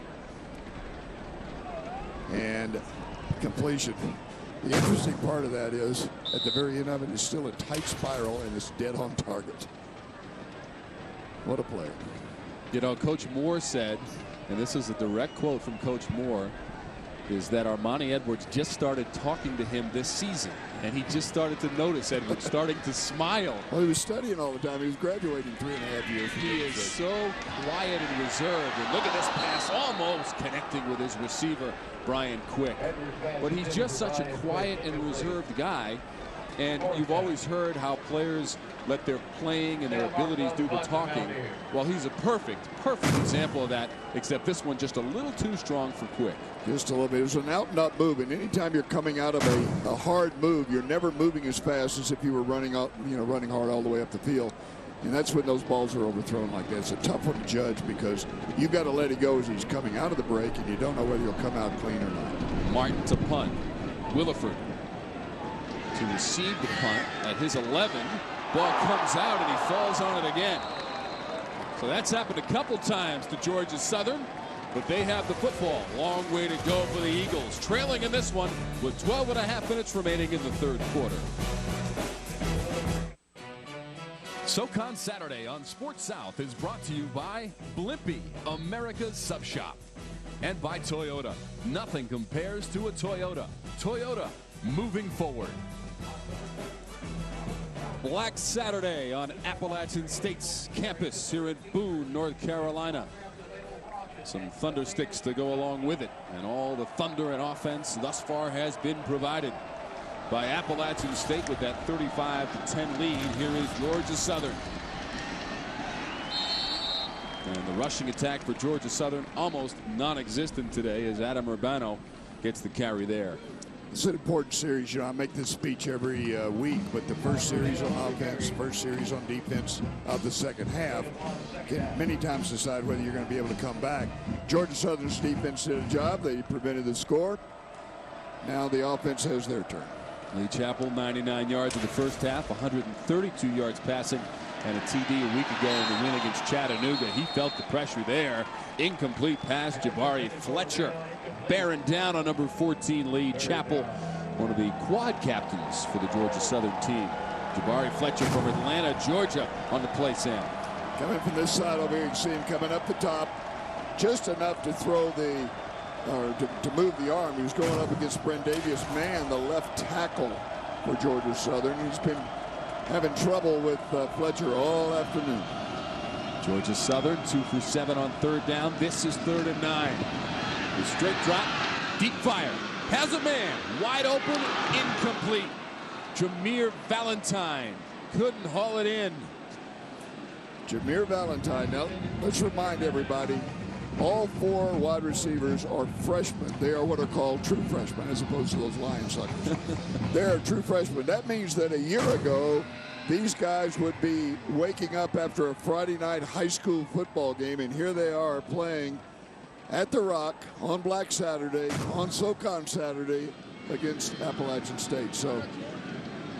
And completion. The interesting part of that is, at the very end of it, is still a tight spiral and it's dead on target. What a play. You know, Coach Moore said, and this is a direct quote from Coach Moore, is that Armani Edwards just started talking to him this season. And he just started to notice Edwards starting to smile. Well, he was studying all the time. He was graduating 3.5 years. He is so quiet and reserved. And look at this pass, almost connecting with his receiver, Brian Quick. But he's just such a quiet and reserved guy. And you've always heard how players let their playing and their abilities do the talking. Well, he's a perfect example of that, except this one just a little too strong for Quick. Just a little bit. It was an out-and-up move, and anytime you're coming out of a hard move, you're never moving as fast as if you were running out, running hard all the way up the field. And that's when those balls are overthrown like that. It's a tough one to judge because you've got to let it go as he's coming out of the break, and you don't know whether he'll come out clean or not. Martin to punt. Williford to receive the punt at his 11. Ball comes out and he falls on it again. So that's happened a couple times to Georgia Southern, but they have the football. Long way to go for the Eagles, trailing in this one with 12.5 minutes remaining in the third quarter. SoCon Saturday on Sports South is brought to you by Blimpie, America's Sub Shop, and by Toyota. Nothing compares to a Toyota. Toyota, moving forward. Black Saturday on Appalachian State's campus here in Boone, North Carolina. Some thunder sticks to go along with it, and all the thunder and offense thus far has been provided by Appalachian State with that 35-10 lead. Here is Georgia Southern. And the rushing attack for Georgia Southern almost non-existent today as Adam Urbano gets the carry there. It's an important series. You know, I make this speech every week, but the first series on offense, first series on defense of the second half can many times decide whether you're going to be able to come back. Georgia Southern's defense did a job. They prevented the score. Now the offense has their turn. Lee Chappell, 99 yards in the first half, 132 yards passing, and a TD a week ago in the win against Chattanooga. He felt the pressure there. Incomplete pass. Jabari Fletcher bearing down on number 14 Lee Chappell, one of the quad captains for the Georgia Southern team. Jabari Fletcher from Atlanta, Georgia on the play, Sam. Coming from this side over here, you see him coming up the top, just enough to throw the, or to move the arm. He was going up against Brendavius Mann, the left tackle for Georgia Southern. He's been having trouble with Fletcher all afternoon. Georgia Southern 2 for 7 on third down. This is 3rd and 9. The straight drop, deep fire, has a man, wide open, incomplete. Jameer Valentine couldn't haul it in. Jameer Valentine. Now, let's remind everybody, all 4 wide receivers are freshmen. They are what are called true freshmen, as opposed to those lion suckers. They're true freshmen. That means that a year ago, these guys would be waking up after a Friday night high school football game, and here they are playing at the Rock on Black Saturday, on SoCon Saturday against Appalachian State. So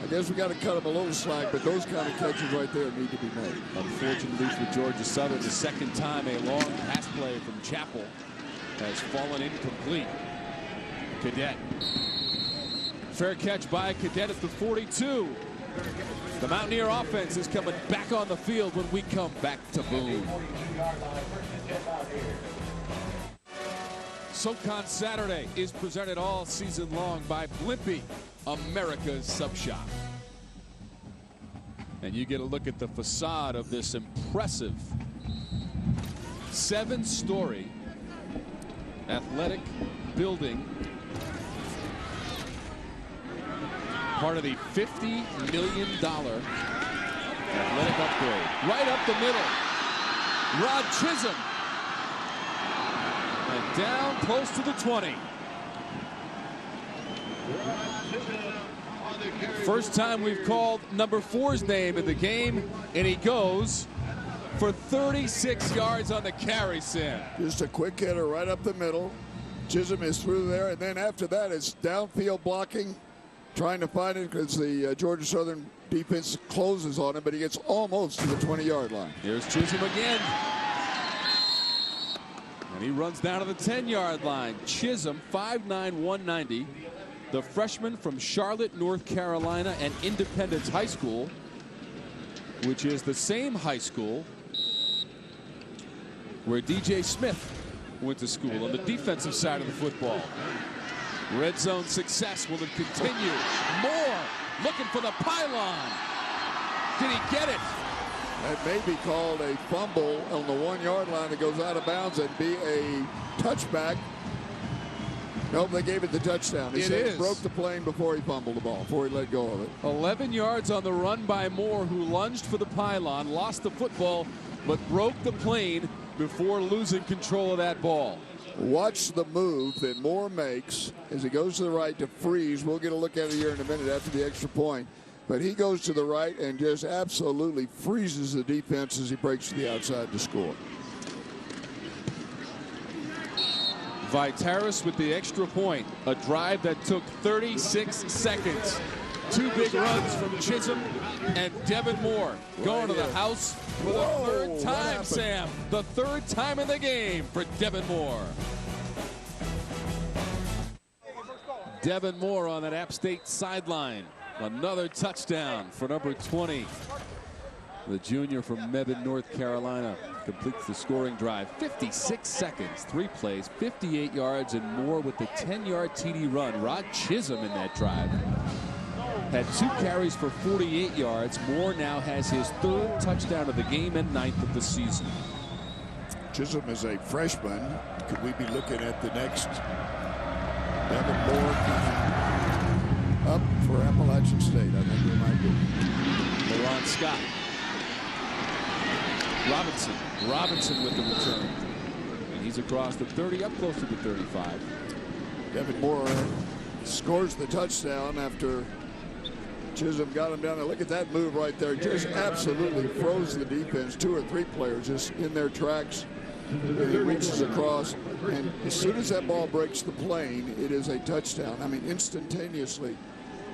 I guess we got to cut them a little slack, but those kind of catches right there need to be made. Unfortunately for Georgia Southern, the second time a long pass play from Chappell has fallen incomplete. Cadet. Fair catch by Cadet at the 42. The Mountaineer offense is coming back on the field when we come back to Boone. SoCon Saturday is presented all season long by Blimpie, America's Sub Shop. And you get a look at the facade of this impressive 7-story athletic building. Part of the $50 million athletic upgrade. Right up the middle. Rod Chisholm. And down close to the 20. First time we've called number 4's name in the game, and he goes for 36 yards on the carry, Sam. Just a quick hitter right up the middle. Chisholm is through there, and then after that it's downfield blocking, trying to find it because the Georgia Southern defense closes on him, but he gets almost to the 20-yard line. Here's Chisholm again. And he runs down to the 10-yard line. Chisholm, 5'9", 190. The freshman from Charlotte, North Carolina, and Independence High School, which is the same high school where DJ Smith went to school on the defensive side of the football. Red zone success. Will it continue? Moore looking for the pylon. Did he get it? That may be called a fumble on the 1-yard line that goes out of bounds and be a touchback. Nope, they gave it the touchdown. He said he broke the plane before he fumbled the ball, before he let go of it. 11 yards on the run by Moore, who lunged for the pylon, lost the football, but broke the plane before losing control of that ball. Watch the move that Moore makes as he goes to the right to freeze. We'll get a look at it here in a minute after the extra point. But he goes to the right and just absolutely freezes the defense as he breaks to the outside to score. Vitaris with the extra point. A drive that took 36 seconds. 2 big runs from Chisholm and Devin Moore going to the house for the 3rd time, Sam. The 3rd time in the game for Devin Moore. Devin Moore on that App State sideline. Another touchdown for number 20. The junior from Mebane, North Carolina, completes the scoring drive. 56 seconds, 3 plays, 58 yards and more with the 10-yard TD run. Rod Chisholm in that drive had 2 carries for 48 yards. Moore now has his 3rd touchdown of the game and 9th of the season. Chisholm is a freshman. Could we be looking at the next Devin Moore up for Appalachian State? I think we might be. LaRon Scott. Robinson with the return. And he's across the 30, up close to the 35. Devin Moore scores the touchdown after Chisholm got him down there. Look at that move right there. Just absolutely froze the defense. 2 or 3 players just in their tracks. And he reaches across. And as soon as that ball breaks the plane, it is a touchdown. I mean, instantaneously.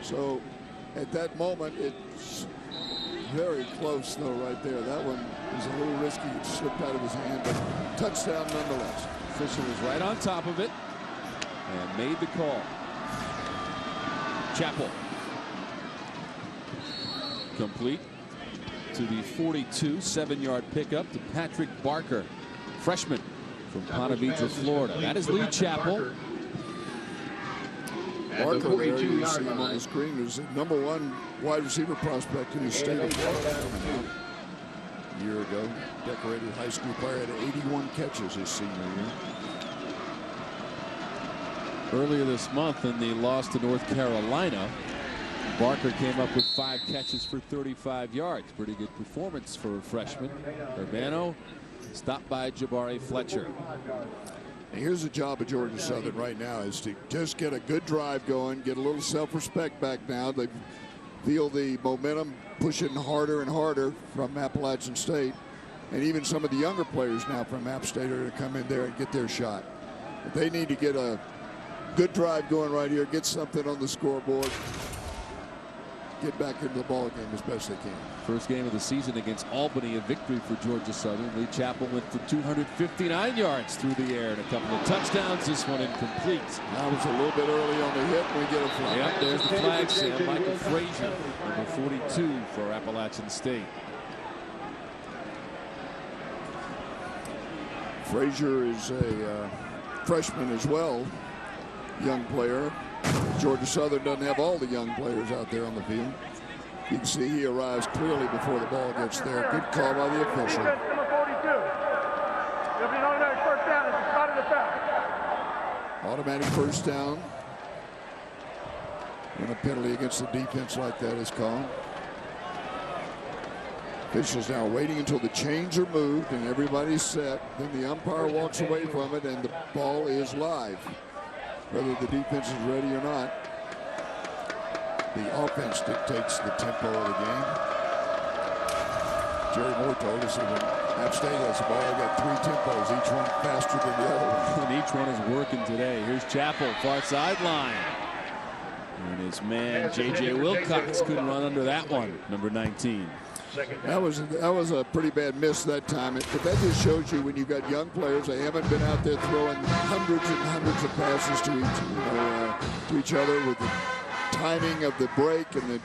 So at that moment, it's very close, though, right there. That one was a little risky. It slipped out of his hand, but touchdown nonetheless. Fisher was right on top of it and made the call. Chappell. Complete to the 42, 7-yard pickup to Patrick Barker, freshman from Ponte Vedra, Florida. That is Lee Chappell. Barker, there you see him on the screen, is the #1 wide receiver prospect in his state of Florida. A year ago, decorated high school player, had 81 catches his senior year. Earlier this month in the loss to North Carolina, Barker came up with 5 catches for 35 yards. Pretty good performance for a freshman. Urbano stopped by Jabari Fletcher. And here's the job of Georgia Southern right now, is to just get a good drive going, get a little self-respect back now. They feel the momentum pushing harder and harder from Appalachian State. And even some of the younger players now from App State are going to come in there and get their shot. But they need to get a good drive going right here, get something on the scoreboard, get back into the ball game as best they can. First game of the season against Albany, a victory for Georgia Southern. Lee Chappell went for 259 yards through the air and a couple of touchdowns. This one incomplete. That was a little bit early on the hit. We get a flag. Yep, there's the flag, Sam. Michael Frazier, number 42 for Appalachian State. Frazier is a freshman as well, young player. Georgia Southern doesn't have all the young players out there on the field. You can see he arrives clearly before the ball gets there. Good call by the official. Number 42. There'll be an automatic first down at the spot of the foul. Automatic first down. When a penalty against the defense like that is called. Officials now waiting until the chains are moved and everybody's set. Then the umpire walks away from it and the ball is live. Whether the defense is ready or not, the offense dictates the tempo of the game. Jerry Moore told us that when App State has the ball, they got 3 tempos, each one faster than the other. And each one is working today. Here's Chappell, far sideline. And his man, J.J. Wilcox, couldn't run under that one, number 19. That was a pretty bad miss that time, but that just shows you when you've got young players, they haven't been out there throwing hundreds and hundreds of passes to each other with the timing of the break and the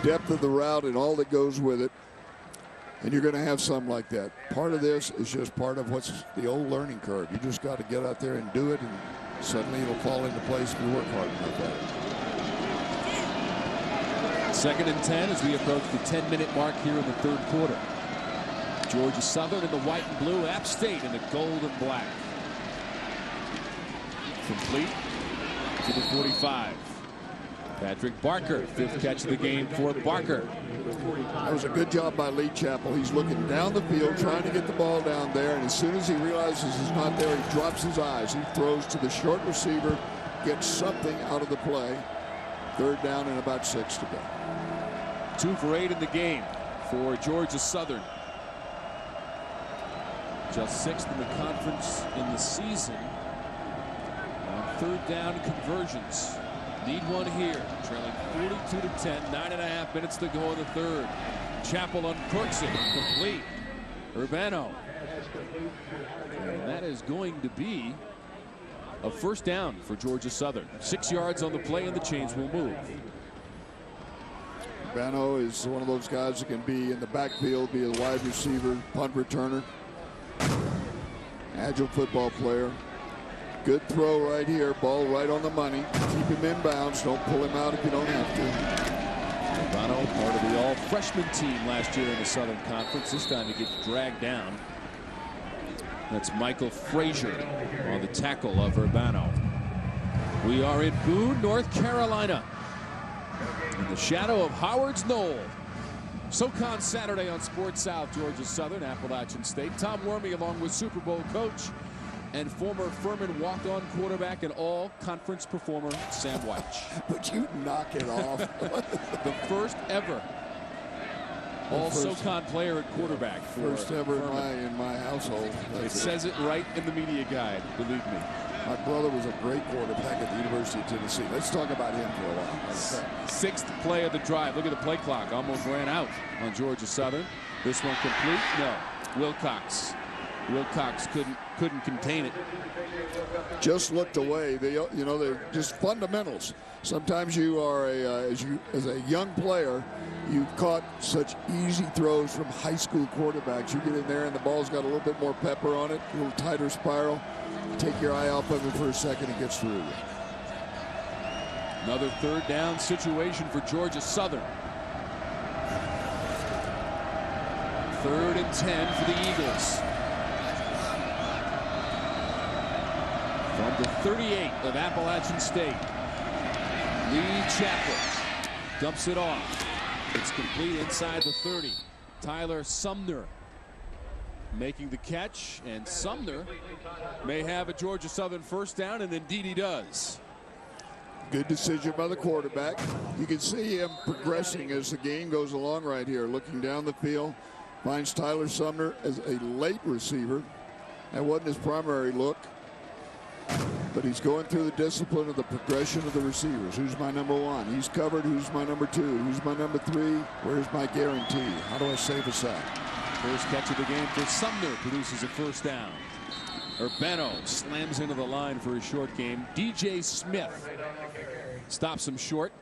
depth of the route and all that goes with it. And you're going to have some like that. Part of this is just part of what's the old learning curve. You just got to get out there and do it, and suddenly it'll fall into place if you work hard enough at it. 2nd and 10 as we approach the 10-minute mark here in the 3rd quarter. Georgia Southern in the white and blue, App State in the gold and black. Complete to the 45. Patrick Barker, 5th catch of the game for Barker. That was a good job by Lee Chappell. He's looking down the field, trying to get the ball down there, and as soon as he realizes he's not there, he drops his eyes. He throws to the short receiver, gets something out of the play. 3rd down and about 6 to go. 2 for 8 in the game for Georgia Southern. Just 6th in the conference in the season. On 3rd down conversions. Need one here. Trailing 42-10. 9.5 minutes to go in the 3rd. Chappell uncorks it. Complete. Urbano. And that is going to be a first down for Georgia Southern. 6 yards on the play and the chains will move. Urbano is one of those guys that can be in the backfield, be a wide receiver, punt returner. Agile football player. Good throw right here. Ball right on the money. Keep him in bounds. Don't pull him out if you don't have to. Urbano, part of the all-freshman team last year in the Southern Conference. This time he gets dragged down. That's Michael Frazier on the tackle of Urbano. We are in Boone, North Carolina, in the shadow of Howard's Knoll. SoCon Saturday on Sports South, Georgia Southern, Appalachian State. Tom Wormy along with Super Bowl coach and former Furman walk-on quarterback and all-conference performer Sam Weich. Would you knock it off? The first ever all-SoCon player at quarterback. First ever in my household. It says it right in the media guide, believe me. My brother was a great quarterback at the University of Tennessee. Let's talk about him for a while. Okay. Sixth play of the drive. Look at the play clock. Almost ran out on Georgia Southern. This one complete? No. Wilcox couldn't contain it. Just looked away. They're just fundamentals. Sometimes you are as a young player, you've caught such easy throws from high school quarterbacks. You get in there and the ball's got a little bit more pepper on it, a little tighter spiral. Take your eye off of it for a second, it gets through you. Another third down situation for Georgia Southern. 3rd and 10 for the Eagles. From the 38 of Appalachian State, Lee Chappell dumps it off. It's complete inside the 30. Tyler Sumner making the catch, and Sumner may have a Georgia Southern first down, and indeed he does. Good decision by the quarterback. You can see him progressing as the game goes along right here. Looking down the field, finds Tyler Sumner as a late receiver. That wasn't his primary look, but he's going through the discipline of the progression of the receivers. Who's my number one? He's covered. Who's my number two? Who's my number three? Where's my guarantee? How do I save a sack? First catch of the game for Sumner produces a first down. Urbano slams into the line for a short game. DJ Smith stops him short.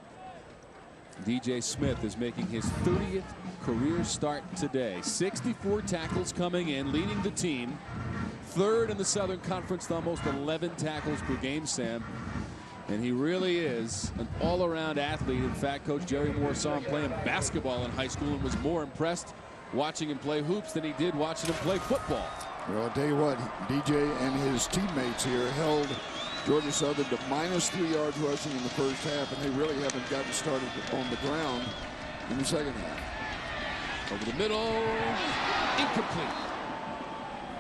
DJ Smith is making his 30th career start today. 64 tackles coming in, leading the team. 3rd in the Southern Conference, almost 11 tackles per game, Sam. And he really is an all-around athlete. In fact, Coach Jerry Moore saw him playing basketball in high school and was more impressed watching him play hoops than he did watching him play football. Well, I'll tell you what, DJ and his teammates here held Georgia Southern to -3 yards rushing in the first half, and they really haven't gotten started on the ground in the second half. Over the middle, incomplete.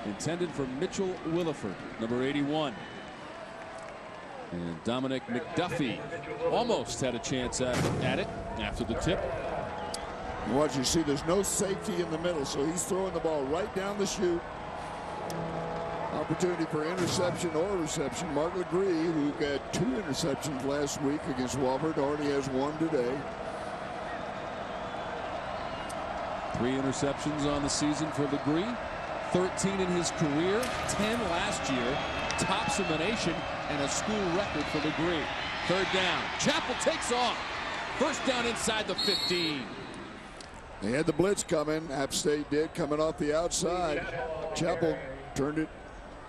Intended for Mitchell Williford, number 81. And Dominic McDuffie almost had a chance at it after the tip. And watch, you see there's no safety in the middle, so he's throwing the ball right down the chute. Opportunity for interception or reception. Mark Legree, who got 2 interceptions last week against Wofford, already has 1 today. 3 interceptions on the season for Legree. 13 in his career, 10 last year. Tops in the nation and a school record for Legree. 3rd down. Chappell takes off. First down inside the 15. They had the blitz coming. App State did, coming off the outside. Chappell turned it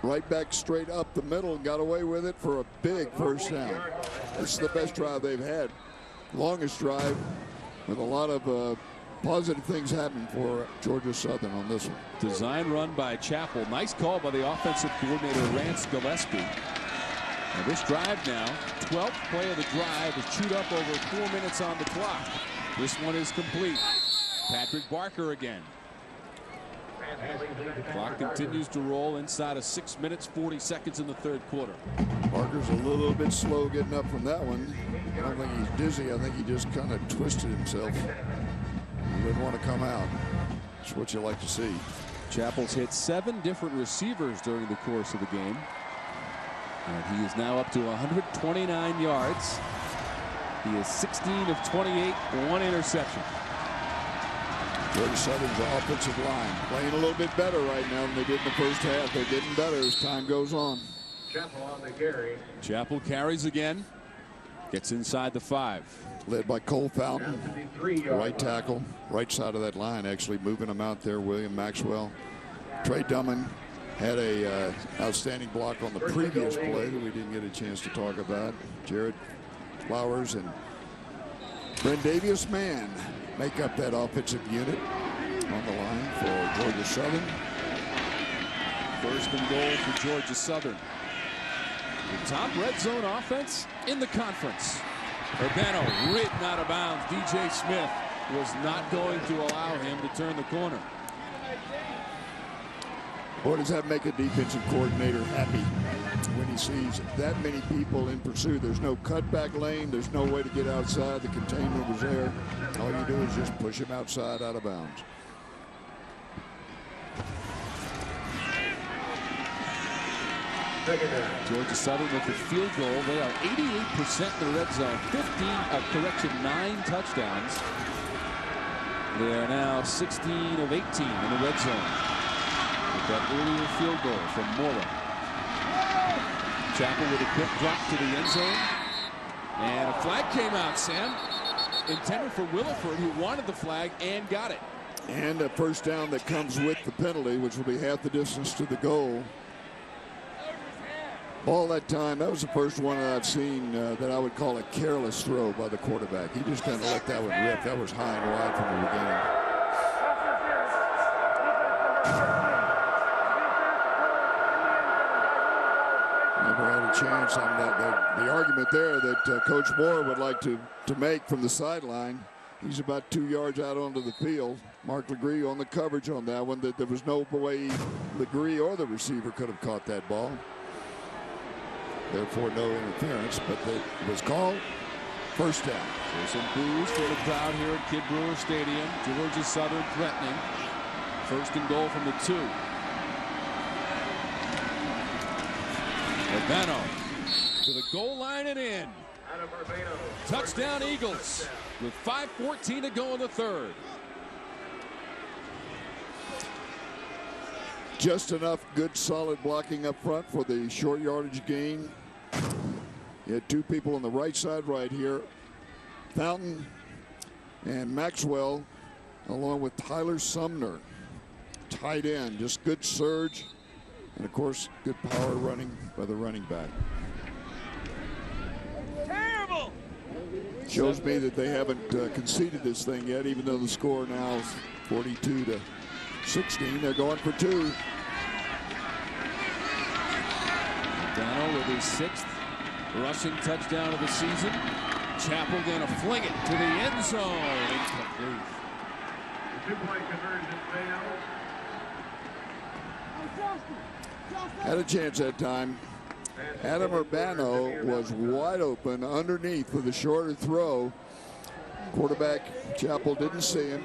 right back straight up the middle and got away with it for a big first down. This is the best drive they've had. Longest drive with a lot of positive things happening for Georgia Southern on this one. Design run by Chappell. Nice call by the offensive coordinator, Rance Gillespie. And this drive now, 12th play of the drive, is chewed up over 4 minutes on the clock. This one is complete. Patrick Barker again. The clock continues to roll inside of 6 minutes, 40 seconds in the 3rd quarter. Barker's a little bit slow getting up from that one. I don't think he's dizzy. I think he just kind of twisted himself. He didn't want to come out. That's what you like to see. Chappell's hit 7 different receivers during the course of the game. And he is now up to 129 yards. He is 16 of 28, 1 interception. Georgia Southern's offensive line playing a little bit better right now than they did in the first half. They're getting better as time goes on. Chappell on the carry. Chappell carries again. Gets inside the 5. led by Cole Fountain, right tackle, right side of that line, actually moving them out there. William Maxwell. Trey Dumman had a outstanding block on the previous play that we didn't get a chance to talk about. Jared Flowers and Brendavius Mann make up that offensive unit on the line for Georgia Southern. First and goal for Georgia Southern. The top red zone offense in the conference. Urbano ridden out of bounds. DJ Smith was not going to allow him to turn the corner. Boy, does that make a defensive coordinator happy when he sees that many people in pursuit. There's no cutback lane. There's no way to get outside. The containment was there. All you do is just push him outside, out of bounds. Georgia Southern with the field goal. They are 88% in the red zone. 9 touchdowns. They are now 16 of 18 in the red zone. With that earlier field goal from Mora. Chapel with a quick drop to the end zone. And a flag came out, Sam. Intended for Williford, who wanted the flag and got it. And a first down that comes with the penalty, which will be half the distance to the goal. All that time, that was the first one that I've seen that I would call a careless throw by the quarterback. He just kind of let that one rip. That was high and wide from the beginning. Never had a chance on that. The argument there that Coach Moore would like to make from the sideline. He's about 2 yards out onto the field. Mark Legree on the coverage on that one. That there was no way Legree or the receiver could have caught that ball. Therefore, no interference, but it was called first down. There's some boos for the crowd here at Kid Brewer Stadium. Georgia Southern threatening. First and goal from the 2. Urbano to the goal line and in. Touchdown Eagles with 5:14 to go in the third. Just enough good solid blocking up front for the short yardage gain. You had 2 people on the right side right here. Fountain and Maxwell along with Tyler Sumner. Tight end, just good surge. And of course, good power running by the running back. Terrible! Shows me that they haven't conceded this thing yet, even though the score now is 42-16. They're going for 2. Dano with his 6th rushing touchdown of the season. Chapel gonna fling it to the end zone. Incomplete. Had a chance that time. Adam Urbano was wide open underneath with a shorter throw. Quarterback Chapel didn't see him.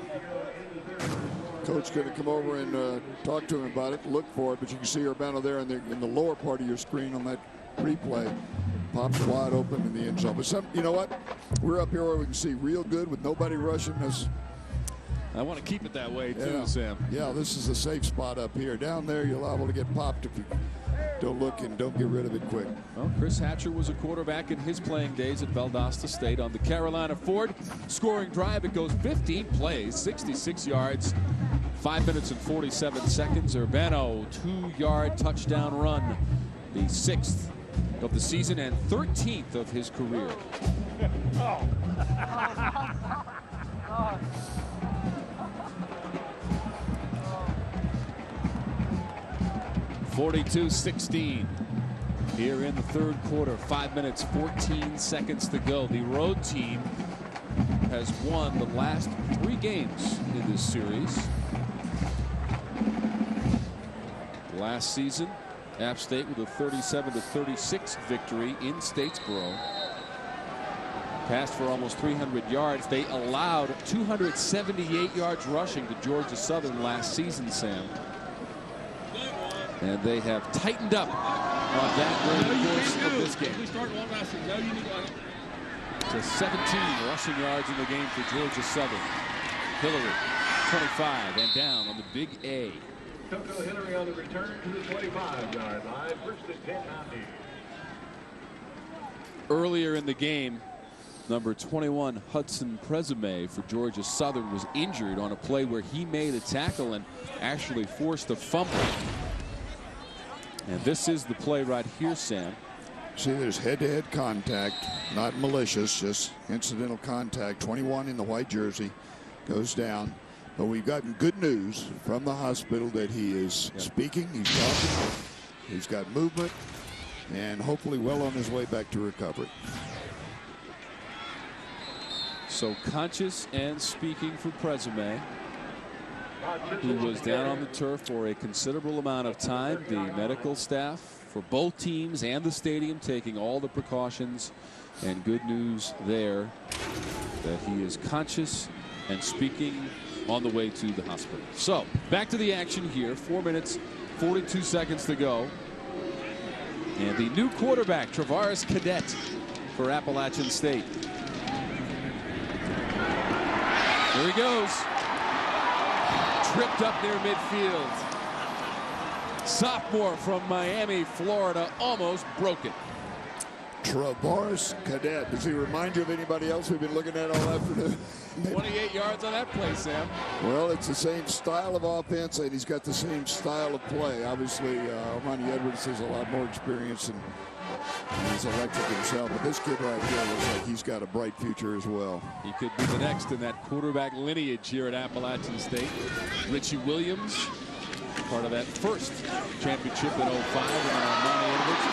Coach going to come over and talk to him about it, look for it, but you can see Urbano there in the lower part of your screen on that replay. Pops wide open in the end zone. But you know what? We're up here where we can see real good with nobody rushing us. I want to keep it that way too, Sam. Yeah, this is a safe spot up here. Down there, you're liable to get popped if you don't look and don't get rid of it quick. Well, Chris Hatcher was a quarterback in his playing days at Valdosta State on the Carolina Ford. Scoring drive, it goes 15 plays, 66 yards, 5 minutes and 47 seconds. Urbano, 2-yard touchdown run. The 6th of the season and 13th of his career. 42-16 here in the third quarter. 5 minutes, 14 seconds to go. The road team has won the last 3 games in this series. Last season, App State with a 37-36 victory in Statesboro. Passed for almost 300 yards. They allowed 278 yards rushing to Georgia Southern last season, Sam. And they have tightened up on that during the course of this game. To 17 rushing yards in the game for Georgia Southern. Hillary, 25 and down on the big A. Coco Hillary on the return to the 25-yard line. First and 10 now. Earlier in the game, Number 21, Hudson Presume for Georgia Southern, was injured on a play where he made a tackle and actually forced a fumble. And this is the play right here, Sam. See, there's head-to-head contact, not malicious, just incidental contact. 21 in the white jersey goes down. But we've gotten good news from the hospital that he is speaking, he's talking, he's got movement, and hopefully well on his way back to recovery. So conscious and speaking for Presume, who was down on the turf for a considerable amount of time. The medical staff for both teams and the stadium taking all the precautions, and good news there that he is conscious and speaking on the way to the hospital. So back to the action here. 4 minutes, 42 seconds to go. And the new quarterback, Travaris Cadet for Appalachian State. Here he goes. Tripped up near midfield. Sophomore from Miami, Florida, almost broke it. Travaris Cadet. Does he remind you of anybody else we've been looking at all afternoon? 28 yards on that play, Sam. Well, it's the same style of offense, and he's got the same style of play. Obviously, Armani Edwards has a lot more experience, and he's electric himself. But this kid right here looks like he's got a bright future as well. He could be the next in that quarterback lineage here at Appalachian State. Richie Williams, part of that first championship in 05, and Armani Edwards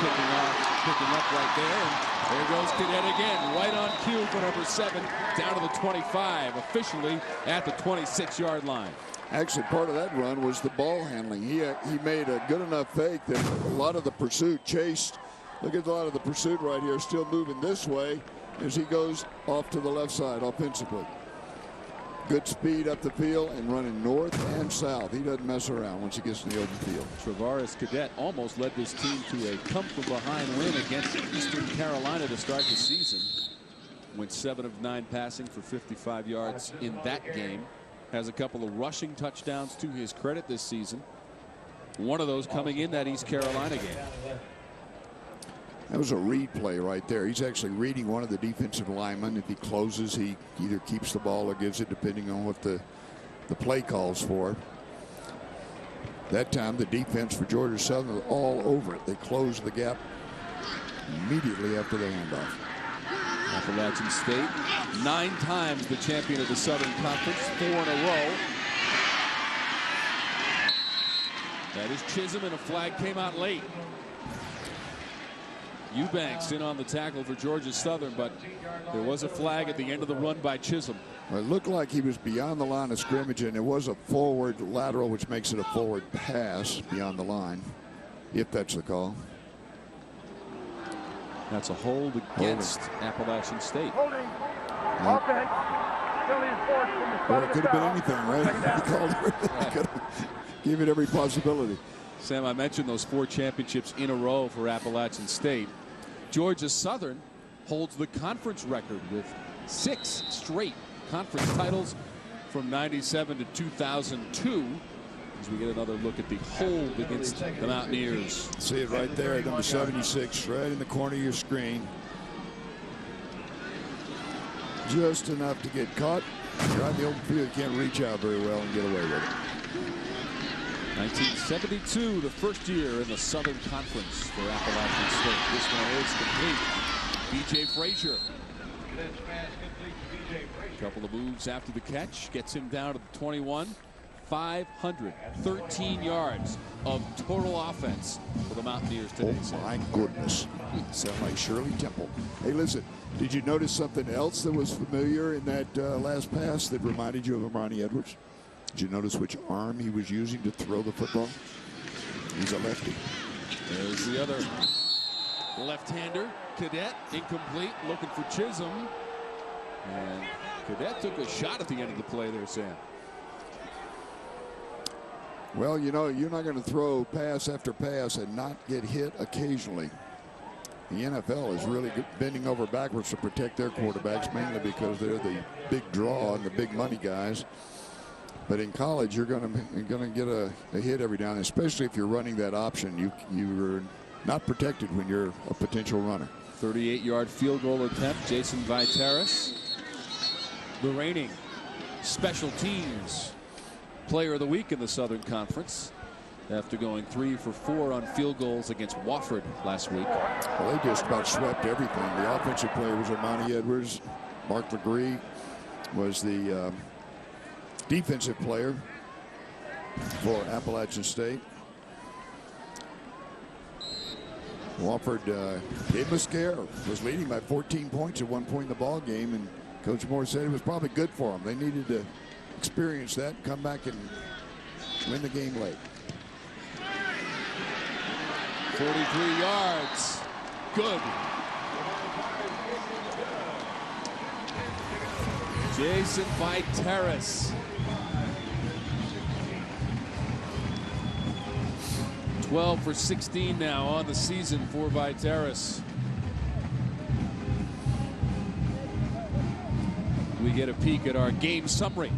picking up right there. And there goes Cadet again, right on cue for number 7, down to the 25, officially at the 26-yard line. Actually, part of that run was the ball handling. He made a good enough fake that a lot of the pursuit chased. Look at a lot of the pursuit right here, still moving this way as he goes off to the left side offensively. Good speed up the field and running north and south. He doesn't mess around once he gets in the open field. Travaris Cadet almost led this team to a come-from-behind win against Eastern Carolina to start the season. Went 7 of 9 passing for 55 yards in that game. Has a couple of rushing touchdowns to his credit this season. One of those coming in that East Carolina game. That was a read play right there. He's actually reading one of the defensive linemen. If he closes, he either keeps the ball or gives it, depending on what the play calls for. That time, the defense for Georgia Southern was all over it. They closed the gap immediately after the handoff. Appalachian State, 9 times the champion of the Southern Conference, 4 in a row. That is Chisholm, and a flag came out late. Eubanks in on the tackle for Georgia Southern, but there was a flag at the end of the run by Chisholm. Well, it looked like he was beyond the line of scrimmage, and it was a forward lateral, which makes it a forward pass beyond the line, if that's the call. That's a hold against Appalachian State. Holding. Offense. Penalty is forced from the spot Well, of it the could have been foul. anything, right? He called it. Give it every possibility. Sam, I mentioned those 4 championships in a row for Appalachian State. Georgia Southern holds the conference record with 6 straight conference titles from 97 to 2002. As we get another look at the hold against the Mountaineers. See it right there, number 76, right in the corner of your screen. Just enough to get caught. You're on the open field, you can't reach out very well and get away with it. 1972, the first year in the Southern Conference for Appalachian State. This one is complete. B.J. Frazier. A couple of moves after the catch. Gets him down to the 21. 513 yards of total offense for the Mountaineers today. Oh, my goodness. Sound like Shirley Temple. Hey, listen, did you notice something else that was familiar in that last pass that reminded you of Armani Edwards? Did you notice which arm he was using to throw the football? He's a lefty. There's the other left-hander. Cadet, incomplete, looking for Chisholm. And Cadet took a shot at the end of the play there, Sam. Well, you know, you're not going to throw pass after pass and not get hit occasionally. The NFL is really bending over backwards to protect their quarterbacks, mainly because they're the big draw and the big money guys. But in college, you're going to get a hit every now and then, especially if you're running that option. You're not protected when you're a potential runner. 38-yard field goal attempt. Jason Viteris, the reigning special teams player of the week in the Southern Conference, after going 3 for 4 on field goals against Wofford last week. Well, they just about swept everything. The offensive player was Armani Edwards. Mark Legree was the defensive player for Appalachian State. Wofford gave him a scare. Was leading by 14 points at one point in the ball game, and Coach Moore said it was probably good for them. They needed to experience that, come back and win the game late. 43 yards. Good. Jason Viteris. 12 for 16 now on the season for Viteris. We get a peek at our game summary,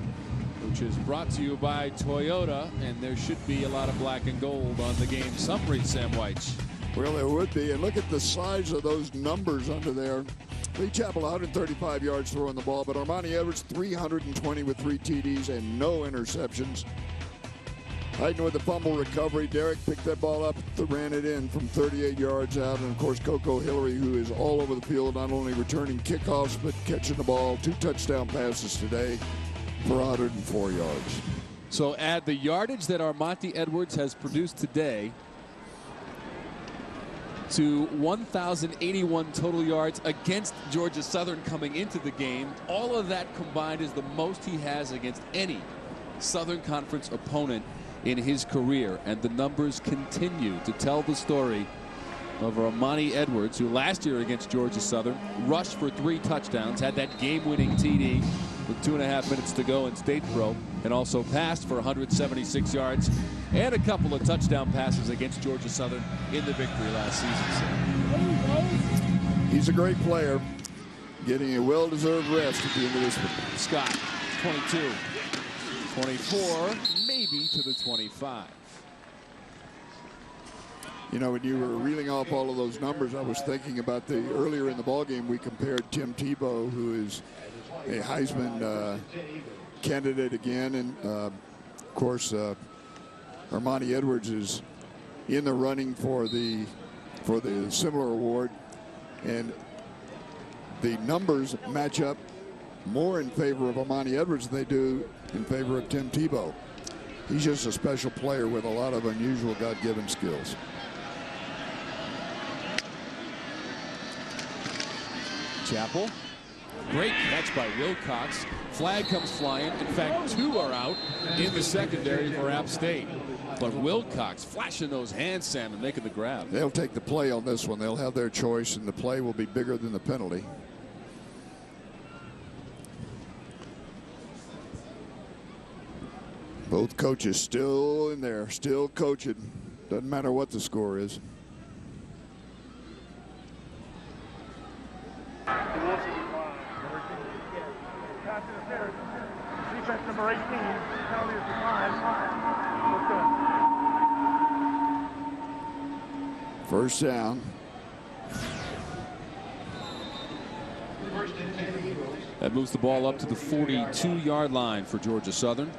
which is brought to you by Toyota, and there should be a lot of black and gold on the game summary, Sam Weitz. Well, there would be, and look at the size of those numbers under there. Lee Chapel 135 yards throwing the ball, but Armani Edwards 320 with 3 TDs and no interceptions. Hayden with the fumble recovery. Derek picked that ball up, ran it in from 38 yards out. And, of course, Coco Hillary, who is all over the field, not only returning kickoffs, but catching the ball. 2 touchdown passes today for 104 yards. So add the yardage that Armani Edwards has produced today to 1,081 total yards against Georgia Southern coming into the game. All of that combined is the most he has against any Southern Conference opponent in his career, and the numbers continue to tell the story of Armani Edwards, who last year against Georgia Southern rushed for 3 touchdowns, had that game-winning TD with 2.5 minutes to go in Statesboro, and also passed for 176 yards and a couple of touchdown passes against Georgia Southern in the victory last season. He's a great player, getting a well-deserved rest at the end of this one. Scott, 22, 24, maybe to the 25. You know, when you were reeling off all of those numbers, I was thinking about earlier in the ballgame we compared Tim Tebow, who is a Heisman candidate again, and of course Armani Edwards is in the running for the similar award, and the numbers match up more in favor of Armani Edwards than they do in favor of Tim Tebow. He's just a special player with a lot of unusual God-given skills. Chapel. Great catch by Wilcox. Flag comes flying. In fact, 2 are out in the secondary for App State. But Wilcox flashing those hands, Sam, and making the grab. They'll take the play on this one. They'll have their choice, and the play will be bigger than the penalty. Both coaches still in there, still coaching. Doesn't matter what the score is. Defense number 18, penalty is declined. First down. That moves the ball up to the 42-yard line for Georgia Southern.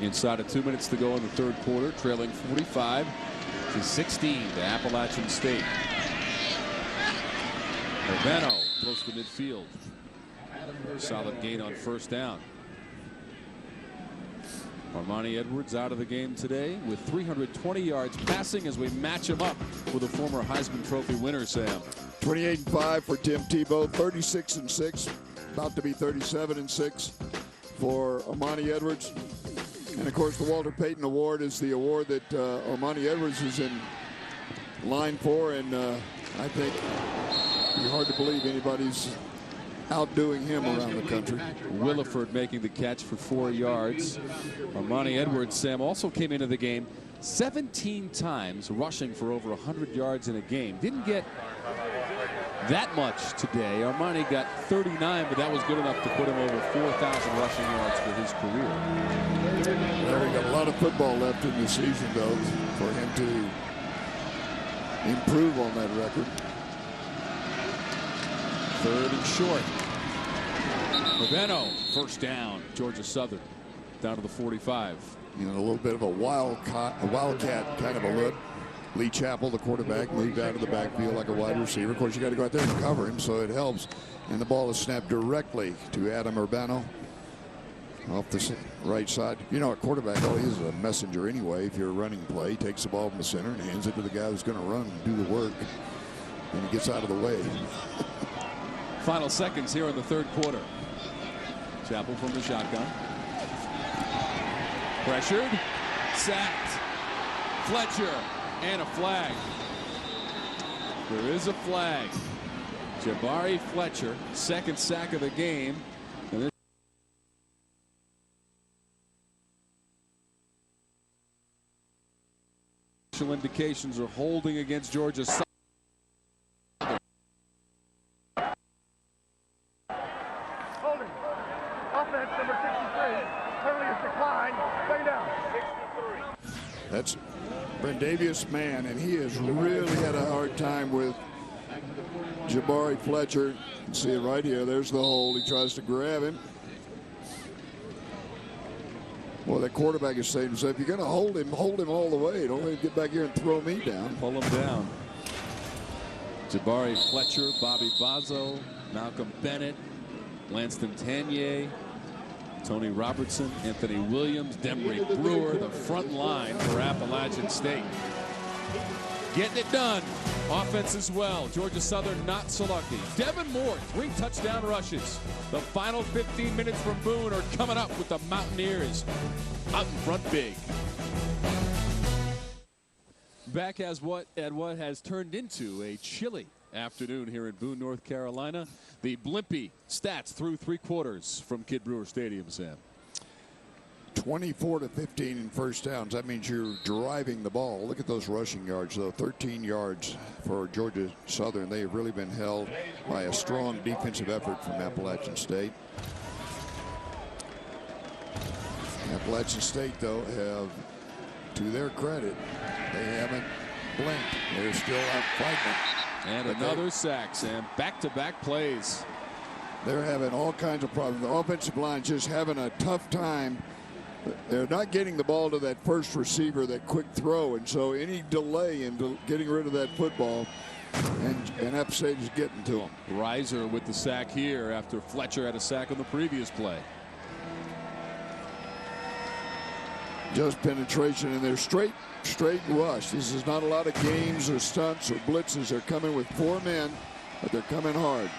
Inside of 2 minutes to go in the third quarter, trailing 45-16 to Appalachian State. Urbano close to midfield. Solid gain on first down. Armani Edwards out of the game today with 320 yards passing as we match him up with a former Heisman Trophy winner, Sam. 28-5 for Tim Tebow, 36-6, about to be 37-6 for Armani Edwards. And of course, the Walter Payton Award is the award that Armani Edwards is in line for, and I think it'd be hard to believe anybody's outdoing him around the country. Williford making the catch for 4 yards. Armani Edwards, Sam, also came into the game 17 times, rushing for over 100 yards in a game. Didn't get that much today. Armani got 39, but that was good enough to put him over 4,000 rushing yards for his career. Well, we got a lot of football left in the season, though, for him to improve on that record. Third and short. Urbano, first down. Georgia Southern down to the 45. You know, a little bit of a wildcat kind of a look. Lee Chappell, the quarterback, moved out of the backfield like a wide receiver. Of course, you got to go out there and cover him, so it helps. And the ball is snapped directly to Adam Urbano off the right side. You know, a quarterback, all he is a messenger anyway. If you're a running play, he takes the ball from the center and hands it to the guy who's going to run and do the work. And he gets out of the way. Final seconds here in the third quarter. Chappell from the shotgun. Pressured. Sacked. Fletcher. And a flag. There is a flag. Jabari Fletcher, second sack of the game. And initial indications are holding against Georgia. Holding. Offense number 63. Penalty is declined. Stay down. 63. That's Brendavius Mann, and he has really had a hard time with Jabari Fletcher. You can see it right here. There's the hold. He tries to grab him. Well, that quarterback is saying, so if you're going to hold him all the way. Don't let him get back here and throw me down. Pull him down. Jabari Fletcher, Bobby Bozzo, Malcolm Bennett, Lanston Tanier, Tony Robertson, Anthony Williams, Demry Brewer, the front line for Appalachian State. Getting it done. Offense as well. Georgia Southern not so lucky. Devin Moore, 3 touchdown rushes. The final 15 minutes from Boone are coming up with the Mountaineers out in front big. Back at what has turned into a chilly afternoon here in Boone, North Carolina. The Blimpie stats through 3 quarters from Kid Brewer Stadium, Sam. 24 to 15 in first downs. That means you're driving the ball. Look at those rushing yards, though. 13 yards for Georgia Southern. They have really been held by a strong defensive effort from Appalachian State. Appalachian State, though, have, to their credit, they haven't blinked. They're still out fighting. And another sack, Sam. Back-to-back plays. They're having all kinds of problems. The offensive line just having a tough time. They're not getting the ball to that first receiver, that quick throw, and so any delay in getting rid of that football, and App State is getting to them. Reiser with the sack here after Fletcher had a sack on the previous play. Just penetration in their straight rush. This is not a lot of games or stunts or blitzes. They're coming with 4 men, but they're coming hard.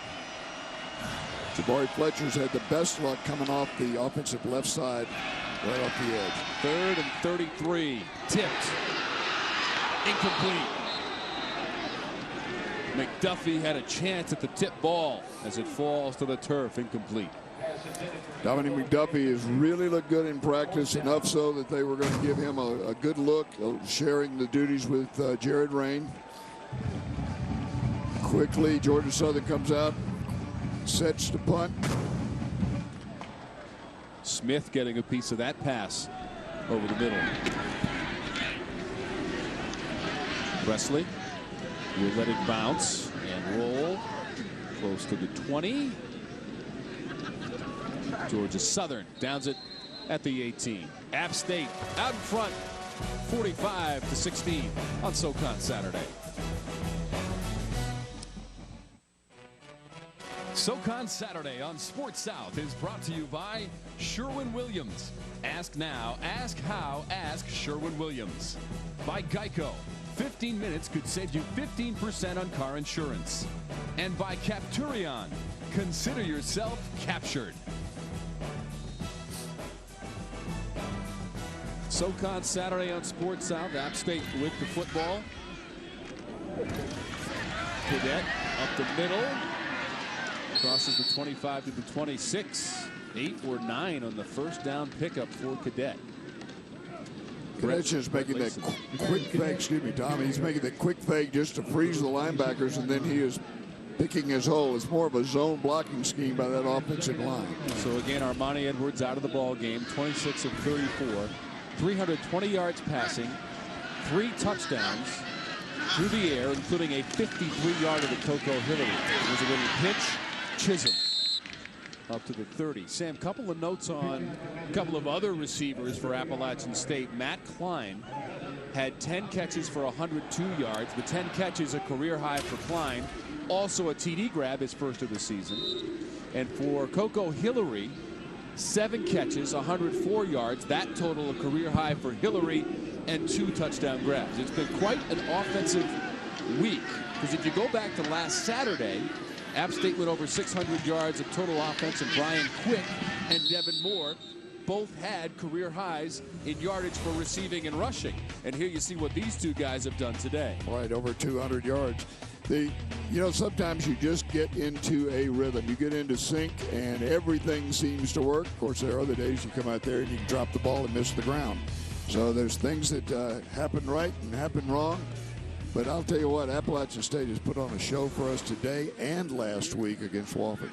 Jabari Fletcher's had the best luck coming off the offensive left side, right off the edge. 3rd and 33. Tipped. Incomplete. McDuffie had a chance at the tip ball as it falls to the turf. Incomplete. Dominic McDuffie has really looked good in practice, enough so that they were going to give him a good look, sharing the duties with Jared Rain. Quickly, Georgia Southern comes out, sets to punt. Smith getting a piece of that pass over the middle. Wesley will let it bounce and roll close to the 20. Georgia Southern downs it at the 18. App State out in front, 45-16 on SoCon Saturday. SoCon Saturday on Sports South is brought to you by Sherwin-Williams. Ask now, ask how, ask Sherwin-Williams. By Geico. 15 minutes could save you 15% on car insurance. And by Capturion. Consider yourself captured. SoCon Saturday on Sports South. App State with the football. Cadet up the middle. Crosses the 25 to the 26. 8 or 9 on the first down pickup for Cadet. Cadet's just making that quick fake. Excuse me, Tommy. He's making that quick fake just to freeze the linebackers, and then he is picking his hole. It's more of a zone blocking scheme by that offensive line. So again, Armani Edwards out of the ball game. 26 of 34. 320 yards passing. 3 touchdowns through the air, including a 53-yarder to Coco Hillary. There's a little pitch. Chisholm up to the 30. Sam, couple of notes on a couple of other receivers for Appalachian State. Matt Klein had 10 catches for 102 yards. The 10 catches, a career high for Klein. Also a TD grab, his first of the season. And for Coco Hillary, 7 catches, 104 yards. That total a career high for Hillary, and 2 touchdown grabs. It's been quite an offensive week, because if you go back to last Saturday, App State went over 600 yards of total offense, and Brian Quick and Devin Moore both had career highs in yardage for receiving and rushing. And here you see what these two guys have done today. Right, over 200 yards. You know, sometimes you just get into a rhythm. You get into sync, and everything seems to work. Of course, there are other days you come out there and you can drop the ball and miss the ground. So there's things that happen right and happen wrong. But I'll tell you what, Appalachian State has put on a show for us today and last week against Wofford.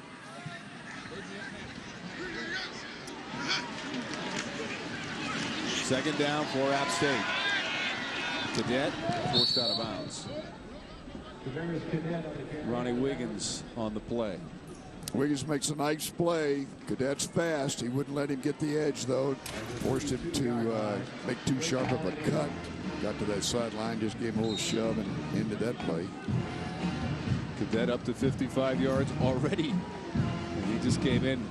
Second down for App State. Cadet forced out of bounds. Ronnie Wiggins on the play. Wiggins makes a nice play. Cadet's fast. He wouldn't let him get the edge, though. Forced him to make too sharp of a cut. Got to that sideline, just gave him a little shove and into that play. Cadet up to 55 yards already. And he just came in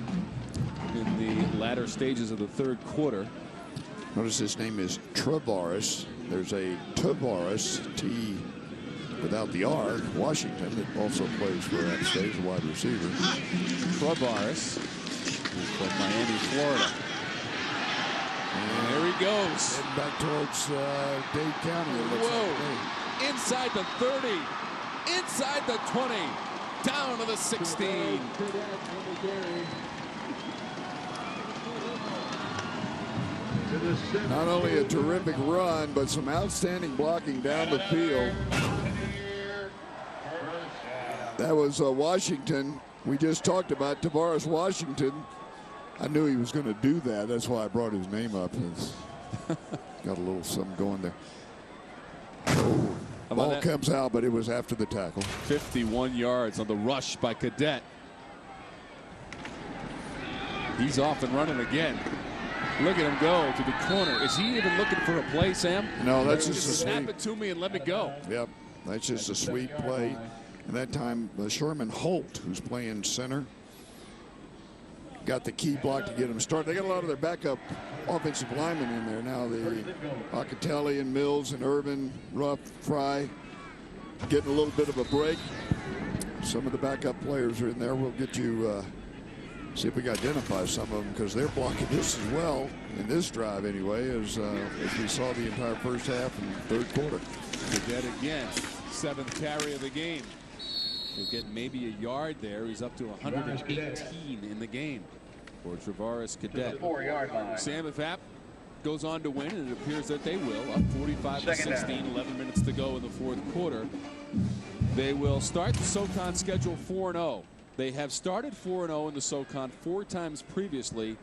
the latter stages of the third quarter. Notice his name is Travaris. There's a Tavares, T without the R, Washington, that also plays for App State as a wide receiver. Travaris from Miami, Florida. And there he goes. Heading back towards Dade County. Whoa. Like inside the 30. Inside the 20. Down to the 16. Not only a terrific run, but some outstanding blocking down the field. That was Washington. We just talked about Tavares Washington. I knew he was going to do that. That's why I brought his name up. It's got a little something going there. Oh, ball comes out, but it was after the tackle. 51 yards on the rush by Cadet. He's off and running again. Look at him go to the corner. Is he even looking for a play, Sam? No, that's just a snap sweep. it to me and let me go. Yep, that's just a sweep play. And that time, Sherman Holt, who's playing center, got the key block to get him started. They got a lot of their backup offensive linemen in there now. The Acatelli and Mills and Irvin, Ruff, Fry, getting a little bit of a break. Some of the backup players are in there. We'll get you, see if we can identify some of them, because they're blocking this as well in this drive anyway, as we saw the entire first half and third quarter. Cadet again, 7th carry of the game. He'll get maybe a yard there. He's up to 118 in the game for Travaris Cadet. 4-yard line. Sam, if App goes on to win, and it appears that they will, up 45-16, 11 minutes to go in the fourth quarter, they will start the SoCon schedule 4-0. They have started 4-0 in the SoCon 4 times previously,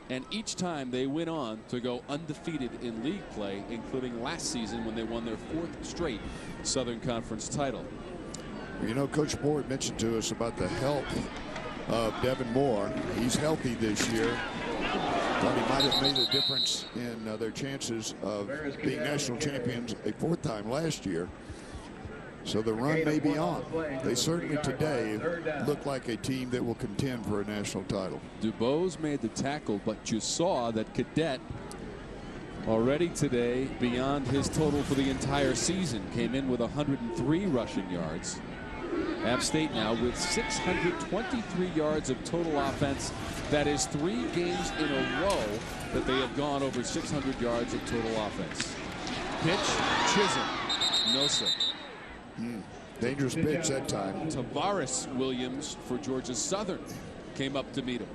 and each time they went on to go undefeated in league play, including last season when they won their 4th straight Southern Conference title. You know, Coach Board mentioned to us about the health of Devin Moore. He's healthy this year. Thought he might have made a difference in their chances of being national champions a 4th time last year. So the run may be on. They certainly today look like a team that will contend for a national title. DuBose made the tackle, but you saw that Cadet already today, beyond his total for the entire season, came in with 103 rushing yards. App State now with 623 yards of total offense. That is 3 games in a row that they have gone over 600 yards of total offense. Pitch, Chisholm, no sir. Dangerous pitch that time. Tavares Williams for Georgia Southern came up to meet him.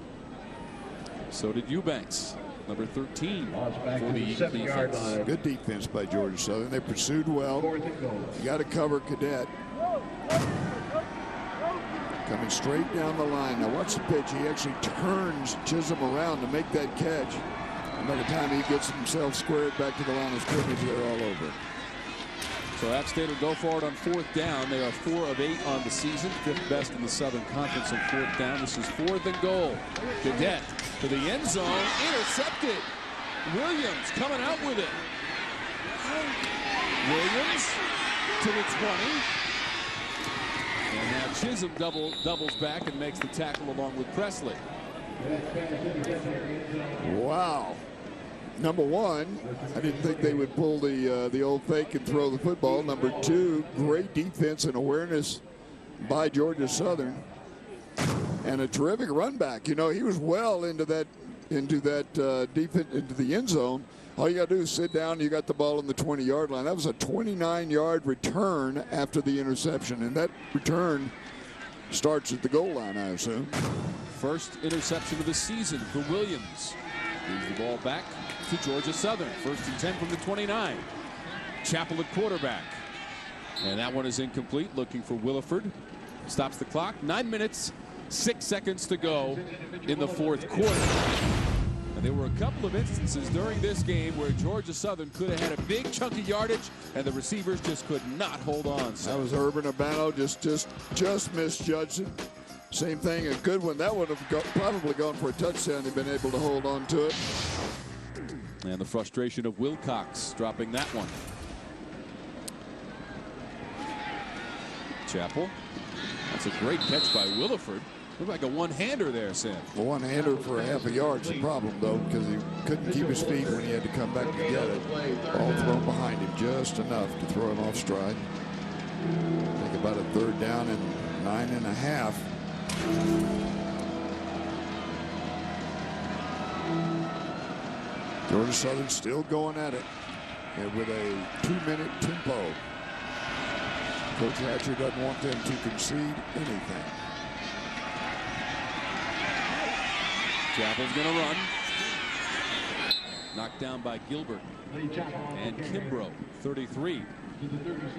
So did Eubanks, number 13 for the defense. Good defense by Georgia Southern. They pursued well. You got to cover Cadet. Coming straight down the line. Now watch the pitch. He actually turns Chisholm around to make that catch. And by the time he gets himself squared back to the line of scrimmage, they're all over. So App State will go for it on 4th down. They are 4 of 8 on the season, 5th best in the Southern Conference on 4th down. This is 4th and goal. Cadet to the end zone, intercepted. Williams coming out with it. Williams to the 20. And now Chisholm doubles back and makes the tackle along with Presley. Wow. Number one, I didn't think they would pull the old fake and throw the football. Number two, great defense and awareness by Georgia Southern, and a terrific run back. You know, he was well into that defense, into the end zone. All you got to do is sit down. You got the ball on the 20-yard line. That was a 29-yard return after the interception, and that return starts at the goal line, I assume. First interception of the season for Williams. Moves the ball back to Georgia Southern. 1st and 10 from the 29. Chappell at quarterback. And that one is incomplete. Looking for Williford. Stops the clock. 9 minutes, 6 seconds to go in the 4th quarter. And there were a couple of instances during this game where Georgia Southern could have had a big chunk of yardage, and the receivers just could not hold on. That was Urban Urbano just misjudged it. Same thing, a good one. That would have probably gone for a touchdown. They've been able to hold on to it. And the frustration of Wilcox dropping that one. Chappell. That's a great catch by Williford. Looked like a one-hander there, Sam. A one-hander for a half a yard's the problem, though, because he couldn't keep his feet when he had to come back to get it. Ball thrown behind him just enough to throw him off stride. I think about a 3rd down and 9.5. Georgia Southern still going at it, and with a 2-minute tempo. Coach Hatcher doesn't want them to concede anything. Chappell's going to run. Knocked down by Gilbert. And Kimbrough, 33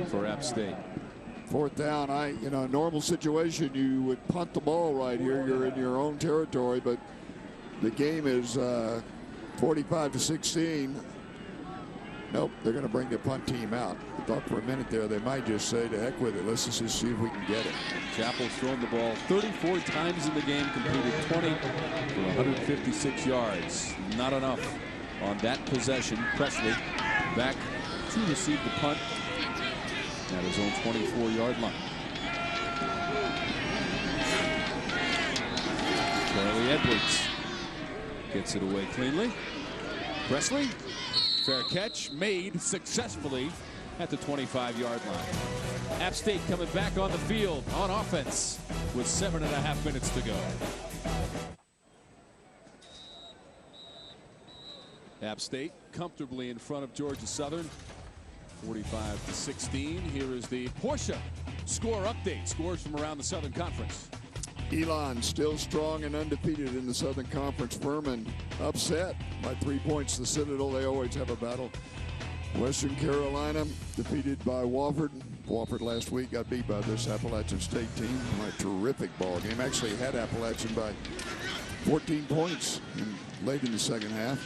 for App State. 4th down, normal situation, you would punt the ball right here. You're in your own territory, but the game is 45-16. Nope, they're going to bring the punt team out. I thought for a minute there they might just say to heck with it. Let's just see if we can get it. Chappell's thrown the ball 34 times in the game, completed 20 for 156 yards. Not enough on that possession. Presley back to receive the punt at his own 24-yard line. Charlie Edwards gets it away cleanly. Presley, fair catch made successfully at the 25-yard line. App State coming back on the field on offense with 7.5 minutes to go. App State comfortably in front of Georgia Southern, 45-16. Here is the Porsche score update. Scores from around the Southern Conference. Elon still strong and undefeated in the Southern Conference. Furman upset by 3 points. The Citadel, they always have a battle. Western Carolina defeated by Wofford. Wofford last week got beat by this Appalachian State team. A terrific ball game. Actually had Appalachian by 14 points late in the second half.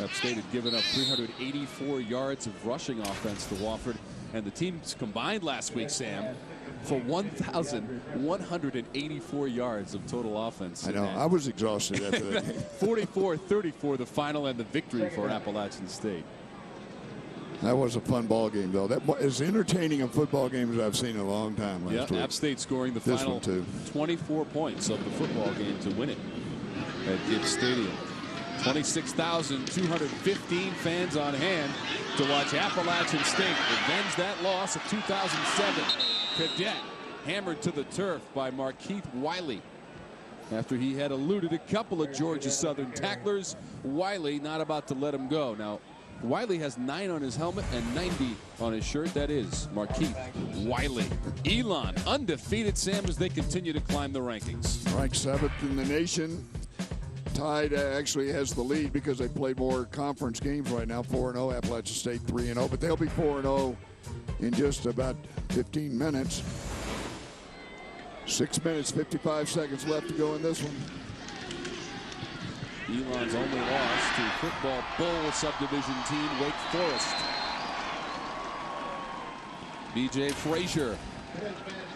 App State had given up 384 yards of rushing offense to Wofford, and the teams combined last week, Sam, for 1,184 yards of total offense. I know. I was exhausted after that. 44-34 the final, and the victory for Appalachian State. That was a fun ball game, though. That is entertaining a football game as I've seen in a long time last week. App State scoring the final 24 points of the football game to win it at Gibbs Stadium. 26,215 fans on hand to watch Appalachian State avenge that loss of 2007. Cadet hammered to the turf by Markeith Wiley after he had eluded a couple of Georgia Southern tacklers. Wiley not about to let him go. Now, Wiley has 9 on his helmet and 90 on his shirt. That is Markeith Wiley. Elon undefeated, Sam, as they continue to climb the rankings. Ranked 7th in the nation. Tide actually has the lead because they play more conference games right now. 4-0, Appalachian State 3-0, but they'll be 4-0 in just about 15 minutes. 6 minutes, 55 seconds left to go in this one. Elon's only loss to football bowl subdivision team Wake Forest. B.J. Frazier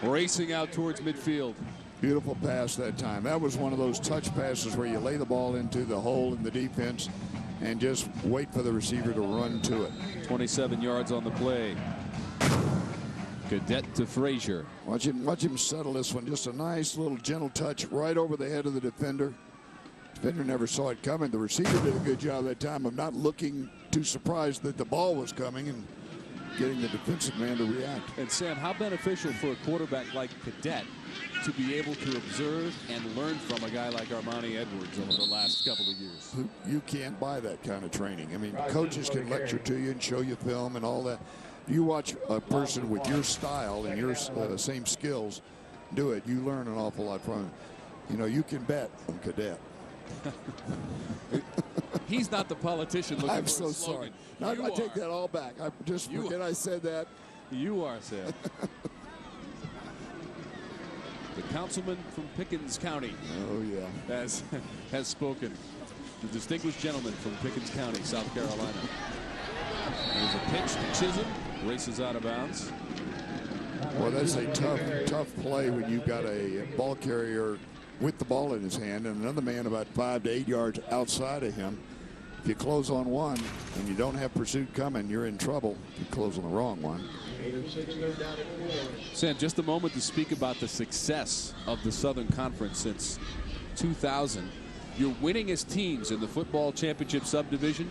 racing out towards midfield. Beautiful pass that time. That was one of those touch passes where you lay the ball into the hole in the defense and just wait for the receiver to run to it. 27 yards on the play. Cadet to Frazier. Watch him settle this one. Just a nice little gentle touch right over the head of the defender. Defender never saw it coming. The receiver did a good job that time of not looking too surprised that the ball was coming and getting the defensive man to react. And Sam, how beneficial for a quarterback like Cadet to be able to observe and learn from a guy like Armani Edwards over the last couple of years? You can't buy that kind of training. I mean, coaches can lecture to you and show you film and all that. You watch a person with your style and your same skills do it, you learn an awful lot from it. You know, you can bet on Cadet. He's not the politician looking I'm for so a slogan. sorry. No, I take that all back. I just forget I said that. You are, Sam. The councilman from Pickens County. Oh, yeah. Has spoken. The distinguished gentleman from Pickens County, South Carolina. There's a pitch to Chisholm. Races out of bounds. Well, that's a tough play when you've got a ball carrier with the ball in his hand and another man about 5 to 8 yards outside of him. If you close on one and you don't have pursuit coming, you're in trouble. If you close on the wrong one. Sam, just a moment to speak about the success of the Southern Conference since 2000. Your winningest teams in the football championship subdivision.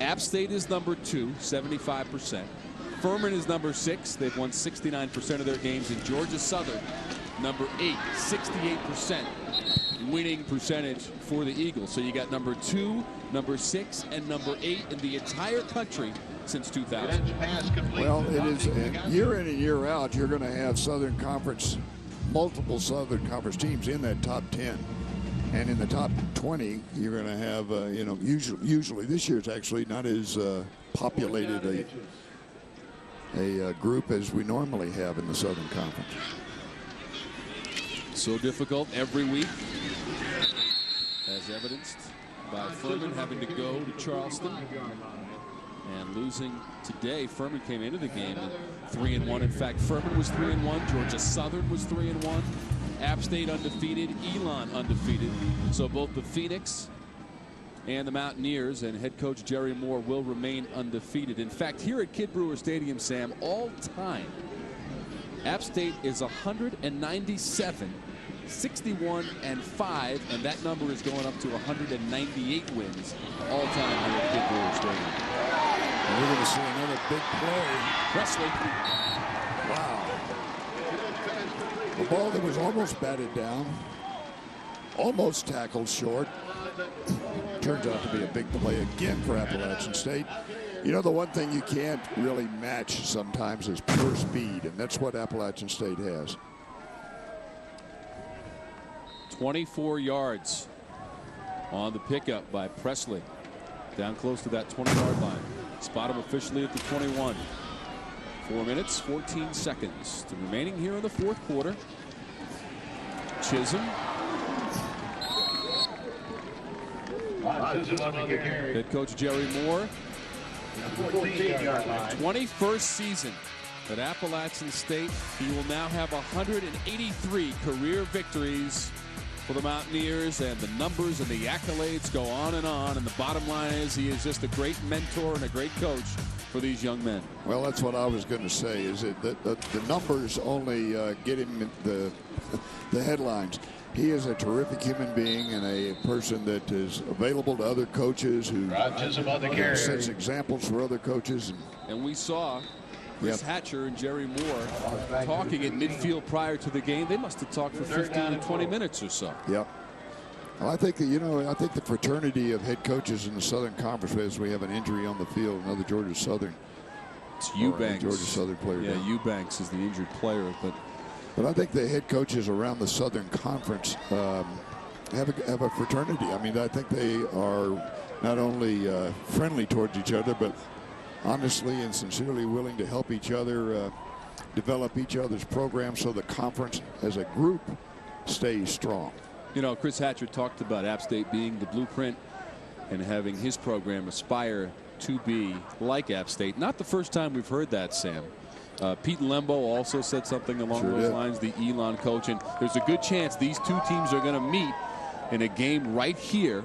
App State is number 2, 75%. Furman is number 6. They've won 69% of their games. And Georgia Southern, number 8, 68% winning percentage for the Eagles. So you got number 2, number 6, and number 8 in the entire country since 2000. Well, it is year in and year out, you're going to have Southern Conference, multiple Southern Conference teams in that top 10. And in the top 20, you're going to have, you know, usually this year's actually not as populated a group as we normally have in the Southern Conference. So difficult every week, as evidenced by Furman having to go to Charleston and losing today. Furman came into the game at 3-1. In fact, Furman was 3-1. Georgia Southern was 3-1. App State undefeated. Elon undefeated. So both the Phoenix and the Mountaineers and head coach Jerry Moore will remain undefeated. In fact, here at Kid Brewer Stadium, Sam, all time, App State is 197, 61-5, and that number is going up to 198 wins all time here at Kid Brewer Stadium. And we're going to see another big play. Presley. Wow. A ball that was almost batted down, almost tackled short. Turns out to be a big play again for Appalachian State. You know, the one thing you can't really match sometimes is pure speed, and that's what Appalachian State has. 24 yards on the pickup by Presley. Down close to that 20-yard line. Spot him officially at the 21. 4 minutes, 14 seconds to remaining here in the fourth quarter. Chisholm. Head coach Jerry Moore. 21st season at Appalachian State. He will now have 183 career victories for the Mountaineers, and the numbers and the accolades go on. And the bottom line is he is just a great mentor and a great coach for these young men. Well, that's what I was going to say, is that the numbers only get him the headlines. He is a terrific human being and a person that is available to other coaches who sets examples for other coaches. And we saw Chris Hatcher and Jerry Moore talking at midfield prior to the game. They must have talked for 15 to 20 minutes or so. Yep. Well, I think that, I think the fraternity of head coaches in the Southern Conference, as we have an injury on the field, another Georgia Southern. It's Eubanks. Georgia Southern player. Yeah, Eubanks is the injured player, But I think the head coaches around the Southern Conference have a fraternity. I mean, I think they are not only friendly towards each other, but honestly and sincerely willing to help each other develop each other's programs so the conference as a group stays strong. You know, Chris Hatcher talked about App State being the blueprint and having his program aspire to be like App State. Not the first time we've heard that, Sam. Pete Lembo also said something along those lines, the Elon coach. And there's a good chance these two teams are going to meet in a game right here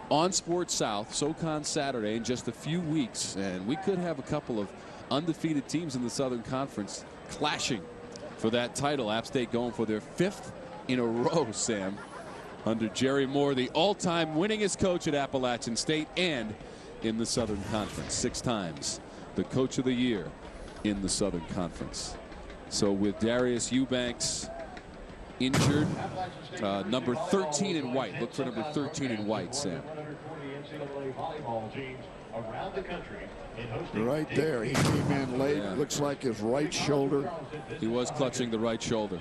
on Sports South, SoCon Saturday, in just a few weeks. And we could have a couple of undefeated teams in the Southern Conference clashing for that title. App State going for their 5th in a row, Sam, under Jerry Moore, the all-time winningest coach at Appalachian State and in the Southern Conference. 6 times the coach of the year in the Southern Conference. So with Darius Eubanks injured, number 13 in white. Look for number 13 in white, Sam. Right there, he came in late. Looks like his right shoulder. He was clutching the right shoulder.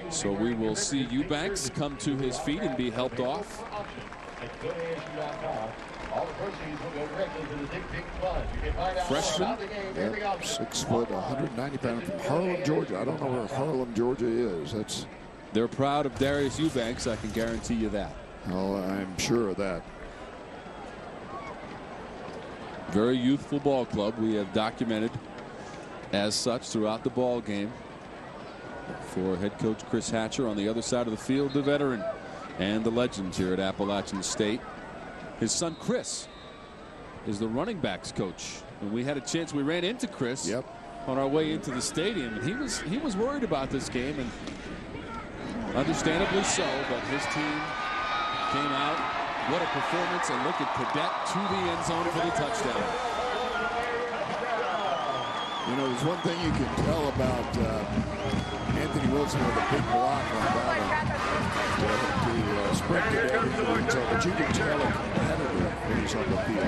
So we will see Eubanks come to his feet and be helped off. Freshman. Yep, 6 foot, 190 pounds from Harlem, Georgia. I don't know where Harlem, Georgia is. They're proud of Darius Eubanks. I can guarantee you that. Oh, I'm sure of that. Very youthful ball club. We have documented as such throughout the ball game. For head coach Chris Hatcher, on the other side of the field, the veteran and the legends here at Appalachian State. His son Chris is the running backs coach, and we had a chance. We ran into Chris on our way into the stadium, and he was worried about this game, and understandably so. But his team came out. What a performance, and look at Cadet to the end zone for the touchdown. You know, there's one thing you can tell about Anthony Wilson with a big block on that to sprint to everything, but you can tell a competitor when he's on the field.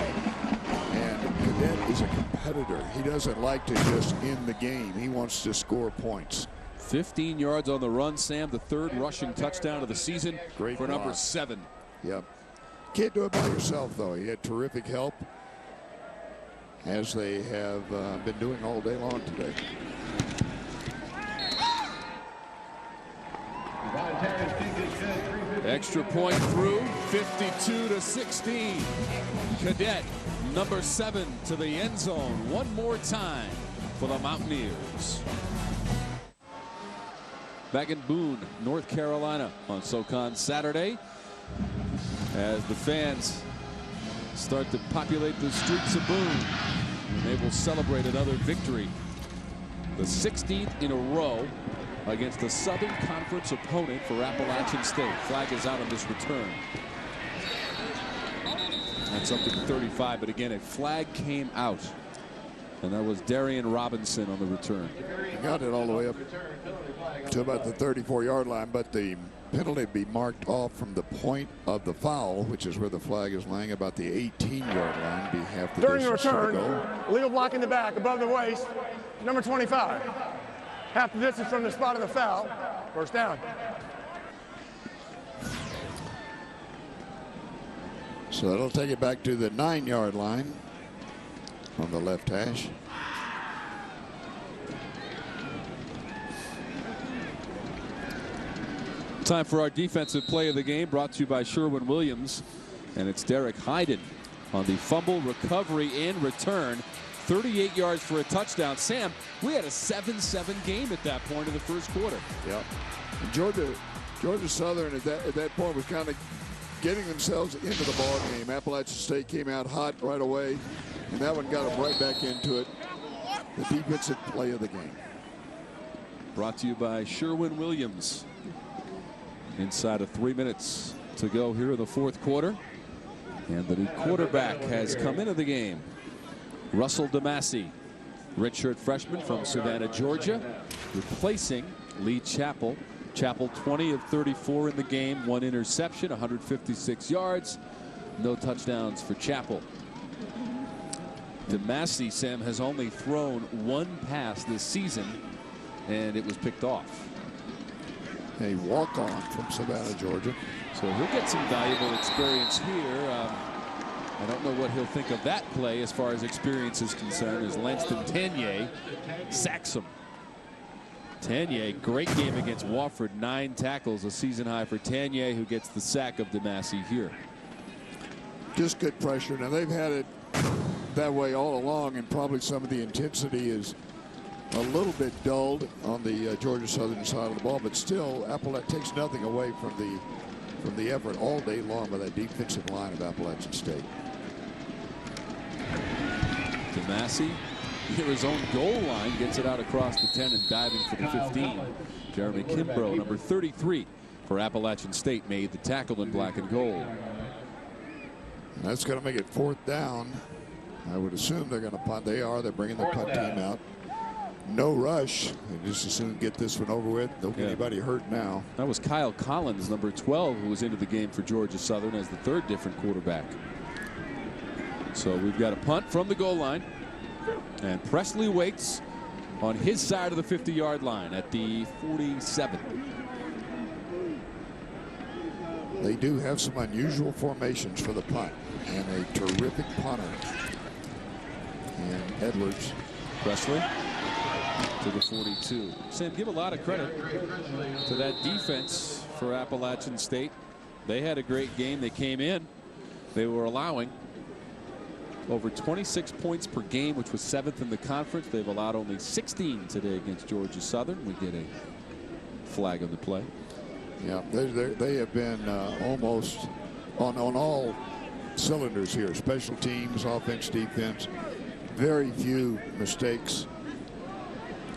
And Cadet is a competitor. He doesn't like to just end the game. He wants to score points. 15 yards on the run, Sam, the 3rd rushing touchdown of the season. Great for block. number 7. Yep. Can't do it by yourself, though. He had terrific help, as they have been doing all day long today. Extra point through, 52-16. Cadet, number 7, to the end zone one more time for the Mountaineers. Back in Boone, North Carolina on SoCon Saturday, as the fans start to populate the streets of Boone. And they will celebrate another victory. The 16th in a row against the Southern Conference opponent for Appalachian State. Flag is out on this return. That's up to 35, but again, a flag came out. And that was Darian Robinson on the return. He got it all the way up to about the 34-yard line, but the penalty be marked off from the point of the foul, which is where the flag is laying, about the 18-yard line. Be half the during the distance return, to go. illegal block in the back, above the waist, number 25. Half the distance from the spot of the foul. First down. So that'll take it back to the 9-yard line on the left hash. Time for our defensive play of the game, brought to you by Sherwin-Williams. And it's Derek Hyden on the fumble, recovery, and return. 38 yards for a touchdown. Sam, we had a 7-7 game at that point in the first quarter. Yep. And Georgia Southern at that point was kind of getting themselves into the ball game. Appalachian State came out hot right away, and that one got them right back into it. The defensive play of the game. Brought to you by Sherwin-Williams. Inside of 3 minutes to go here in the fourth quarter. And the new quarterback has come into the game. Russell DeMassey, redshirt freshman from Savannah, Georgia, replacing Lee Chappell. Chappell 20 of 34 in the game, 1 interception, 156 yards, no touchdowns for Chappell. DeMassey, Sam, has only thrown 1 pass this season, and it was picked off. A walk-on from Savannah, Georgia. So he'll get some valuable experience here. I don't know what he'll think of that play as far as experience is concerned, as Lanston Tanier sacks him. Tanier, great game against Wofford, 9 tackles, a season high for Tanier, who gets the sack of DeMassey here. Just good pressure. Now they've had it that way all along, and probably some of the intensity is a little bit dulled on the Georgia Southern side of the ball, but still Appalachia takes nothing away from the effort all day long by that defensive line of Appalachian State. DeMassey near his own goal line, gets it out across the 10 and diving for the 15. Jeremy Kimbrough, number 33 for Appalachian State, made the tackle in black and gold. And that's going to make it 4th down. I would assume they're going to punt. They are. They're bringing the punt team out. No rush. They just as soon get this one over with. Don't get anybody hurt now. That was Kyle Collins, number 12, who was into the game for Georgia Southern as the 3rd different quarterback. So we've got a punt from the goal line. And Presley waits on his side of the 50-yard line at the 47. They do have some unusual formations for the punt. And a terrific punter. And Edwards. Presley to the 42. Sam, give a lot of credit to that defense for Appalachian State. They had a great game. They came in. They were allowing over 26 points per game, which was 7th in the conference. They've allowed only 16 today against Georgia Southern. We get a flag on the play. Yeah, they have been almost on all cylinders here. Special teams, offense, defense. Very few mistakes.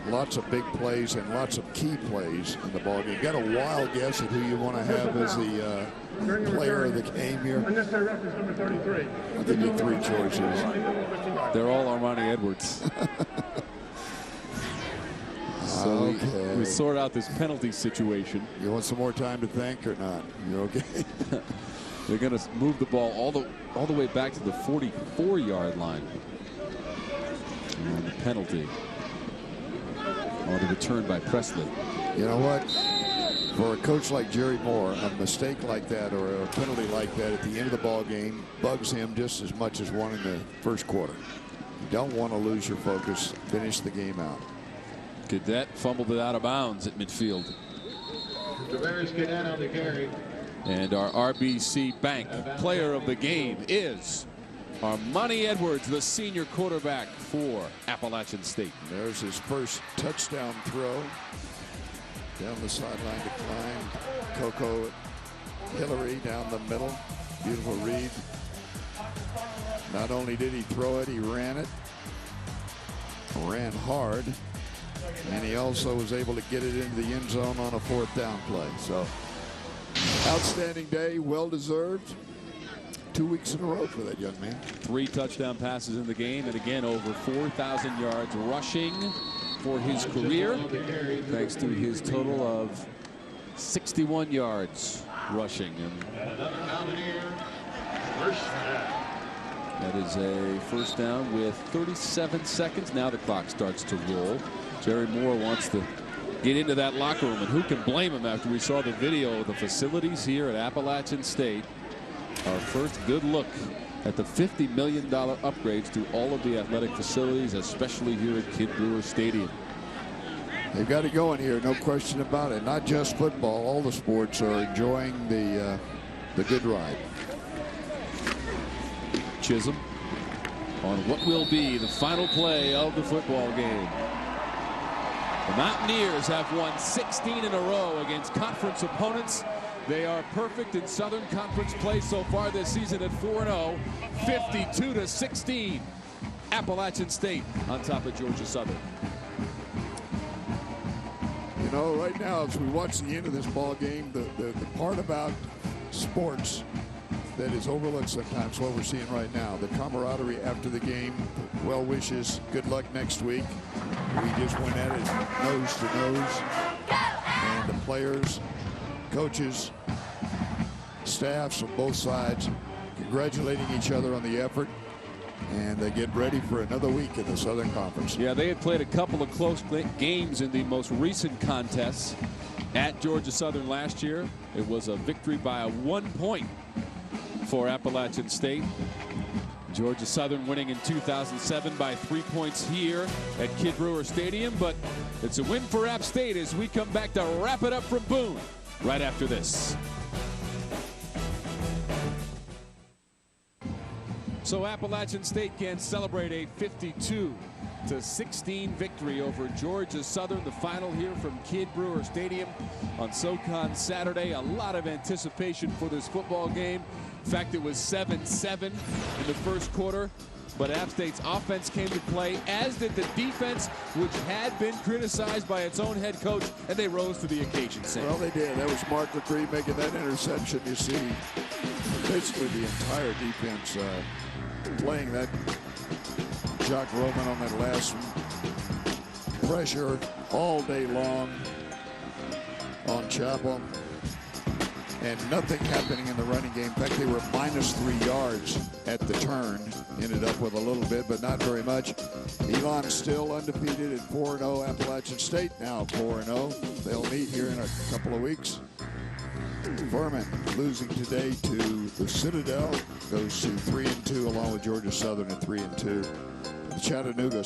Lots of big plays and lots of key plays in the ball game. Got a wild guess at who you want to have as the player of the game here? I'll give you 3 choices. They're all Armani Edwards. So okay. we sort out this penalty situation. You want some more time to think or not? You okay? They're going to move the ball all the way back to the 44-yard line. And the penalty on the return by Presley. You know what? For a coach like Jerry Moore, a mistake like that or a penalty like that at the end of the ball game bugs him just as much as one in the first quarter. You don't want to lose your focus. Finish the game out. Cadet fumbled it out of bounds at midfield. Tavares Cadet on the carry. And our RBC Bank player of the game is Armani Edwards, the senior quarterback for Appalachian State. There's his first touchdown throw. Down the sideline to climb. Coco Hillary down the middle. Beautiful read. Not only did he throw it, he ran it. Ran hard. And he also was able to get it into the end zone on a 4th down play. So outstanding day, well deserved. 2 weeks in a row for that young man. 3 touchdown passes in the game, and again over 4,000 yards rushing for his career, thanks to his total of 61 yards rushing. And that is a first down with 37 seconds. Now the clock starts to roll. Jerry Moore wants to get into that locker room, and who can blame him after we saw the video of the facilities here at Appalachian State. Our first good look at the $50 million upgrades to all of the athletic facilities, especially here at Kid Brewer Stadium. They've got it going here, no question about it. Not just football, all the sports are enjoying the good ride. Chisholm on what will be the final play of the football game. The Mountaineers have won 16 in a row against conference opponents. They are perfect in Southern Conference play so far this season at 4-0, 52-16. Appalachian State on top of Georgia Southern. You know, right now, as we watch the end of this ball game, the part about sports that is overlooked sometimes, what we're seeing right now, the camaraderie after the game, well wishes, good luck next week. We just went at it nose to nose, and the players, coaches, staffs on both sides congratulating each other on the effort, and they get ready for another week in the Southern Conference. Yeah, they had played a couple of close games in the most recent contests at Georgia Southern last year. It was a victory by 1 point for Appalachian State. Georgia Southern winning in 2007 by 3 points here at Kid Brewer Stadium, but it's a win for App State as we come back to wrap it up from Boone right after this. So Appalachian State can celebrate a 52 28-16 victory over Georgia Southern. The final here from Kidd Brewer Stadium on SoCon Saturday. A lot of anticipation for this football game. In fact, it was 7-7 in the first quarter. But App State's offense came to play, as did the defense, which had been criticized by its own head coach, and they rose to the occasion. Well, they did. That was Mark McCree making that interception. You see basically the entire defense playing that Jock Roman on that last pressure all day long on Chapel. And nothing happening in the running game. In fact, they were -3 yards at the turn. Ended up with a little bit, but not very much. Elon's still undefeated at 4-0. Appalachian State now 4-0. They'll meet here in a couple of weeks. Furman losing today to the Citadel goes to 3-2, along with Georgia Southern at 3-2. Chattanooga